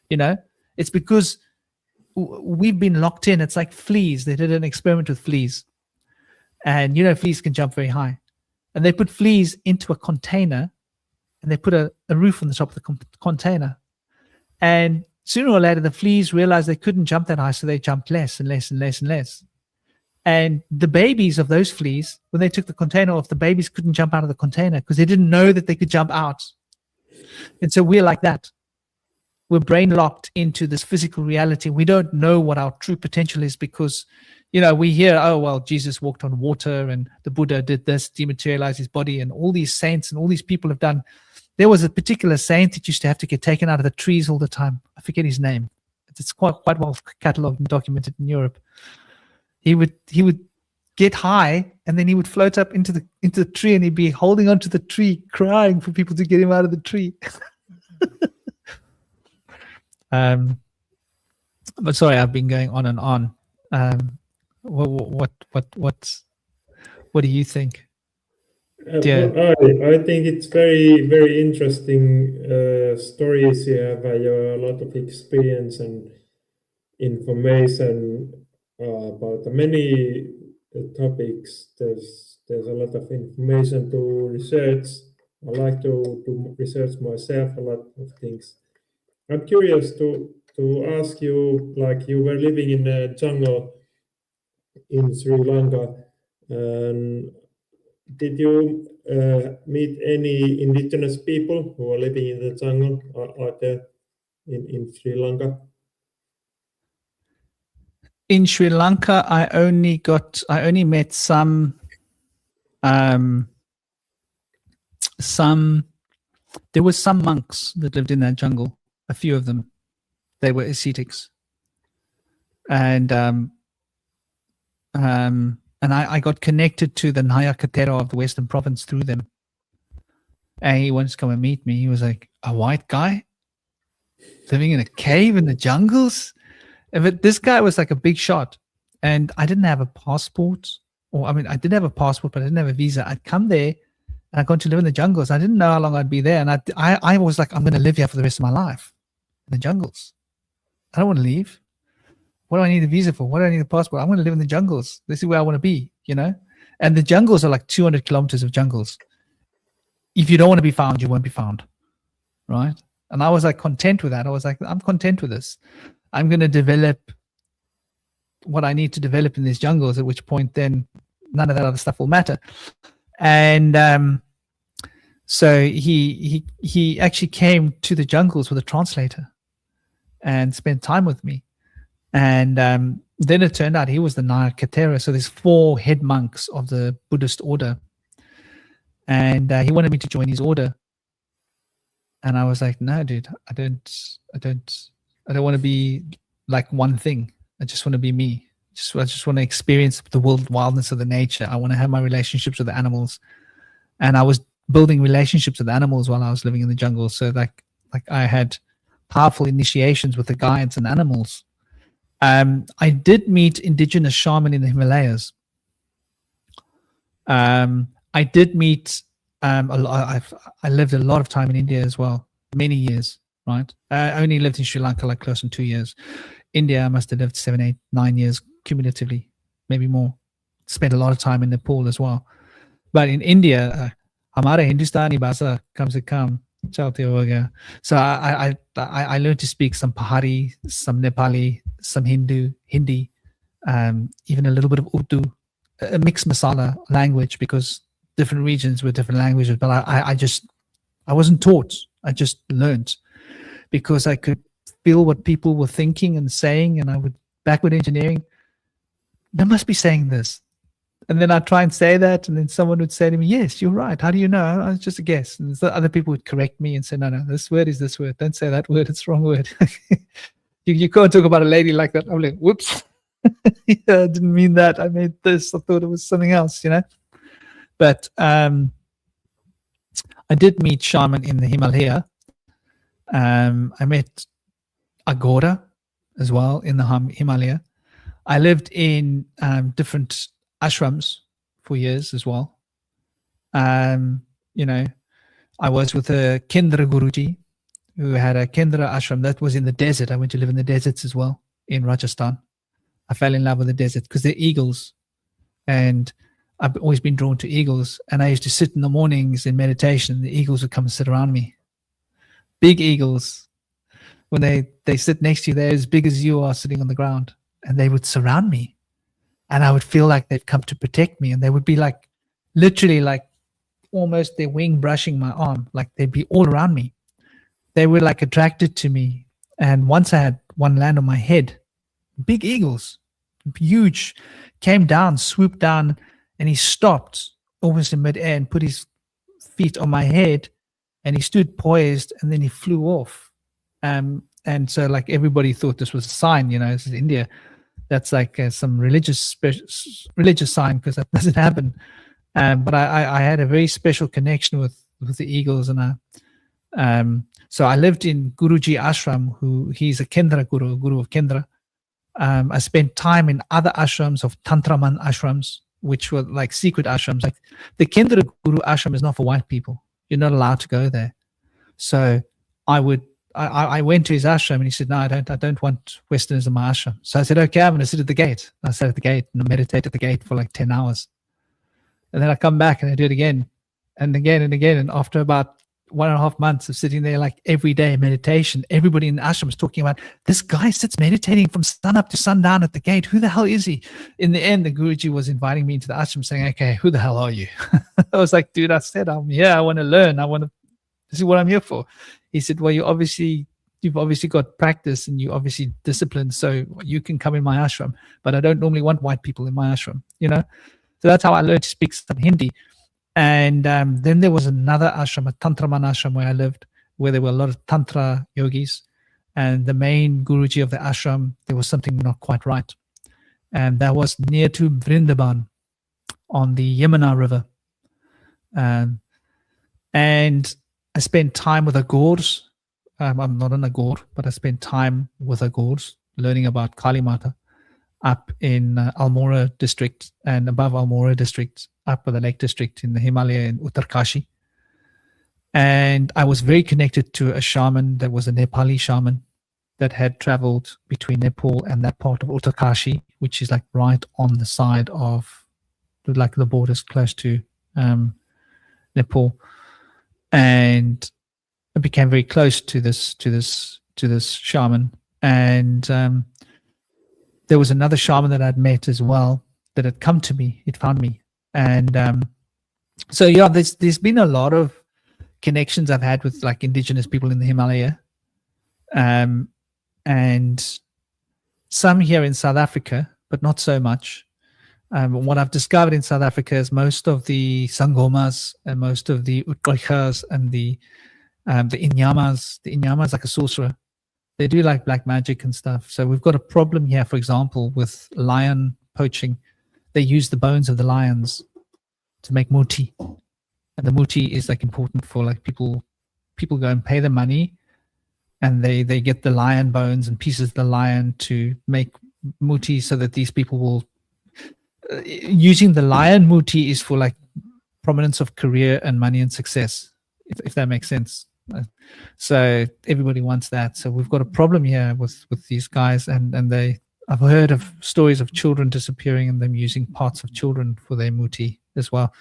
It's because we've been locked in. It's like fleas. They did an experiment with fleas, and fleas can jump very high, and they put fleas into a container, and they put a roof on the top of the container, and sooner or later the fleas realized they couldn't jump that high, so they jumped less and less and less and less. And the babies of those fleas, when they took the container off, the babies couldn't jump out of the container because they didn't know that they could jump out. And so we're like that. We're brain locked into this physical reality. We don't know what our true potential is because, we hear, oh, well, Jesus walked on water and the Buddha did this, dematerialized his body, and all these saints and all these people have done. There was a particular saint that used to have to get taken out of the trees all the time. I forget his name. It's quite well catalogued and documented in Europe. He would get high, and then he would float up into the tree, and he'd be holding onto the tree, crying for people to get him out of the tree. But sorry, I've been going on and on. What do you think? I think it's very, very interesting stories. You have a lot of experience and information about many topics. There's a lot of information to research. I like to research myself a lot of things. I'm curious to ask you, like you were living in a jungle in Sri Lanka, and did you meet any indigenous people who are living in the jungle out there in Sri Lanka? In Sri Lanka, I only met some. There were some monks that lived in that jungle. A few of them, they were ascetics, and I got connected to the Nyakatera of the Western Province through them. And he wanted to come and meet me. He was like, a white guy living in a cave in the jungles. But this guy was like a big shot, and I didn't have a passport. I did have a passport, but I didn't have a visa. I'd come there, and I got to live in the jungles. I didn't know how long I'd be there, and I was like, I'm going to live here for the rest of my life in the jungles. I don't want to leave. What do I need a visa for? What do I need a passport? I'm going to live in the jungles. This is where I want to be, And the jungles are like 200 kilometers of jungles. If you don't want to be found, you won't be found, right? And I was like content with that. I was like, I'm content with this. I'm going to develop what I need to develop in these jungles, at which point then none of that other stuff will matter. And so he actually came to the jungles with a translator and spent time with me. And then it turned out he was the Nyakatera. So there's 4 head monks of the Buddhist order. And he wanted me to join his order. And I was like, no, dude, I don't want to be like one thing. I just want to be me. I just want to experience the wildness of the nature. I want to have my relationships with the animals. And I was building relationships with animals while I was living in the jungle. So like I had powerful initiations with the guides and animals. I did meet indigenous shaman in the Himalayas. I did meet I lived a lot of time in India as well, many years, right? I only lived in Sri Lanka like close to 2 years. India, I must have lived 7, 8, 9 years cumulatively, maybe more. Spent a lot of time in Nepal as well. But in India, Hamara Hindustani Bhasa kam se kam chalte ho gaya. So I learned to speak some Pahari, some Nepali, some Hindi, even a little bit of Urdu, a mixed masala language, because different regions with different languages. But I wasn't taught. I just learned because I could feel what people were thinking and saying, and I would backward engineering. They must be saying this. And then I'd try and say that, and then someone would say to me, yes, you're right. How do you know? I was just a guess. And so other people would correct me and say, no, this word is this word. Don't say that word. It's the wrong word. You can't talk about a lady like that. I'm like, whoops. Yeah, I didn't mean that. I made this. I thought it was something else, But I did meet shaman in the Himalaya. I met Agora as well in the Himalaya. I lived in different ashrams for years as well. I was with a Kendra Guruji who had a Kendra ashram that was in the desert. I went to live in the deserts as well in Rajasthan. I fell in love with the desert because they're eagles, and I've always been drawn to eagles. And I used to sit in the mornings in meditation. The eagles would come and sit around me. Big eagles. When they sit next to you, they're as big as you are sitting on the ground, and they would surround me. And I would feel like they've come to protect me, and they would be like, literally like almost their wing brushing my arm. Like they'd be all around me. They were like attracted to me. And once I had one land on my head, big eagles, huge, came down, swooped down, and he stopped almost in midair and put his feet on my head, and he stood poised, and then he flew off. And so like everybody thought this was a sign, this is India. That's like some religious sign, because that doesn't happen. But I had a very special connection with the eagles, and so I lived in Guruji Ashram, he's a Kendra Guru of Kendra. I spent time in other ashrams of Tantraman ashrams, which were like secret ashrams. Like the Kendra Guru ashram is not for white people. You're not allowed to go there. So I went to his ashram, and he said, no, I don't want Westerners in my ashram. So I said, okay, I'm going to sit at the gate. I sat at the gate and I meditate at the gate for like 10 hours. And then I come back and I do it again and again and again. And after about 1.5 months of sitting there, like every day meditation, everybody in the ashram was talking about, this guy sits meditating from sun up to sundown at the gate. Who the hell is he? In the end, the Guruji was inviting me into the ashram, saying, okay, who the hell are you? I was like, dude, I said, I'm here. I want to learn. This is what I'm here for. He said, well, you've obviously got practice, and you obviously disciplined, so you can come in my ashram, but I don't normally want white people in my ashram, So that's how I learned to speak some Hindi. And then there was another ashram, a Tantraman ashram, where I lived, where there were a lot of Tantra yogis. And the main Guruji of the ashram, there was something not quite right. And that was near to Vrindavan on the Yamuna River. And I spent time with Agors. I'm not an Agor, but I spent time with Agors learning about Kali Mata up in Almora district, and above Almora district, up with the Lake district in the Himalaya in Uttarkashi. And I was very connected to a shaman that was a Nepali shaman that had traveled between Nepal and that part of Uttarkashi, which is like right on the side of like the borders close to Nepal. And I became very close to this shaman. And there was another shaman that I'd met as well that had come to me. It found me. And so, yeah, there's been a lot of connections I've had with like indigenous people in the Himalaya. And some here in South Africa, but not so much. What I've discovered in South Africa is most of the Sangomas and most of the Utkoikas and the Inyamas. The Inyamas like a sorcerer. They do like black magic and stuff. So we've got a problem here, for example, with lion poaching. They use the bones of the lions to make muti. And the muti is like important for like people go and pay the money, and they get the lion bones and pieces of the lion to make muti, so that these people will using the lion muti is for like prominence of career and money and success, if that makes sense. So everybody wants that. So we've got a problem here with these guys, and I've heard of stories of children disappearing and them using parts of children for their muti as well.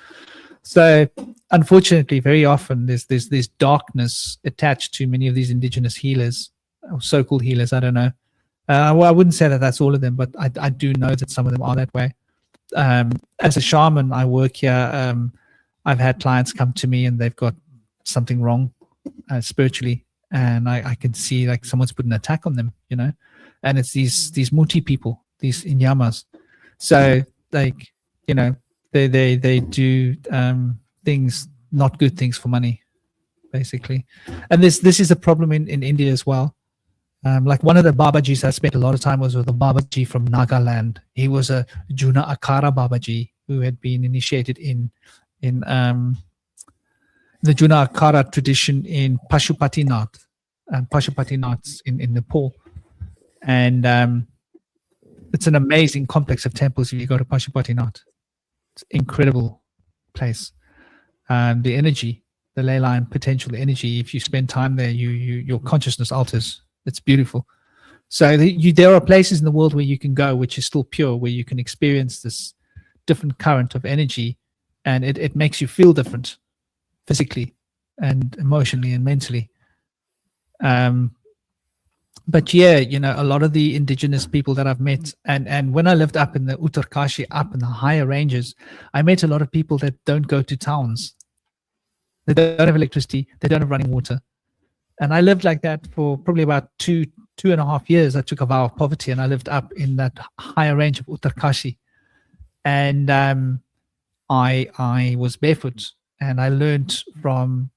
So unfortunately, very often there's darkness attached to many of these indigenous healers, or so-called healers. I don't know. Well, I wouldn't say that that's all of them, but I do know that some of them are that way. As a shaman, I work here. I've had clients come to me and they've got something wrong spiritually, and I can see like someone's put an attack on them, and it's these muti people, these inyamas. So like, they do things, not good things for money, basically. And this is a problem in India as well. Like one of the Babajis I spent a lot of time was with a Babaji from Nagaland. He was a Juna Akara Babaji who had been initiated in the Juna Akara tradition in Pashupatinath, Pashupatinath in Nepal. And it's an amazing complex of temples if you go to Pashupatinath. It's an incredible place. The energy, the ley line potential, the energy, if you spend time there, your consciousness alters. It's beautiful. So there are places in the world where you can go, which is still pure, where you can experience this different current of energy, and it makes you feel different physically and emotionally and mentally. But yeah, a lot of the indigenous people that I've met, and when I lived up in the Uttarkashi, up in the higher ranges, I met a lot of people that don't go to towns. They don't have electricity. They don't have running water. And I lived like that for probably about 2.5 years. I took a vow of poverty, and I lived up in that higher range of Uttarkashi. And I was barefoot, and I learned from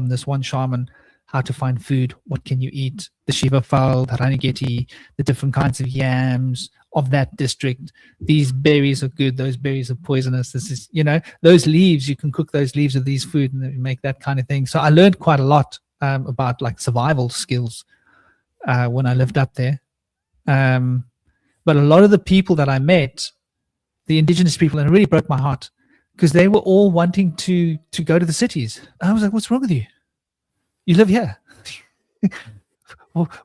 this one shaman how to find food. What can you eat? The Shiva fowl, the ranigeti, the different kinds of yams of that district. These berries are good. Those berries are poisonous. This is, those leaves, you can cook those leaves of these food and make that kind of thing. So I learned quite a lot about like survival skills when I lived up there. But a lot of the people that I met, the indigenous people, and it really broke my heart because they were all wanting to go to the cities. I was like, what's wrong with you? You live here.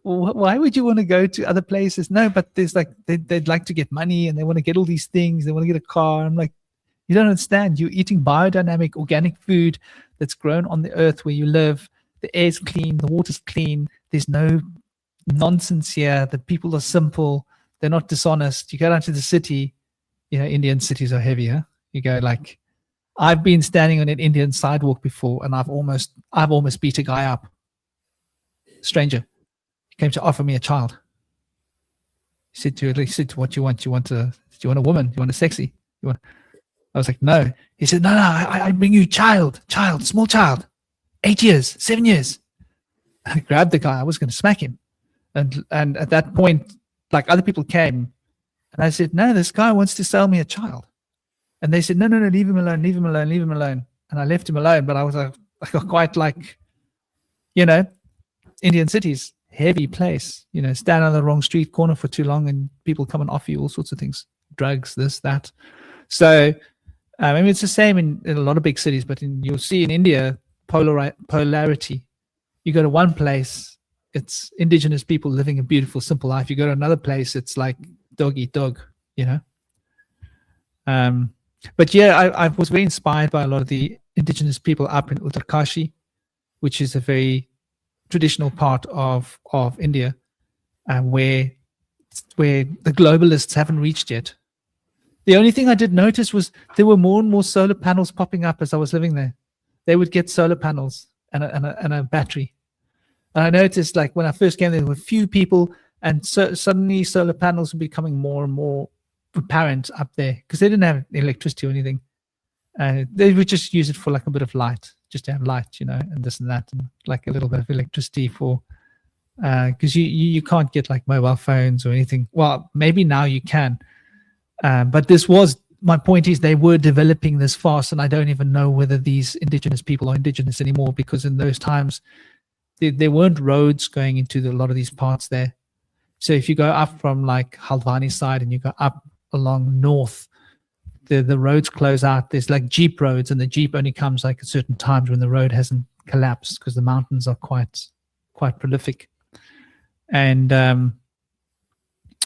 Why would you want to go to other places? No, but there's like, they'd like to get money and they want to get all these things. They want to get a car. I'm like, you don't understand. You're eating biodynamic, organic food that's grown on the earth where you live. The air's clean. The water's clean. There's no nonsense here. The people are simple. They're not dishonest. You go down to the city, Indian cities are heavier. You go like, I've been standing on an Indian sidewalk before, and I've almost beat a guy up. Stranger, he came to offer me a child. He said to what you want. Do you want a woman? Do you want a sexy? I was like, no. He said, no. I bring you child, small child, 8 years, 7 years. I grabbed the guy. I was going to smack him, and at that point, like other people came, and I said, no, this guy wants to sell me a child. And they said, no, leave him alone. And I left him alone, but I was quite like, Indian cities, heavy place, stand on the wrong street corner for too long and people come and offer you all sorts of things, drugs, this, that. So, it's the same in a lot of big cities, but you'll see in India, polarity. You go to one place, it's indigenous people living a beautiful, simple life. You go to another place, it's like dog eat dog, But yeah, I was very inspired by a lot of the indigenous people up in Uttarkashi, which is a very traditional part of India, where the globalists haven't reached yet. The only thing I did notice was there were more and more solar panels popping up as I was living there. They would get solar panels and a battery. And I noticed, like when I first came there were few people, and suddenly solar panels were becoming more and more apparent up there because they didn't have electricity or anything. They would just use it for like a bit of light, just to have light, and this and that, and like a little bit of electricity for because you can't get like mobile phones or anything. Well, maybe now you can, but my point is they were developing this fast, and I don't even know whether these indigenous people are indigenous anymore, because in those times there weren't roads going into a lot of these parts there. So if you go up from like Haldwani side and you go up along north, the roads close out. There's like jeep roads, and the jeep only comes like at certain times when the road hasn't collapsed, because the mountains are quite prolific. And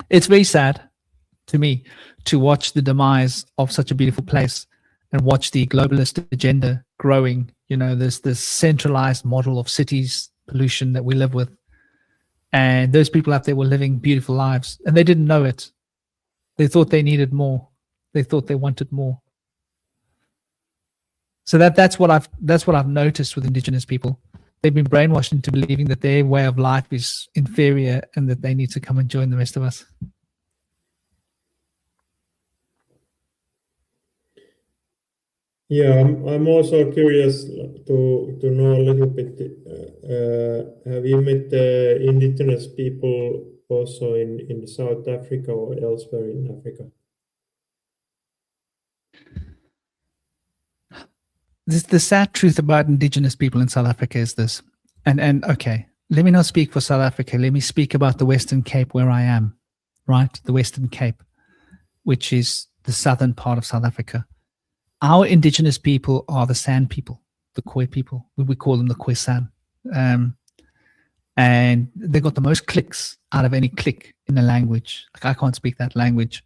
it's very sad to me to watch the demise of such a beautiful place and watch the globalist agenda growing. This centralized model of cities, pollution that we live with. And those people up there were living beautiful lives, and they didn't know it. They thought they needed more. They thought they wanted more. So that's what I've noticed with indigenous people. They've been brainwashed into believing that their way of life is inferior and that they need to come and join the rest of us. Yeah, I'm also curious to know a little bit. Have you met the indigenous people also in South Africa or elsewhere in Africa? The sad truth about indigenous people in South Africa is this, and okay, let me not speak for South Africa. Let me speak about the Western Cape where I am, right? The Western Cape, which is the southern part of South Africa. Our indigenous people are the San people, the Khoi people. We call them the Khoisan. And they got the most clicks out of any click in the language. Like, I can't speak that language.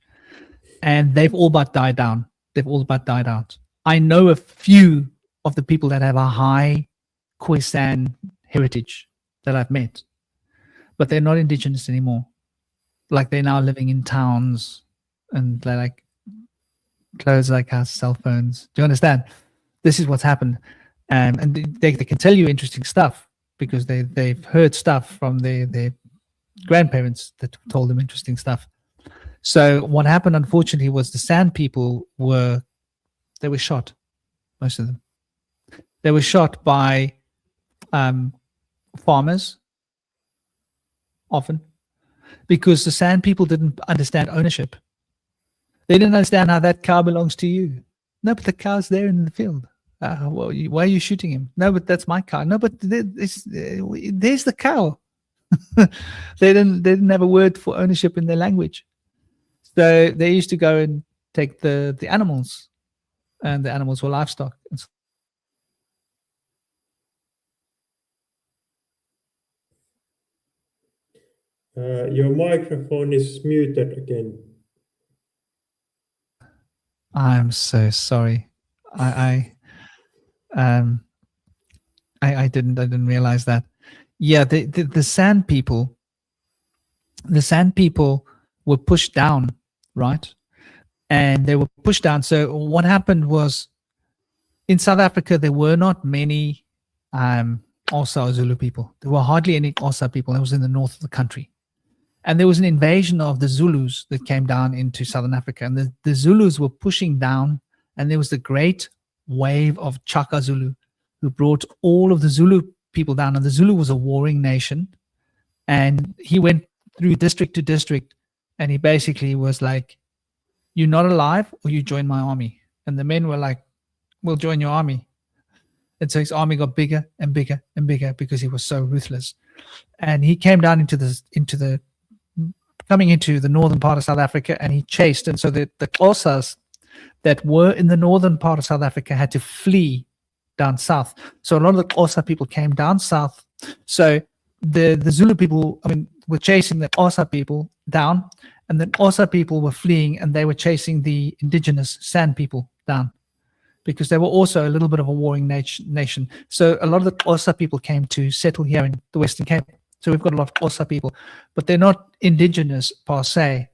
And they've all but died down. They've all but died out. I know a few of the people that have a high Khoisan heritage that I've met, but they're not indigenous anymore. Like, they're now living in towns and they're like clothes like us, cell phones. Do you understand? This is what's happened. And they can tell you interesting stuff because they've heard stuff from their grandparents that told them interesting stuff. So what happened, unfortunately, was the San people were shot, most of them. They were shot by farmers, often, because the San people didn't understand ownership. They didn't understand how that cow belongs to you. No, but the cow's there in the field. Well, why are you shooting him? No, but that's my cow. No, but there's the cow. They didn't have a word for ownership in their language. So they used to go and take the animals, and the animals were livestock. Your microphone is muted again. I'm so sorry. I didn't realize that. Yeah, the San people were pushed down, right? And they were pushed down. So what happened was, in South Africa, there were not many Xhosa Zulu people. There were hardly any Xhosa people. It was in the north of the country. And there was an invasion of the Zulus that came down into Southern Africa. And the Zulus were pushing down, and there was the great wave of Chaka Zulu, who brought all of the Zulu people down. And the Zulu was a warring nation. And he went through district to district, and he basically was like, you're not alive or you join my army. And the men were like, we'll join your army. And so his army got bigger and bigger and bigger because he was so ruthless. And he came down coming into the northern part of South Africa, and he chased. And so the Xhosas that were in the northern part of South Africa had to flee down south. So a lot of the Xhosa people came down south. So the Zulu people, were chasing the Xhosa people down, and the Xhosa people were fleeing, and they were chasing the indigenous San people down, because they were also a little bit of a warring nation. So a lot of the Xhosa people came to settle here in the Western Cape. So we've got a lot of Xhosa people, but they're not indigenous per se.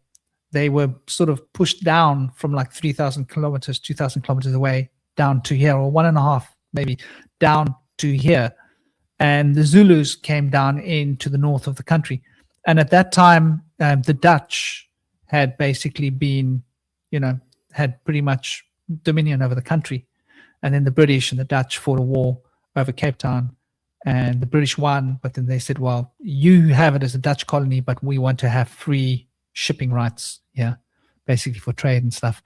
They were sort of pushed down from like 3,000 kilometers, 2,000 kilometers away down to here, or 1.5 maybe, down to here. And the Zulus came down into the north of the country. And at that time, the Dutch had basically been, had pretty much dominion over the country. And then the British and the Dutch fought a war over Cape Town, and the British won. But then they said, well, you have it as a Dutch colony, but we want to have free shipping rights, basically for trade and stuff.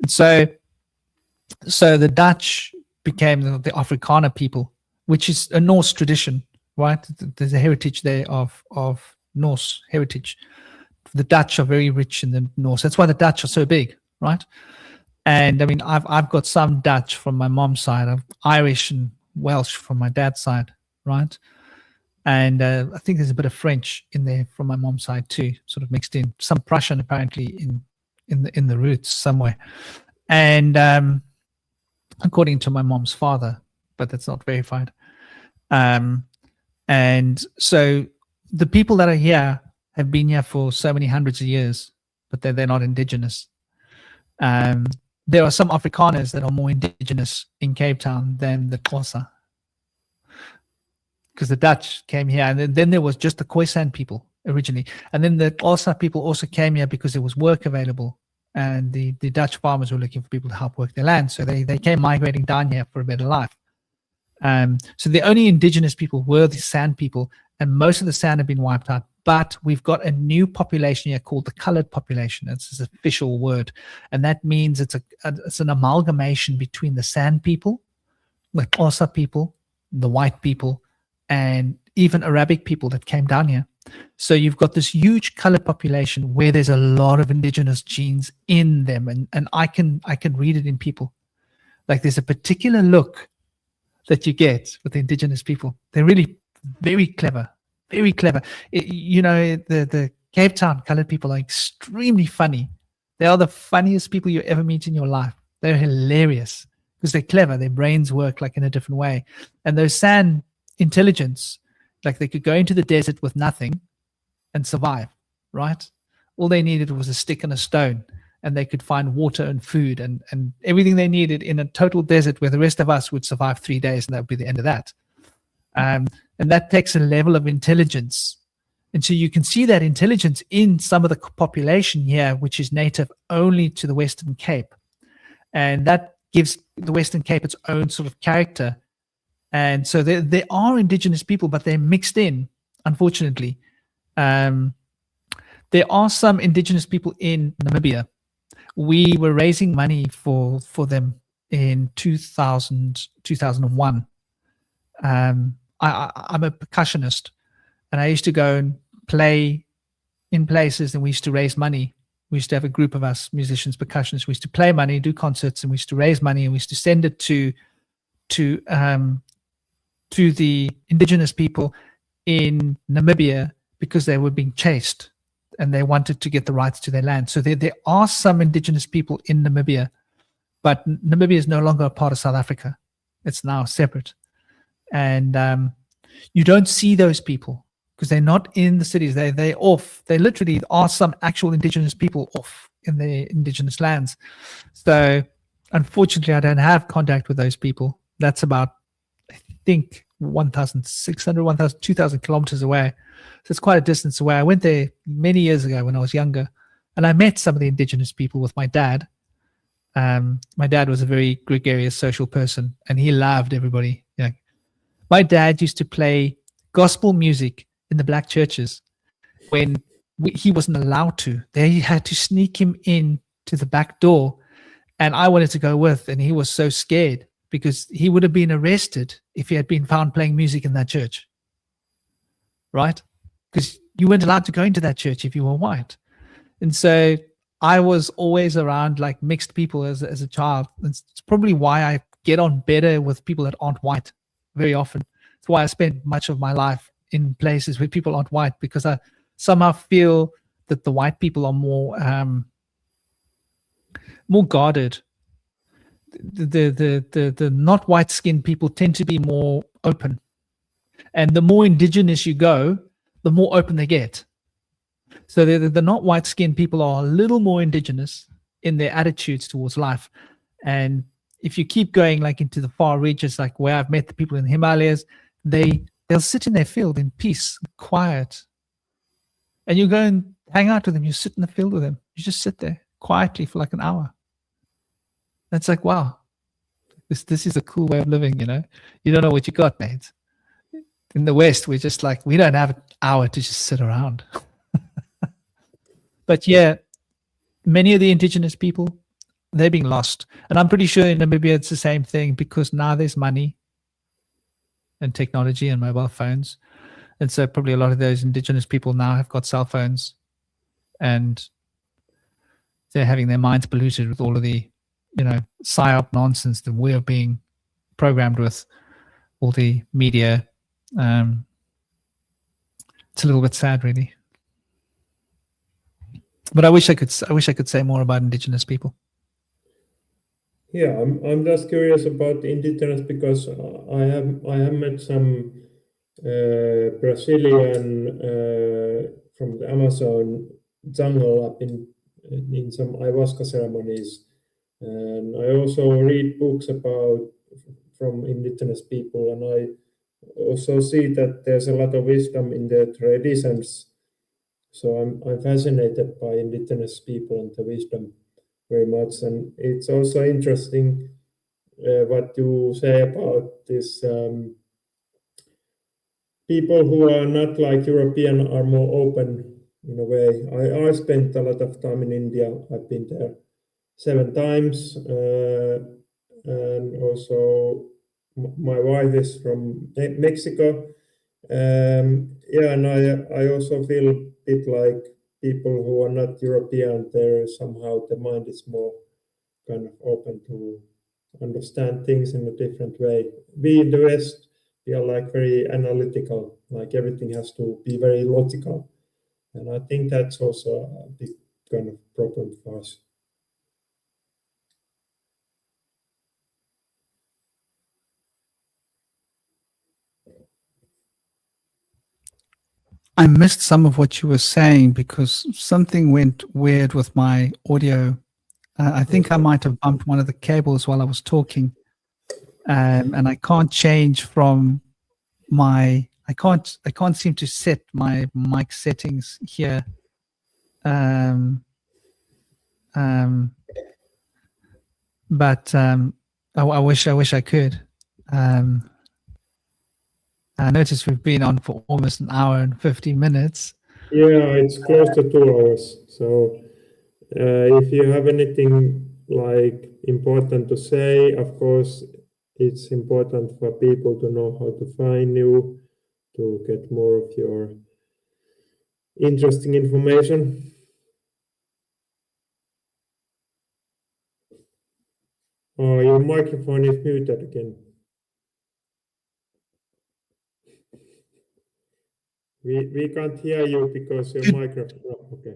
And so the Dutch became the Afrikaner people, which is a Norse tradition, right? There's a heritage there of Norse heritage. The Dutch are very rich in the Norse. That's why the Dutch are so big, right? And I've got some Dutch from my mom's side. I'm Irish and Welsh from my dad's side, right? And I think there's a bit of French in there from my mom's side too, sort of mixed in. Some Prussian apparently in the roots somewhere. And according to my mom's father, but that's not verified. And so the people that are here have been here for so many hundreds of years, but they're not indigenous. There are some Afrikaners that are more indigenous in Cape Town than the Xhosa, because the Dutch came here, and then there was just the Khoisan people originally, and then the Xhosa people also came here because there was work available, and the Dutch farmers were looking for people to help work their land. So they came migrating down here for a better life. So the only indigenous people were the San people, and most of the San have been wiped out. But we've got a new population here called the colored population. It's an official word, and that means it's an amalgamation between the San people, the Xhosa people, the white people, and even Arabic people that came down here. So you've got this huge colored population where there's a lot of indigenous genes in them, and I can read it in people. Like there's a particular look that you get with the indigenous people. They're really very clever, very clever. The Cape Town colored people are extremely funny. They are the funniest people you ever meet in your life. They're hilarious because they're clever. Their brains work like in a different way. And those San intelligence, like they could go into the desert with nothing and survive, right? All they needed was a stick and a stone, and they could find water and food and everything they needed in a total desert where the rest of us would survive 3 days, and that would be the end of that. And that takes a level of intelligence. And so you can see that intelligence in some of the population here, which is native only to the Western Cape. And that gives the Western Cape its own sort of character. And so there are indigenous people, but they're mixed in, unfortunately. There are some indigenous people in Namibia. We were raising money for them in 2001. I'm a percussionist, and I used to go and play in places, and we used to raise money. We used to have a group of us musicians, percussionists. We used to play money, do concerts, and we used to raise money, and we used to send it to the indigenous people in Namibia because they were being chased and they wanted to get the rights to their land. So there are some indigenous people in Namibia, but Namibia is no longer a part of South Africa. It's now separate. And you don't see those people because they're not in the cities. They're off. They literally are some actual indigenous people off in their indigenous lands. So unfortunately, I don't have contact with those people. That's about, I think, 1,600, 2,000 kilometers away. So it's quite a distance away. I went there many years ago when I was younger, and I met some of the indigenous people with my dad. My dad was a very gregarious social person, and he loved everybody. My dad used to play gospel music in the black churches when he wasn't allowed to. They had to sneak him in to the back door, and I wanted to go with, and he was so scared because he would have been arrested if he had been found playing music in that church, right? Because you weren't allowed to go into that church if you were white. And so I was always around like mixed people as a child. It's probably why I get on better with people that aren't white very often. It's why I spend much of my life in places where people aren't white, because I somehow feel that the white people are more guarded. The not white skinned people tend to be more open, and the more indigenous you go, the more open they get. So the not white skinned people are a little more indigenous in their attitudes towards life. And if you keep going like into the far reaches, like where I've met the people in the Himalayas, they'll sit in their field in peace, quiet, and you go and hang out with them. You sit in the field with them. You just sit there quietly for like an hour. That's like, wow, this is a cool way of living, You don't know what you got, mate. In the West, we're just like, we don't have an hour to just sit around. But yeah, many of the indigenous people, they're being lost. And I'm pretty sure in Namibia it's the same thing, because now there's money and technology and mobile phones. And so probably a lot of those indigenous people now have got cell phones, and they're having their minds polluted with all of the PSYOP nonsense that we're being programmed with, all the media. It's a little bit sad, really. But I wish I could say more about indigenous people. Yeah, I'm just curious about indigenous, because I have met some Brazilian from the Amazon jungle up in some ayahuasca ceremonies. And I also read books from indigenous people, and I also see that there's a lot of wisdom in their traditions. So I'm fascinated by indigenous people and the wisdom very much. And it's also interesting what you say about this people who are not like European are more open in a way. I spent a lot of time in India. I've been there 7 times, and also my wife is from Mexico. Yeah, and I also feel a bit like people who are not European, there somehow the mind is more kind of open to understand things in a different way. We in the West, we are like very analytical, like everything has to be very logical. And I think that's also a big kind of problem for us. I missed some of what you were saying because something went weird with my audio. I think I might have bumped one of the cables while I was talking, and I can't change from my. I can't seem to set my mic settings here. But I wish I could. I noticed we've been on for almost an hour and 50 minutes. Yeah, it's close to 2 hours. So if you have anything like important to say, of course, it's important for people to know how to find you, to get more of your interesting information. Oh, your microphone is muted again. We can't hear you because your microphone. Oh, okay.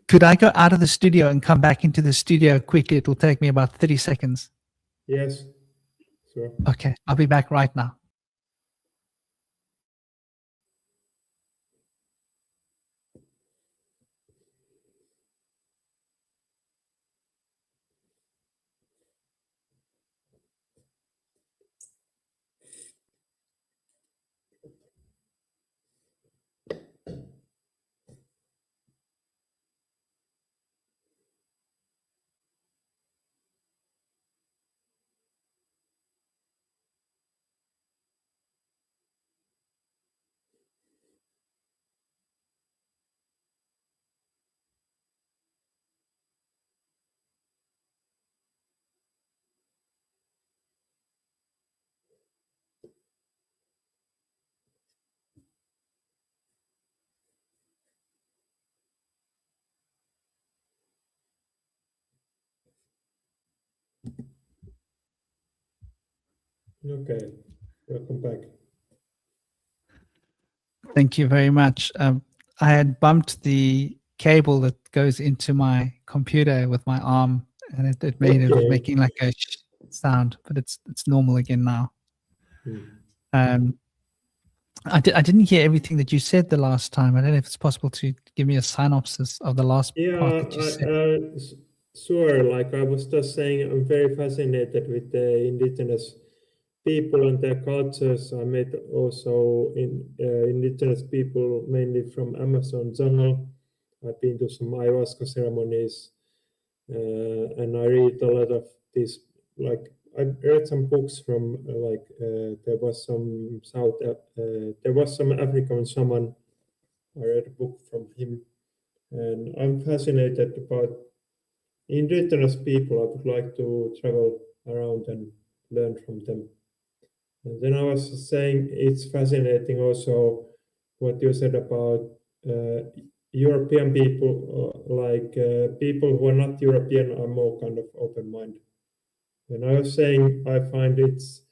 Could I go out of the studio and come back into the studio quickly? It will take me about 30 seconds. Yes, sure. Okay, I'll be back right now. Okay, welcome back. Thank you very much. I had bumped the cable that goes into my computer with my arm, and it was making like a sound, but it's normal again now. I didn't hear everything that you said the last time. I don't know if it's possible to give me a synopsis of the last part that you said. Sure. Like I was just saying, I'm very fascinated with the indigenous people and their cultures. I met also indigenous people, mainly from Amazon jungle. I've been to some ayahuasca ceremonies, and I read a lot of these. Like I read some books from there was some African shaman. I read a book from him, and I'm fascinated about indigenous people. I would like to travel around and learn from them. And then I was saying it's fascinating also what you said about European people, people who are not European are more kind of open-minded. And I was saying I find it's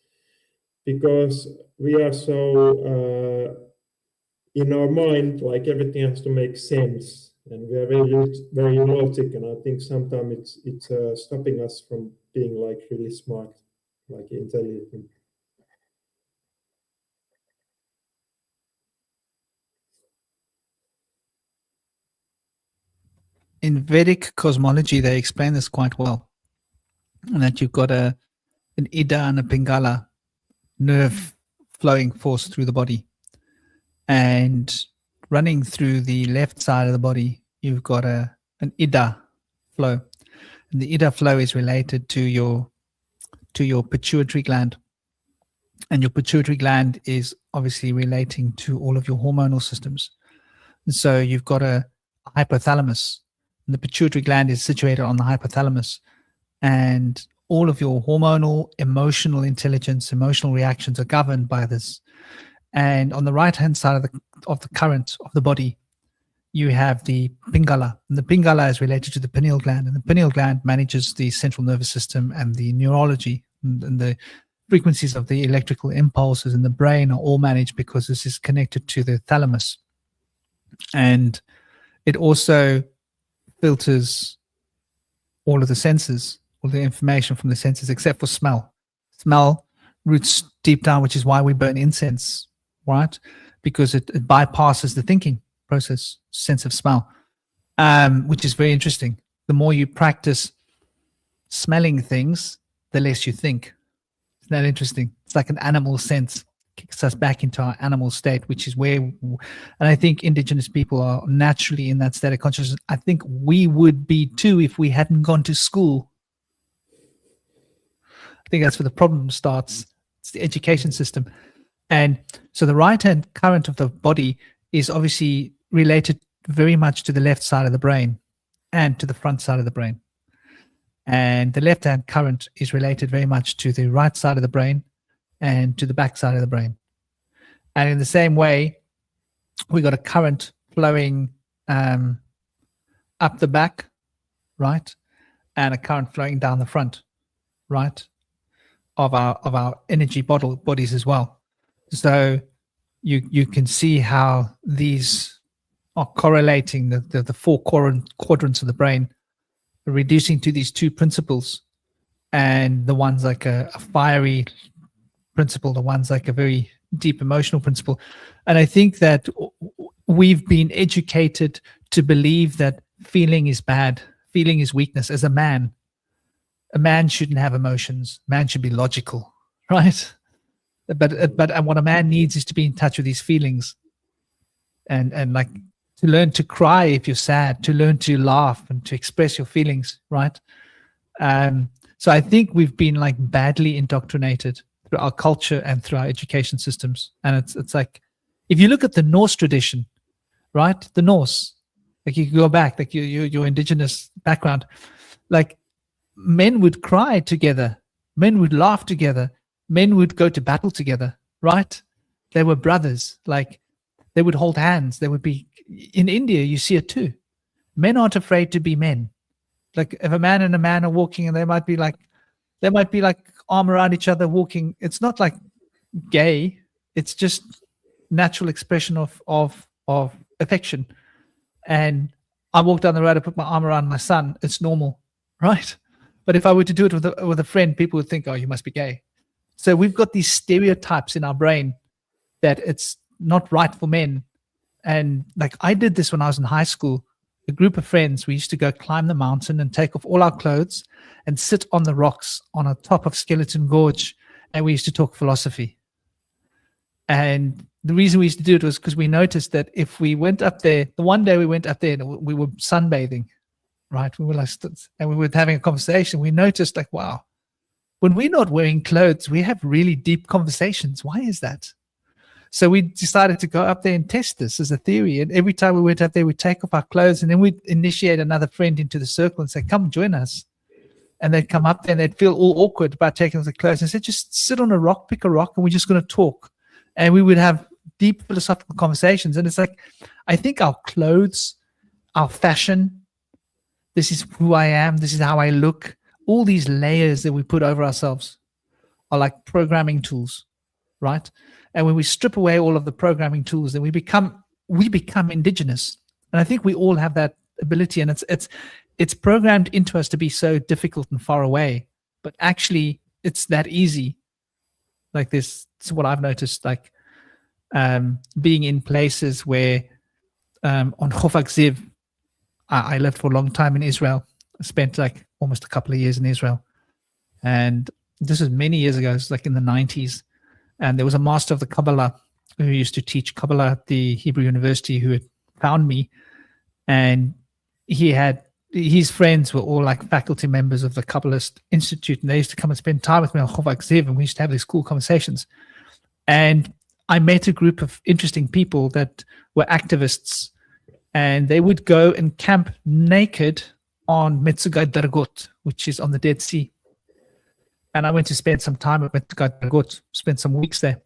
because we are so in our mind, like everything has to make sense, and we are very logic. And I think sometimes it's stopping us from being like really smart, like intelligent. In Vedic cosmology, they explain this quite well, and that you've got an Ida and a Pingala nerve flowing force through the body, and running through the left side of the body, you've got an Ida flow, And the ida flow is related to your pituitary gland. And your pituitary gland is obviously relating to all of your hormonal systems. And so you've got a hypothalamus. And the pituitary gland is situated on the hypothalamus. And all of your hormonal, emotional intelligence, emotional reactions are governed by this. And on the right-hand side of the current of the body, you have the pingala. And the pingala is related to the pineal gland. And the pineal gland manages the central nervous system and the neurology, and the frequencies of the electrical impulses in the brain are all managed because this is connected to the thalamus. And it also filters all of the senses, all the information from the senses, except for smell. Smell roots deep down, which is why we burn incense, right? Because it bypasses the thinking process, sense of smell, which is very interesting. The more you practice smelling things, the less you think. Isn't that interesting? It's like an animal sense. Kicks us back into our animal state, which is where, and I think indigenous people are naturally in that state of consciousness. I think we would be too if we hadn't gone to school. I think that's where the problem starts. It's the education system. And so the right-hand current of the body is obviously related very much to the left side of the brain and to the front side of the brain. And the left-hand current is related very much to the right side of the brain and to the back side of the brain. And in the same way, we got a current flowing up the back, right? And a current flowing down the front, right? Of our energy bodies as well. So you can see how these are correlating the four quadrants of the brain, reducing to these two principles, and the one's like a fiery principle, the one's like a very deep emotional principle. And I think that we've been educated to believe that feeling is bad, feeling is weakness. As a man shouldn't have emotions. Man should be logical, right? But what a man needs is to be in touch with his feelings, and like to learn to cry if you're sad, to learn to laugh and to express your feelings, right? So I think we've been like badly indoctrinated through our culture and through our education systems. And it's like, if you look at the Norse tradition, right? The Norse, like you go back, like your indigenous background, like men would cry together, men would laugh together, men would go to battle together, right? They were brothers, like they would hold hands. They would be, in India, you see it too. Men aren't afraid to be men. Like if a man and a man are walking and they might be like arm around each other walking, it's not like gay. It's just natural expression of affection. And I walk down the road, I put my arm around my son, it's normal, right? But if I were to do it with a friend, people would think, oh, you must be gay. So we've got these stereotypes in our brain that it's not right for men. And like I did this when I was in high school. A group of friends, we used to go climb the mountain and take off all our clothes and sit on the rocks on the top of Skeleton Gorge, and we used to talk philosophy. And the reason we used to do it was because we noticed that if we went up there, the one day we went up there and we were sunbathing, right? We were like, and we were having a conversation. We noticed like, wow, when we're not wearing clothes, we have really deep conversations. Why is that? So we decided to go up there and test this as a theory. And every time we went up there, we'd take off our clothes and then we'd initiate another friend into the circle and say, come join us. And they'd come up there and they'd feel all awkward about taking off the clothes and say, just sit on a rock, pick a rock, and we're just going to talk. And we would have deep philosophical conversations. And it's like, I think our clothes, our fashion, this is who I am, this is how I look, all these layers that we put over ourselves are like programming tools, right? And when we strip away all of the programming tools, then we become indigenous. And I think we all have that ability, and it's programmed into us to be so difficult and far away. But actually, it's that easy. Like this is what I've noticed, like being in places where on Chofak Ziv, I lived for a long time in Israel. I spent like almost a couple of years in Israel. And this was many years ago. It's like in the 90s. And there was a master of the Kabbalah who used to teach Kabbalah at the Hebrew University who had found me. And he his friends were all like faculty members of the Kabbalist Institute, and they used to come and spend time with me on Chovak Ziv, and we used to have these cool conversations. And I met a group of interesting people that were activists, and they would go and camp naked on Metsugai Dargot, which is on the Dead Sea. And I went to spend some time at Metsugai Dargot, spent some weeks there,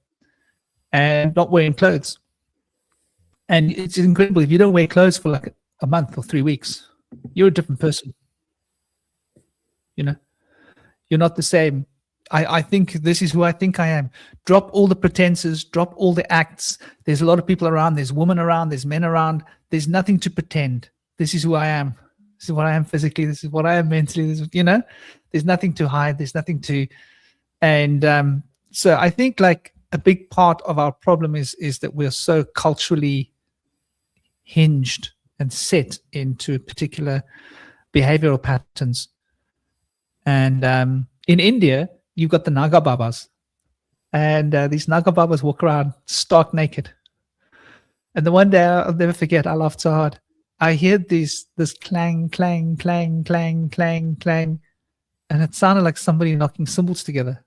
and not wearing clothes. And it's incredible. If you don't wear clothes for like a month or 3 weeks, you're a different person. You know, you're not the same. I think this is who I think I am. Drop all the pretenses, drop all the acts. There's a lot of people around. There's women around. There's men around. There's nothing to pretend. This is who I am. This is what I am physically. This is what I am mentally. This is, you know, there's nothing to hide. There's nothing to, and so I think like a big part of our problem is that we're so culturally hinged and set into particular behavioral patterns. And in India, you've got the Naga Babas, and these Naga Babas walk around stark naked. And the one day I'll never forget, I laughed so hard. I heard this clang, clang, clang, clang, clang, clang, and it sounded like somebody knocking cymbals together.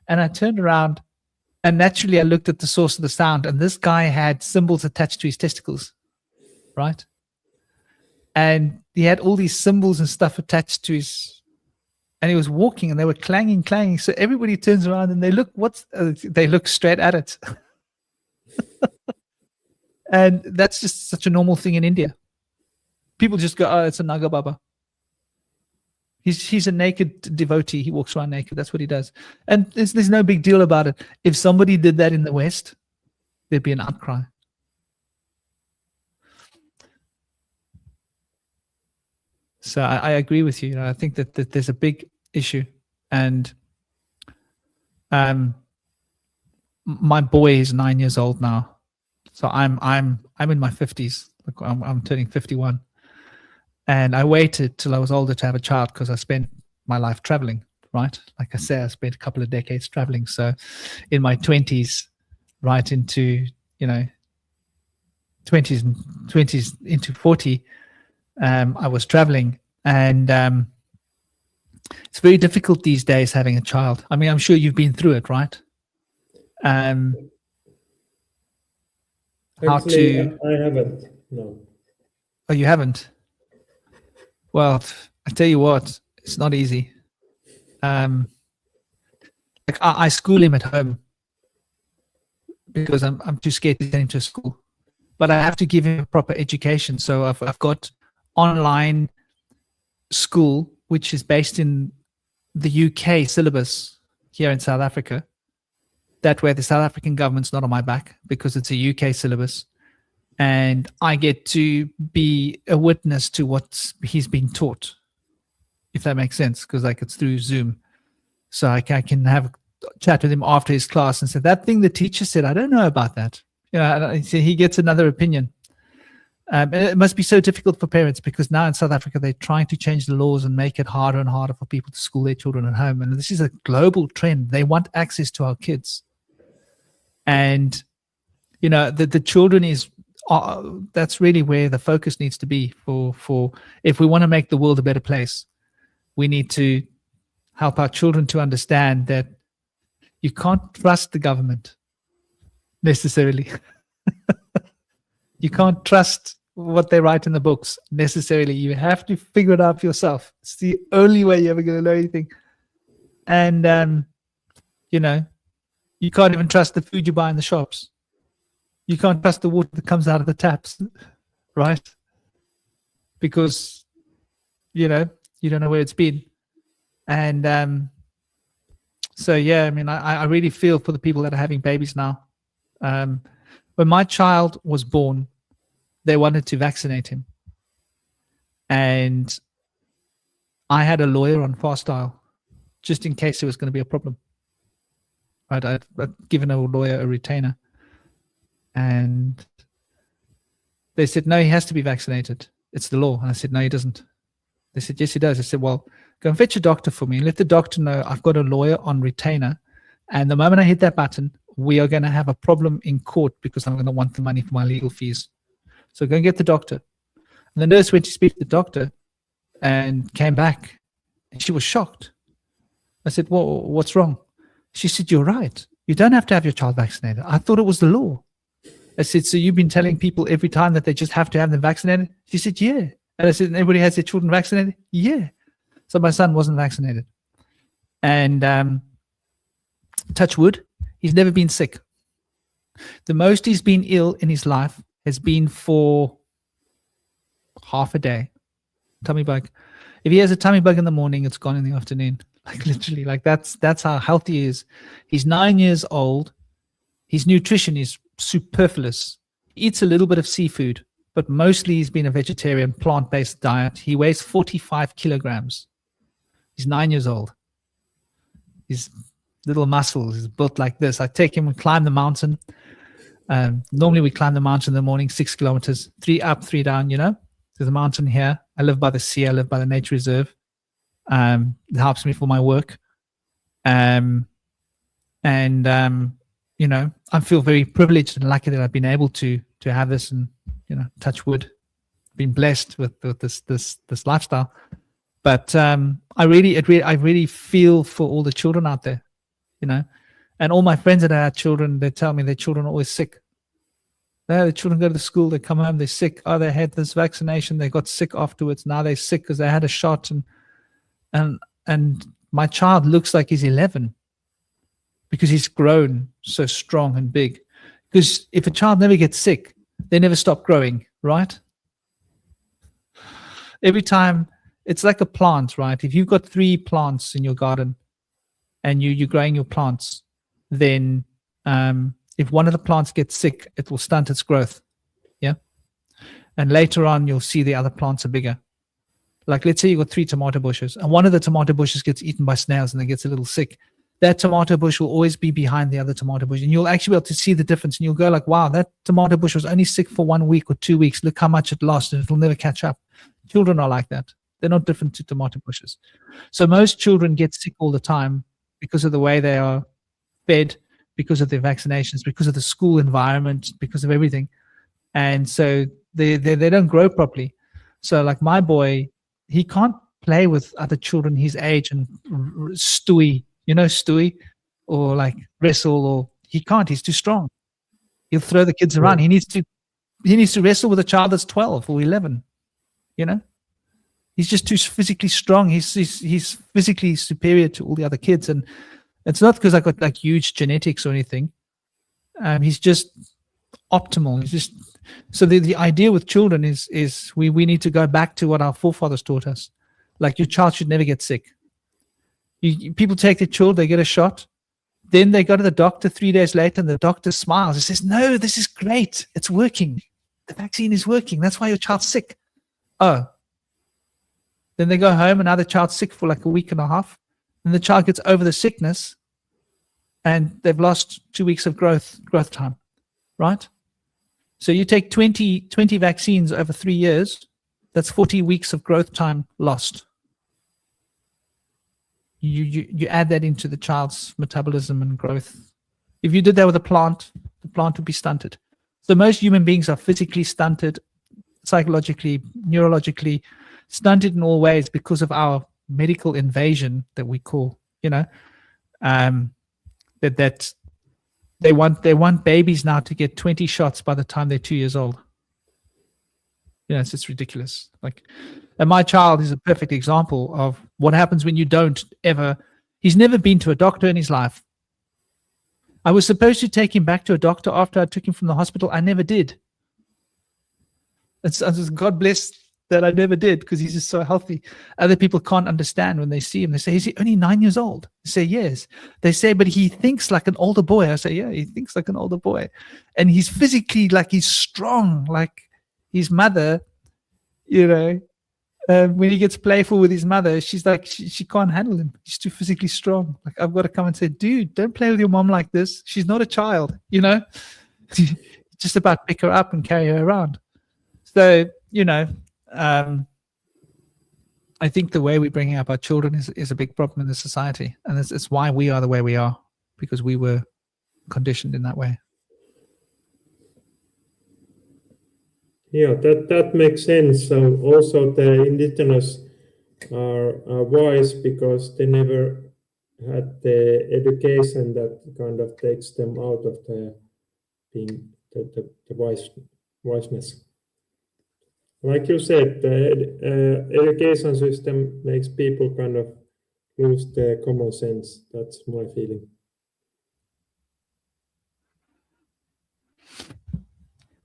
And I turned around, and naturally I looked at the source of the sound, and this guy had cymbals attached to his testicles, right? And he had all these cymbals and stuff attached to his, and he was walking, and they were clanging, clanging. So everybody turns around and they look, they look straight at it. And that's just such a normal thing in India. People just go, oh, it's a Naga Baba. He's a naked devotee. He walks around naked. That's what he does. And there's no big deal about it. If somebody did that in the West, there'd be an outcry. So I agree with you. I think that there's a big issue. And my boy is 9 years old now. So I'm in my 50s. I'm turning 51. And I waited till I was older to have a child because I spent my life traveling, right? Like I say, I spent a couple of decades traveling. So in my 20s, right into, 20s into 40, I was traveling. And it's very difficult these days having a child. I mean, I'm sure you've been through it, right? Actually, I haven't, no. Oh, you haven't? Well, I tell you what, it's not easy. Like I school him at home because I'm too scared to send him to school. But I have to give him a proper education. So I've got online school, which is based in the UK syllabus here in South Africa. That way the South African government's not on my back because it's a UK syllabus. And I get to be a witness to what he's being taught, if that makes sense, because like it's through Zoom. So I can have a chat with him after his class and say, that thing the teacher said, I don't know about that. So he gets another opinion. And it must be so difficult for parents because now in South Africa, they're trying to change the laws and make it harder and harder for people to school their children at home. And this is a global trend. They want access to our kids. And, the children is, that's really where the focus needs to be for if we want to make the world a better place. We need to help our children to understand that you can't trust the government necessarily. You can't trust what they write in the books necessarily. You have to figure it out for yourself. It's the only way you're ever going to know anything. And, you can't even trust the food you buy in the shops. You can't trust the water that comes out of the taps, right? Because, you don't know where it's been. And so, yeah, I mean, I really feel for the people that are having babies now. When my child was born, they wanted to vaccinate him. And I had a lawyer on fast dial just in case there was going to be a problem. Right? I'd given a lawyer a retainer. And they said, no, he has to be vaccinated. It's the law. And I said, no, he doesn't. They said, yes, he does. I said, well, go and fetch a doctor for me and let the doctor know I've got a lawyer on retainer. And the moment I hit that button, we are going to have a problem in court because I'm going to want the money for my legal fees. So go and get the doctor. And the nurse went to speak to the doctor. and came back. And she was shocked. I said, well, what's wrong? She said, you're right. You don't have to have your child vaccinated. I thought it was the law. I said, so you've been telling people every time that they just have to have them vaccinated? She said, yeah. And I said, everybody has their children vaccinated? Yeah. So my son wasn't vaccinated. And touch wood, he's never been sick. The most he's been ill in his life has been for half a day. Tummy bug. If he has a tummy bug in the morning, it's gone in the afternoon. Like literally, like that's how healthy he is. He's 9 years old. His nutrition is superfluous. He eats a little bit of seafood, but mostly he's been a vegetarian, plant-based diet. He weighs 45 kilograms. He's 9 years old. His little muscles is built like this. I take him and climb the mountain. Normally we climb the mountain in the morning, 6 kilometers, 3 up, 3 down, you know. There's a mountain here. I live by the sea. I live by the nature reserve. It helps me for my work. You know, I feel very privileged and lucky that I've been able to have this, and, you know, touch wood, been blessed with this lifestyle. But I really feel for all the children out there, you know, and all my friends that had children, they tell me their children are always sick. The children go to school, they come home, they're sick. Oh, they had this vaccination, they got sick afterwards. Now they're sick because they had a shot. And my child looks like he's 11 because he's grown so strong and big. Because if a child never gets sick, they never stop growing, right? Every time, it's like a plant, right? If you've got 3 plants in your garden and you're growing your plants, then if one of the plants gets sick, it will stunt its growth. Yeah. And later on, you'll see the other plants are bigger. Like, let's say you've got 3 tomato bushes and one of the tomato bushes gets eaten by snails and it gets a little sick. That tomato bush will always be behind the other tomato bush. And you'll actually be able to see the difference. And you'll go like, wow, that tomato bush was only sick for 1 week or 2 weeks. Look how much it lost, and it'll never catch up. Children are like that. They're not different to tomato bushes. So most children get sick all the time because of the way they are fed, because of their vaccinations, because of the school environment, because of everything. And so they don't grow properly. So like my boy, he can't play with other children his age and stewie, you know, stewie, or like wrestle, or he can't, he's too strong. He'll throw the kids around. He needs to wrestle with a child that's 12 or 11, you know? He's just too physically strong. He's physically superior to all the other kids. And it's not because I got like huge genetics or anything. He's just optimal. He's just, so the idea with children is we need to go back to what our forefathers taught us. Like, your child should never get sick. People take their child, they get a shot, then they go to the doctor 3 days later, and the doctor smiles and says, "No, this is great. It's working. The vaccine is working. That's why your child's sick." Oh. Then they go home and now the child's sick for like a week and a half. And the child gets over the sickness and they've lost 2 weeks of growth time, right? So you take 20 vaccines over 3 years, that's 40 weeks of growth time lost. You add that into the child's metabolism and growth. If you did that with a plant, the plant would be stunted. So most human beings are physically stunted, psychologically, neurologically, stunted in all ways because of our medical invasion that we call, you know, that they want babies now to get 20 shots by the time they're 2 years old. You know, it's just ridiculous. Like, and my child is a perfect example of what happens when you don't ever. He's never been to a doctor in his life. I was supposed to take him back to a doctor after I took him from the hospital. I never did. It's God bless that I never did, because he's just so healthy. Other people can't understand when they see him. They say, "Is he only 9 years old?" I say, "Yes." They say, "But he thinks like an older boy." I say, "Yeah, he thinks like an older boy." And he's physically, like, he's strong, like his mother, you know. When he gets playful with his mother, she's like, she can't handle him. He's too physically strong. Like, I've got to come and say, "Dude, don't play with your mom like this. She's not a child," you know. Just about pick her up and carry her around. So, you know, I think the way we're bringing up our children is a big problem in the society, and it's why we are the way we are, because we were conditioned in that way. Yeah, that makes sense. So also the indigenous are wise because they never had the education that kind of takes them out of the being the wiseness. Like you said, the education system makes people kind of lose the common sense. That's my feeling.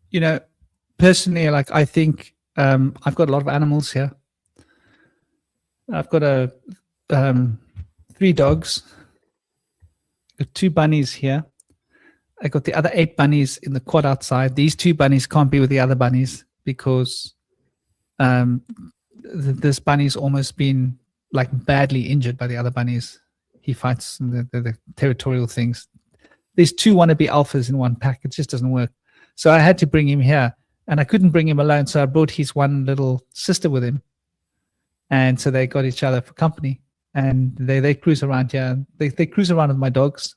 You know, personally, like I think I've got a lot of animals here. I've got 3 dogs. I've got 2 bunnies here. I got the other 8 bunnies in the quad outside. These 2 bunnies can't be with the other bunnies because this bunny's almost been like badly injured by the other bunnies. He fights the territorial things. There's 2 wannabe alphas in one pack. It just doesn't work. So I had to bring him here, and I couldn't bring him alone. So I brought his one little sister with him, and so they got each other for company. And they cruise around here. They cruise around with my dogs,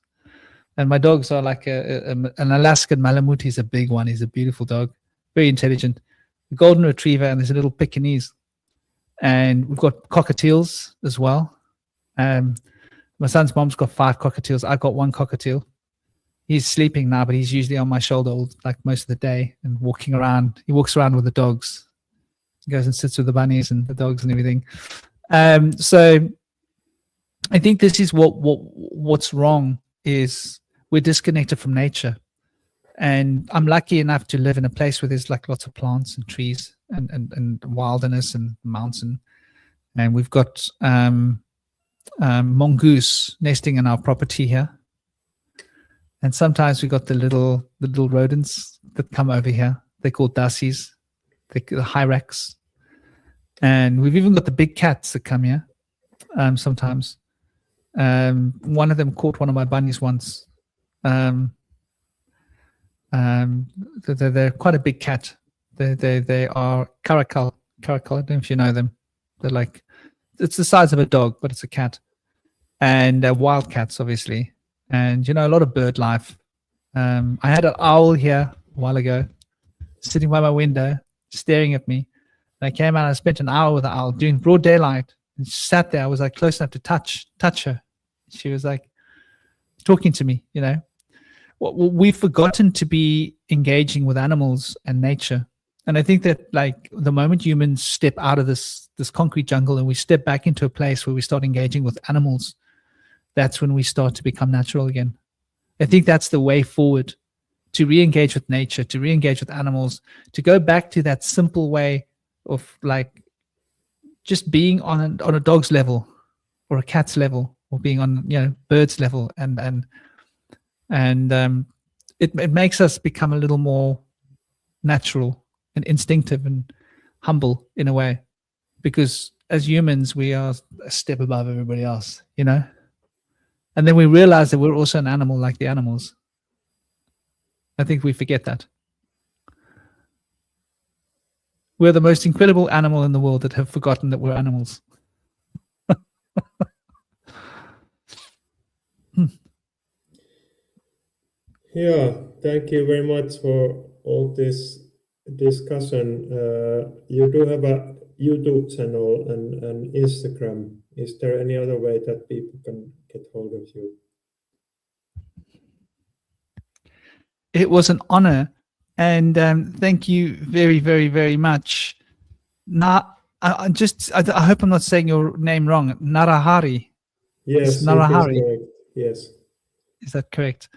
and my dogs are like an Alaskan Malamute. He's a big one. He's a beautiful dog, very intelligent. A golden retriever, and there's a little Pekingese. And we've got cockatiels as well. My son's mom's got 5 cockatiels. I got 1 cockatiel. He's sleeping now, but he's usually on my shoulder like most of the day and walking around. He walks around with the dogs. He goes and sits with the bunnies and the dogs and everything. So I think this is what's wrong is we're disconnected from nature. And I'm lucky enough to live in a place where there's like lots of plants and trees and wilderness and mountain. And we've got mongoose nesting in our property here. And sometimes we got the little rodents that come over here. They're called dassies, the hyrax. And we've even got the big cats that come here sometimes. One of them caught one of my bunnies once. They're quite a big cat. They are caracal. I don't know if you know them. They're like, it's the size of a dog, but it's a cat. And wild cats, obviously. And, a lot of bird life. I had an owl here a while ago, sitting by my window, staring at me. And I came out and I spent an hour with the owl during broad daylight. And she sat there. I was like close enough to touch her. She was like talking to me, We've forgotten to be engaging with animals and nature. And I think that like the moment humans step out of this concrete jungle and we step back into a place where we start engaging with animals, that's when we start to become natural again. I think that's the way forward, to re-engage with nature, to re-engage with animals, to go back to that simple way of like just being on a dog's level or a cat's level or being on, bird's level. And it makes us become a little more natural and instinctive and humble in a way, because as humans, we are a step above everybody else, And then we realize that we're also an animal like the animals. I think we forget that. We're the most incredible animal in the world that have forgotten that we're animals. Yeah, thank you very much for all this discussion. You do have a YouTube channel and Instagram. Is there any other way that people can get hold of you? It was an honor, and thank you very, very, very much. I hope I'm not saying your name wrong. Narahari. Yes, Narahari. It is correct. Yes. Is that correct?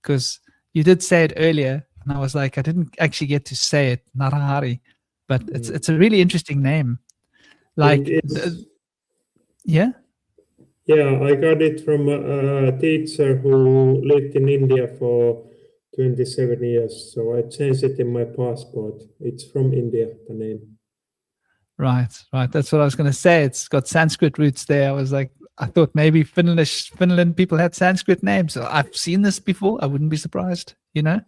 Because you did say it earlier, and I was like, I didn't actually get to say it, Narahari, but it's a really interesting name. Like, yeah? Yeah, I got it from a teacher who lived in India for 27 years. So I changed it in my passport. It's from India, the name. Right. That's what I was going to say. It's got Sanskrit roots there. I was like, I thought maybe Finland people had Sanskrit names. So I've seen this before. I wouldn't be surprised. A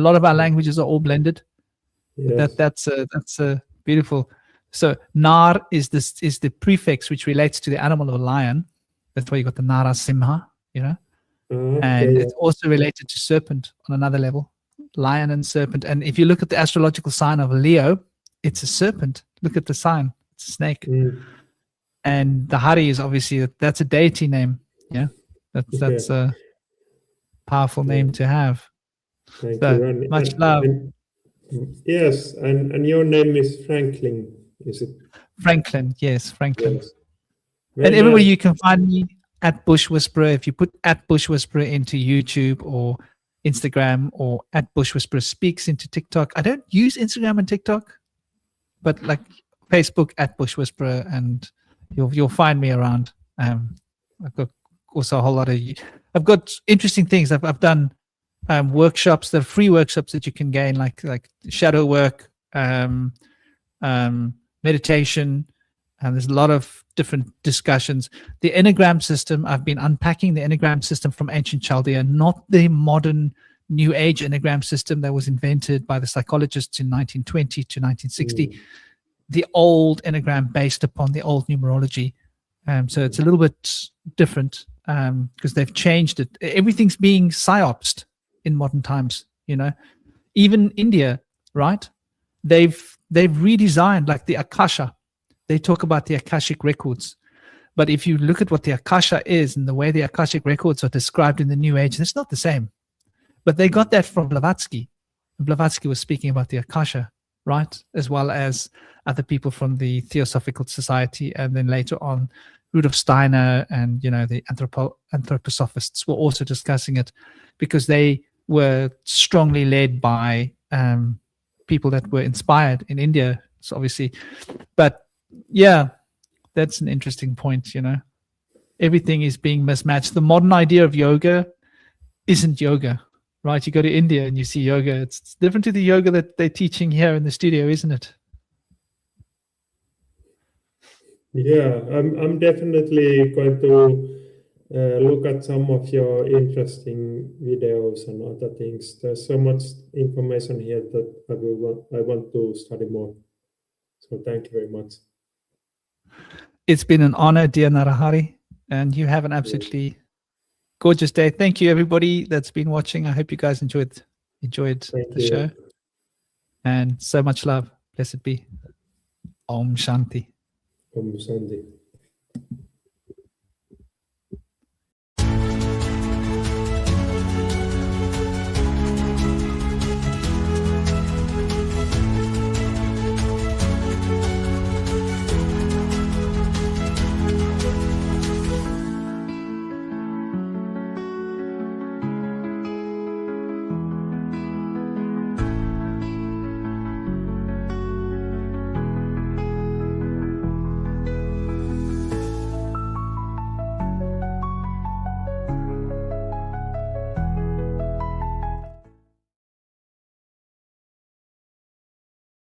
lot of our languages are all blended. Yes. That's beautiful. So nar is the prefix which relates to the animal of a lion. That's why you got the Narasimha. And it's also related to serpent on another level, lion and serpent. And if you look at the astrological sign of Leo, it's a serpent. Look at the sign; it's a snake. And the Hari is obviously, that's a deity name. Yeah, that's a powerful name to have. Thank So you. much love. Yes, and your name is Franklin, is it? Franklin, yes, Franklin. Yes. And Very everywhere nice. you can find me at Bush Whisperer. If you put at Bush Whisperer into YouTube or Instagram, or at Bush Whisperer Speaks into TikTok. I don't use Instagram and TikTok, but like Facebook at Bush Whisperer, and you'll find me around. I've got also a whole lot of. I've got interesting things. I've done workshops. They're free workshops that you can gain, like shadow work, meditation, and there's a lot of different discussions. The Enneagram system, I've been unpacking the Enneagram system from ancient Chaldea, not the modern New Age Enneagram system that was invented by the psychologists in 1920 to 1960. The old Enneagram based upon the old numerology. So it's a little bit different because they've changed it. Everything's being psyopsed in modern times, you know. Even India, right? They've redesigned, like the Akasha. They talk about the Akashic records. But if you look at what the Akasha is and the way the Akashic records are described in the New Age, it's not the same. But they got that from Blavatsky. Blavatsky was speaking about the Akasha, right? As well as other people from the Theosophical Society. And then later on, Rudolf Steiner and, you know, the anthroposophists were also discussing it because they were strongly led by people that were inspired in India, so obviously. But yeah, that's an interesting point, you know. Everything is being mismatched. The modern idea of yoga isn't yoga, right? You go to India and you see yoga. It's different to the yoga that they're teaching here in the studio, isn't it? Yeah, I'm definitely going to look at some of your interesting videos and other things. There's so much information here that I want to study more. So thank you very much. It's been an honor, dear Narahari, and you have an absolutely gorgeous day. Thank you, everybody that's been watching. I hope you guys enjoyed the show. And so much love. Blessed be. Om Shanti. Om Shanti.